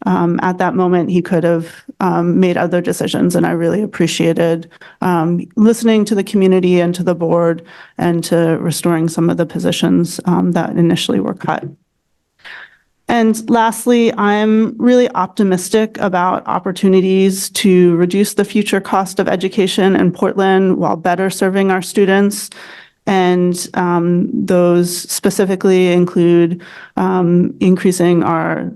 At that moment, he could have made other decisions, and I really appreciated listening to the community and to the board and to restoring some of the positions that initially were cut. And lastly, I'm really optimistic about opportunities to reduce the future cost of education in Portland while better serving our students. And those specifically include increasing our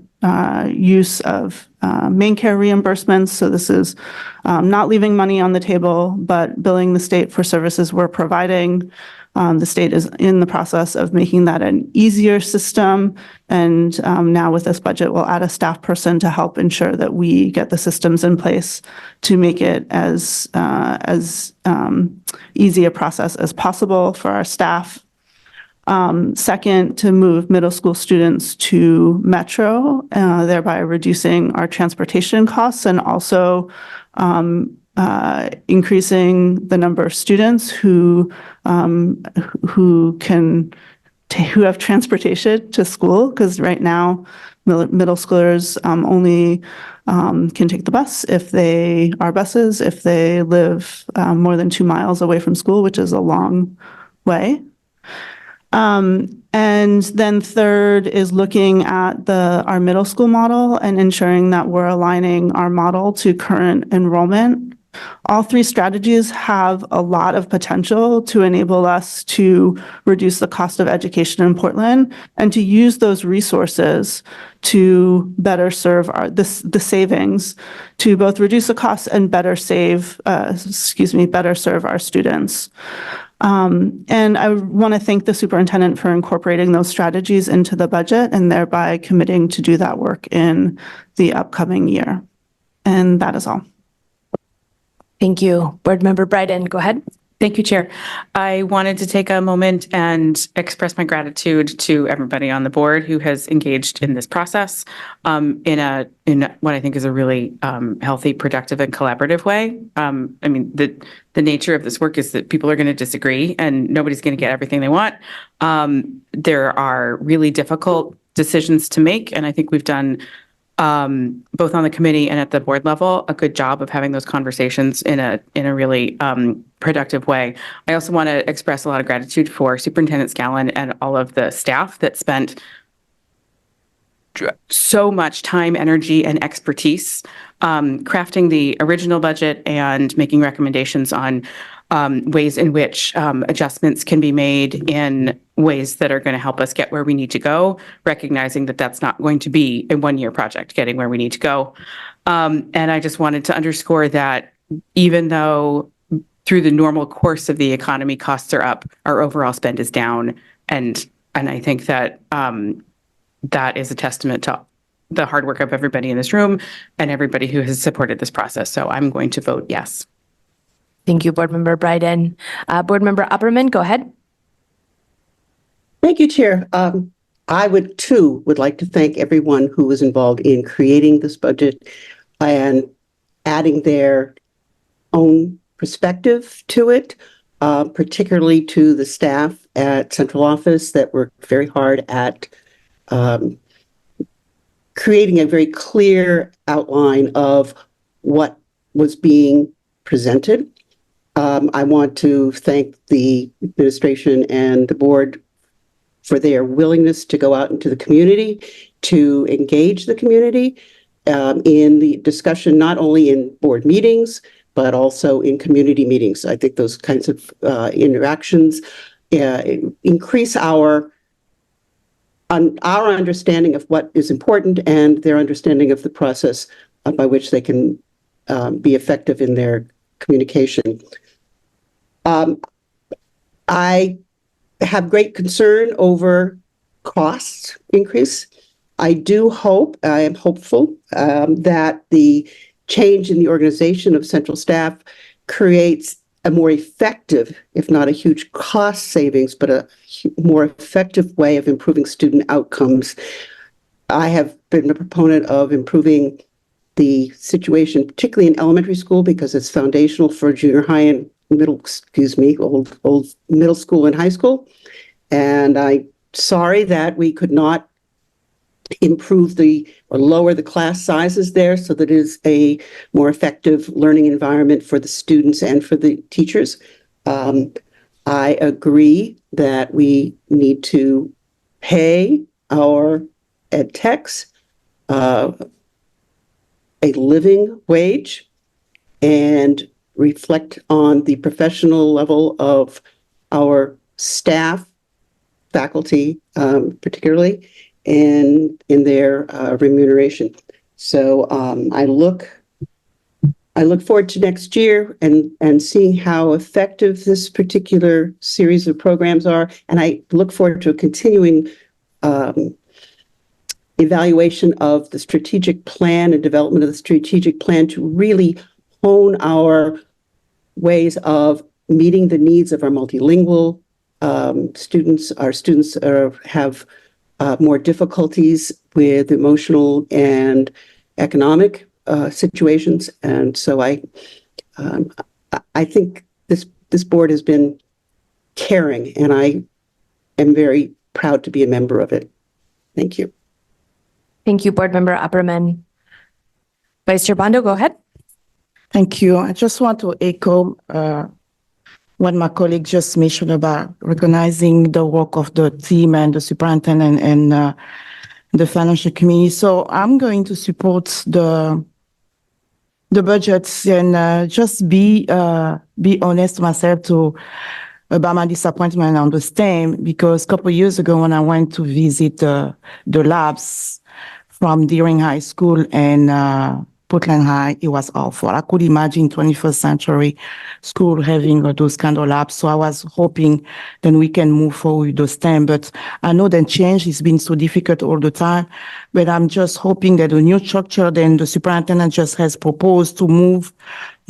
use of Maine care reimbursements. So this is not leaving money on the table, but billing the state for services we're providing. The state is in the process of making that an easier system. And now with this budget, we'll add a staff person to help ensure that we get the systems in place to make it as easy a process as possible for our staff. Second, to move middle school students to Metro, thereby reducing our transportation costs and also increasing the number of students who have transportation to school, because right now middle schoolers only can take the bus if they are buses, if they live more than 2 miles away from school, which is a long way. And then third is looking at our middle school model and ensuring that we're aligning our model to current enrollment. All three strategies have a lot of potential to enable us to reduce the cost of education in Portland and to use those resources to better serve the savings to both reduce the costs and better serve our students. And I want to thank the superintendent for incorporating those strategies into the budget and thereby committing to do that work in the upcoming year. And that is all. Thank you. Board Member Bryden, go ahead. Thank you, Chair. I wanted to take a moment and express my gratitude to everybody on the board who has engaged in this process in what I think is a really healthy, productive, and collaborative way. I mean, the nature of this work is that people are going to disagree and nobody's going to get everything they want. There are really difficult decisions to make, and I think we've done both on the committee and at the board level, a good job of having those conversations in a really productive way. I also want to express a lot of gratitude for Superintendent Scallon and all of the staff that spent so much time, energy, and expertise crafting the original budget and making recommendations on ways in which adjustments can be made in ways that are going to help us get where we need to go, recognizing that that's not going to be a one-year project, getting where we need to go. And I just wanted to underscore that even though through the normal course of the economy, costs are up, our overall spend is down. And I think that that is a testament to the hard work of everybody in this room and everybody who has supported this process. So I'm going to vote yes. Thank you, Board Member Bryden. Board Member Opperman, go ahead. Thank you, Chair. I would like to thank everyone who was involved in creating this budget and adding their own perspective to it, particularly to the staff at central office that worked very hard at creating a very clear outline of what was being presented. I want to thank the administration and the board for their willingness to go out into the community, to engage the community in the discussion, not only in board meetings, but also in community meetings. I think those kinds of interactions increase our understanding of what is important and their understanding of the process by which they can be effective in their communication. I have great concern over cost increase. I am hopeful that the change in the organization of central staff creates a more effective, if not a huge cost savings, but a more effective way of improving student outcomes. I have been a proponent of improving the situation, particularly in elementary school, because it's foundational for junior high and middle school and high school. And I'm sorry that we could not improve or lower the class sizes there so that it is a more effective learning environment for the students and for the teachers. I agree that we need to pay our ed techs a living wage and reflect on the professional level of our staff, faculty, particularly, and in their remuneration. So I look forward to next year and seeing how effective this particular series of programs are. And I look forward to a continuing evaluation of the strategic plan and development of the strategic plan to really hone our ways of meeting the needs of our multilingual students. Our students have more difficulties with emotional and economic situations, and so I think this board has been caring, and I am very proud to be a member of it. Thank you. Thank you, Board Member Opperman. Vice Chair Bondo, go ahead. Thank you. I just want to echo what my colleague just mentioned about recognizing the work of the team and the superintendent and the financial committee. So I'm going to support the budgets and just be honest to myself about my disappointment on the STEM, because a couple of years ago when I went to visit the labs from Deering High School and Portland High, it was awful. I could imagine 21st century school having those kind of labs. So I was hoping that we can move forward with those STEM. But I know that change has been so difficult all the time. But I'm just hoping that the new structure then the superintendent just has proposed to move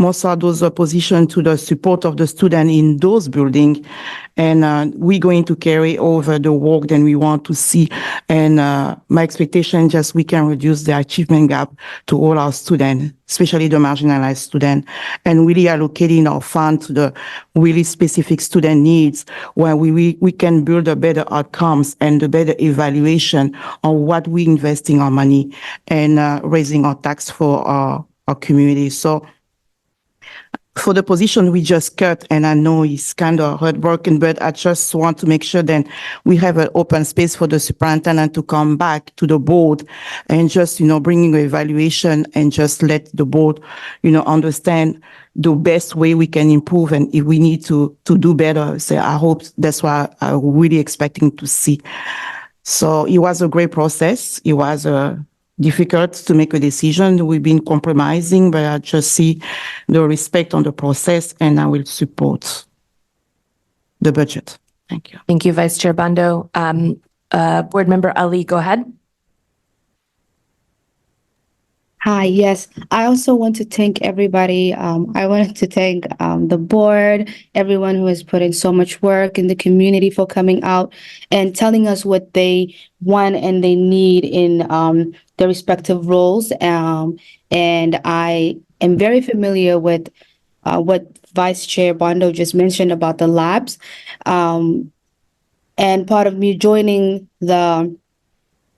most of those positions to the support of the student in those buildings. And we're going to carry over the work that we want to see. And my expectation just we can reduce the achievement gap to all our students, especially the marginalized students, and really allocating our fund to the really specific student needs where we can build a better outcomes and a better evaluation on what we investing our money and raising our tax for our community. So for the position we just cut, and I know it's kind of heartbroken, but I just want to make sure that we have an open space for the superintendent to come back to the board and just, bringing an evaluation and just let the board, understand the best way we can improve. And if we need to do better, so I hope that's what I'm really expecting to see. So it was a great process. It was a difficult to make a decision. We've been compromising, but I just see the respect on the process, and I will support the budget. Thank you. Thank you, Vice Chair Bondo. Board Member Ali, go ahead. Hi, yes. I also want to thank everybody. I wanted to thank the board, everyone who has put in so much work in the community for coming out and telling us what they want and they need in their respective roles. And I am very familiar with what Vice Chair Bondo just mentioned about the labs. And part of me joining the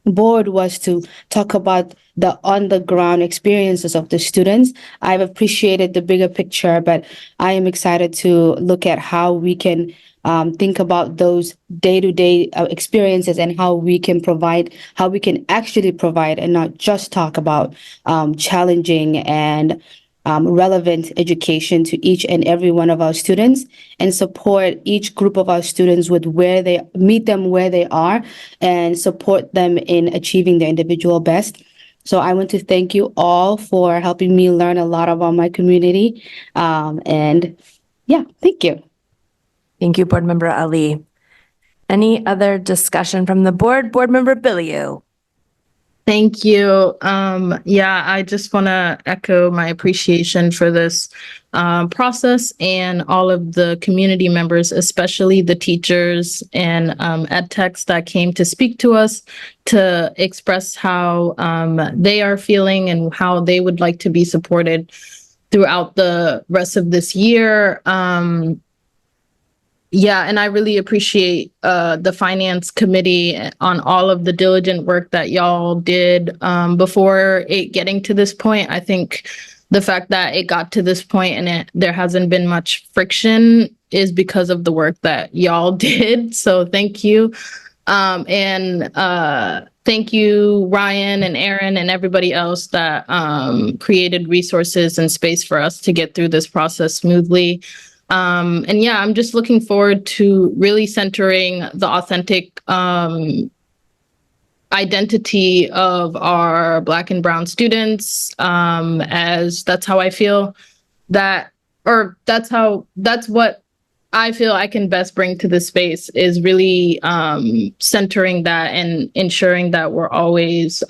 board was to talk about the on-the-ground experiences of the students. I've appreciated the bigger picture, but I am excited to look at how we can think about those day-to-day experiences and how we can actually provide and not just talk about challenging and relevant education to each and every one of our students, and support each group of our students with meet them where they are and support them in achieving their individual best. So I want to thank you all for helping me learn a lot about my community. And yeah, thank you. Thank you, Board Member Ali. Any other discussion from the board? Board Member Billiou. Thank you. Yeah, I just want to echo my appreciation for this process and all of the community members, especially the teachers and ed techs that came to speak to us to express how they are feeling and how they would like to be supported throughout the rest of this year. Yeah, and I really appreciate the finance committee on all of the diligent work that y'all did before it getting to this point. I think the fact that it got to this point and there hasn't been much friction is because of the work that y'all did. So thank you. And thank you, Ryan and Aaron and everybody else that created resources and space for us to get through this process smoothly. And yeah, I'm just looking forward to really centering the authentic identity of our Black and Brown students, as that's how I feel that's what I feel I can best bring to this space, is really centering that and ensuring that we're always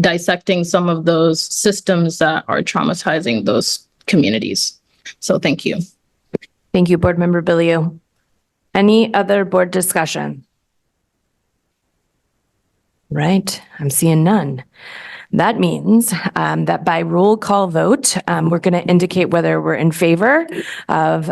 dissecting some of those systems that are traumatizing those communities. So thank you. Thank you, Board Member Billiou. Any other board discussion? Right, I'm seeing none. That means that by roll call vote, we're going to indicate whether we're in favor of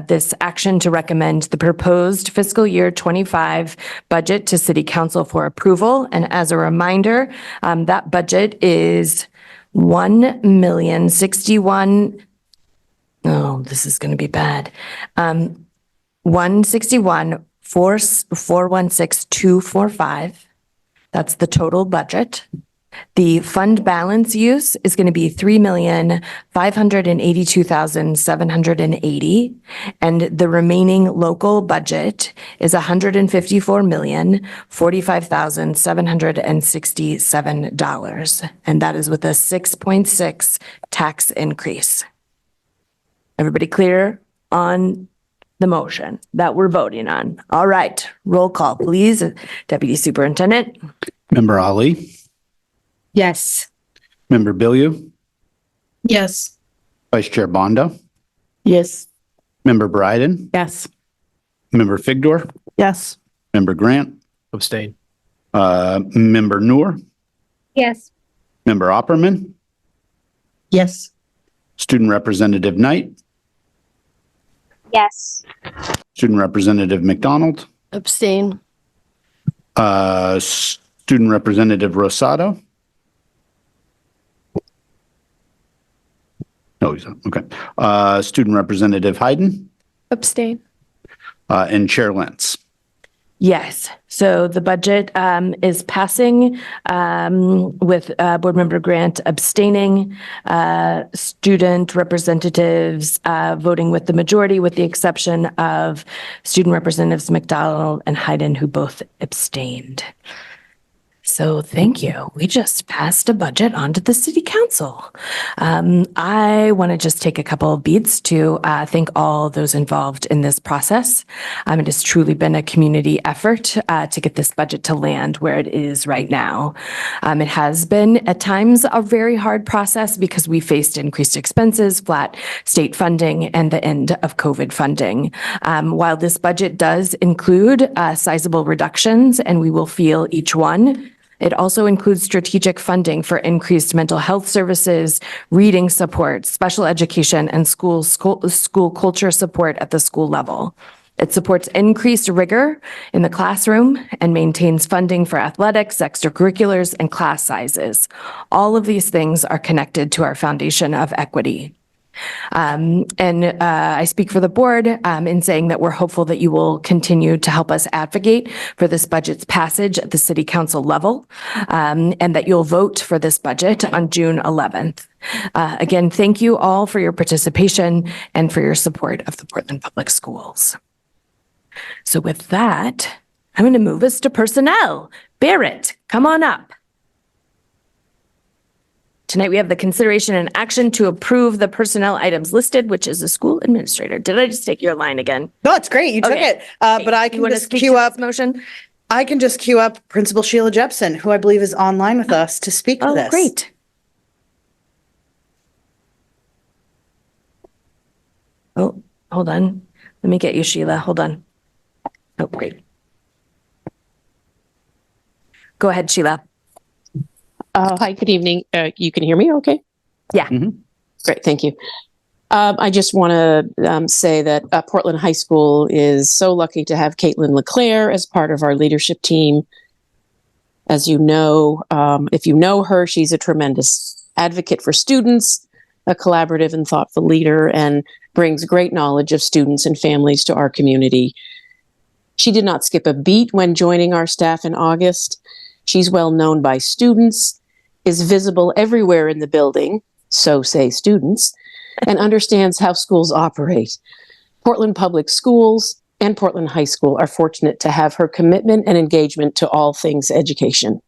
this action to recommend the proposed fiscal year 25 budget to City Council for approval. And as a reminder, that budget is $1,061,000. Oh, this is going to be bad. 161,416,245. That's the total budget. The fund balance use is going to be $3,582,780, and the remaining local budget is $154,045,767, and that is with a 6.6 tax increase. Everybody clear on the motion that we're voting on? All right, roll call, please. Deputy Superintendent. Member Ali, Yes. Member Billiou, Yes. Vice Chair Bondo, Yes. Member Bryden, Yes. Member Figdor, Yes. Member Grant, Abstain. Member Noor, Yes. Member Opperman, Yes. Student Representative Knight, Yes. Student Representative McDonald, Abstain. Student Representative Rosado. No, he's not. Okay. Student Representative Hayden, Abstain. and Chair Lentz. Yes, so the budget is passing with Board Member Grant abstaining, student representatives voting with the majority, with the exception of Student Representatives McDonald and Hayden, who both abstained. So thank you. We just passed a budget onto the city council. I want to just take a couple of beats to thank all those involved in this process. It has truly been a community effort to get this budget to land where it is right now. It has been at times a very hard process because we faced increased expenses, flat state funding, and the end of COVID funding. While this budget does include sizable reductions, and we will feel each one, it also includes strategic funding for increased mental health services, reading support, special education, and school culture support at the school level. It supports increased rigor in the classroom and maintains funding for athletics, extracurriculars, and class sizes. All of these things are connected to our foundation of equity. I speak for the board in saying that we're hopeful that you will continue to help us advocate for this budget's passage at the city council level, and that you'll vote for this budget on June 11th. Again, thank you all for your participation and for your support of the Portland Public Schools. So with that, I'm going to move us to personnel. Barrett, come on up. Tonight, we have the consideration and action to approve the personnel items listed, which is the school administrator. Did I just take your line again? No, it's great. You took Okay. it. But I can just queue up motion. I can just queue up Principal Sheila Jepson, who I believe is online with us to speak to this. Great. Oh, hold on. Let me get you, Sheila. Hold on. Oh, great. Go ahead, Sheila. Hi, good evening. You can hear me okay? Yeah. Great, thank you. I just want to say that Portland High School is so lucky to have Caitlin LeClaire as part of our leadership team. As you know, if you know her, she's a tremendous advocate for students, a collaborative and thoughtful leader, and brings great knowledge of students and families to our community. She did not skip a beat when joining our staff in August. She's well known by students, is visible everywhere in the building, so say students, and understands how schools operate. Portland Public Schools and Portland High School are fortunate to have her commitment and engagement to all things education.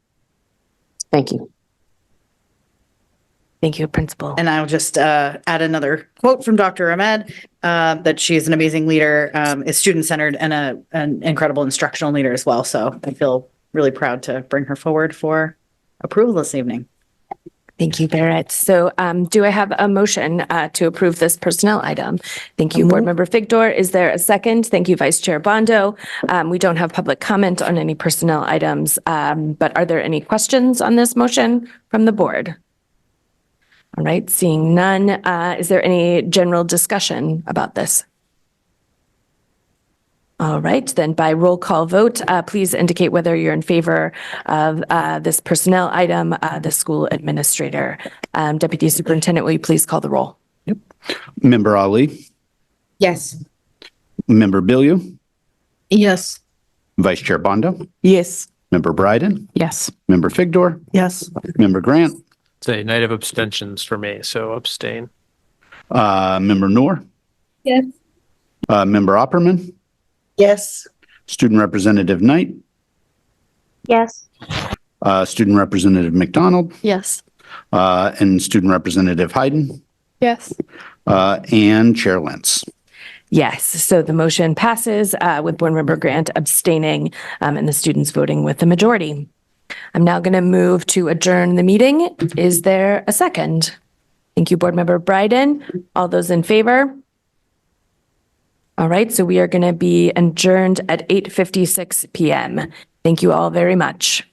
Thank you. Thank you, Principal. And I'll just add another quote from Dr. Ahmed, that she is an amazing leader, is student-centered, and an incredible instructional leader as well. So I feel really proud to bring her forward for approval this evening. Thank you, Barrett. So do I have a motion to approve this personnel item? Thank you, Board Member Figdor. Is there a second? Thank you, Vice Chair Bondo. We don't have public comment on any personnel items, but are there any questions on this motion from the board? All right, seeing none, is there any general discussion about this? All right, then by roll call vote, please indicate whether you're in favor of this personnel item, the school administrator. Deputy Superintendent, will you please call the roll? Yep. Member Ali, Yes. Member Billiou, Yes. Vice Chair Bondo, Yes. Member Bryden, Yes. Member Figdor, Yes. Member Grant, It's a night of abstentions for me, so abstain. Member Noor, Yes. Member Opperman, Yes. Student Representative Knight, Yes. Student Representative McDonald, Yes. and Student Representative Hayden, Yes. and Chair Lentz. Yes, so the motion passes with Board Member Grant abstaining and the students voting with the majority. I'm now going to move to adjourn the meeting. Is there a second? Thank you, Board Member Bryden. All those in favor? All right, so we are going to be adjourned at 8:56 p.m. Thank you all very much.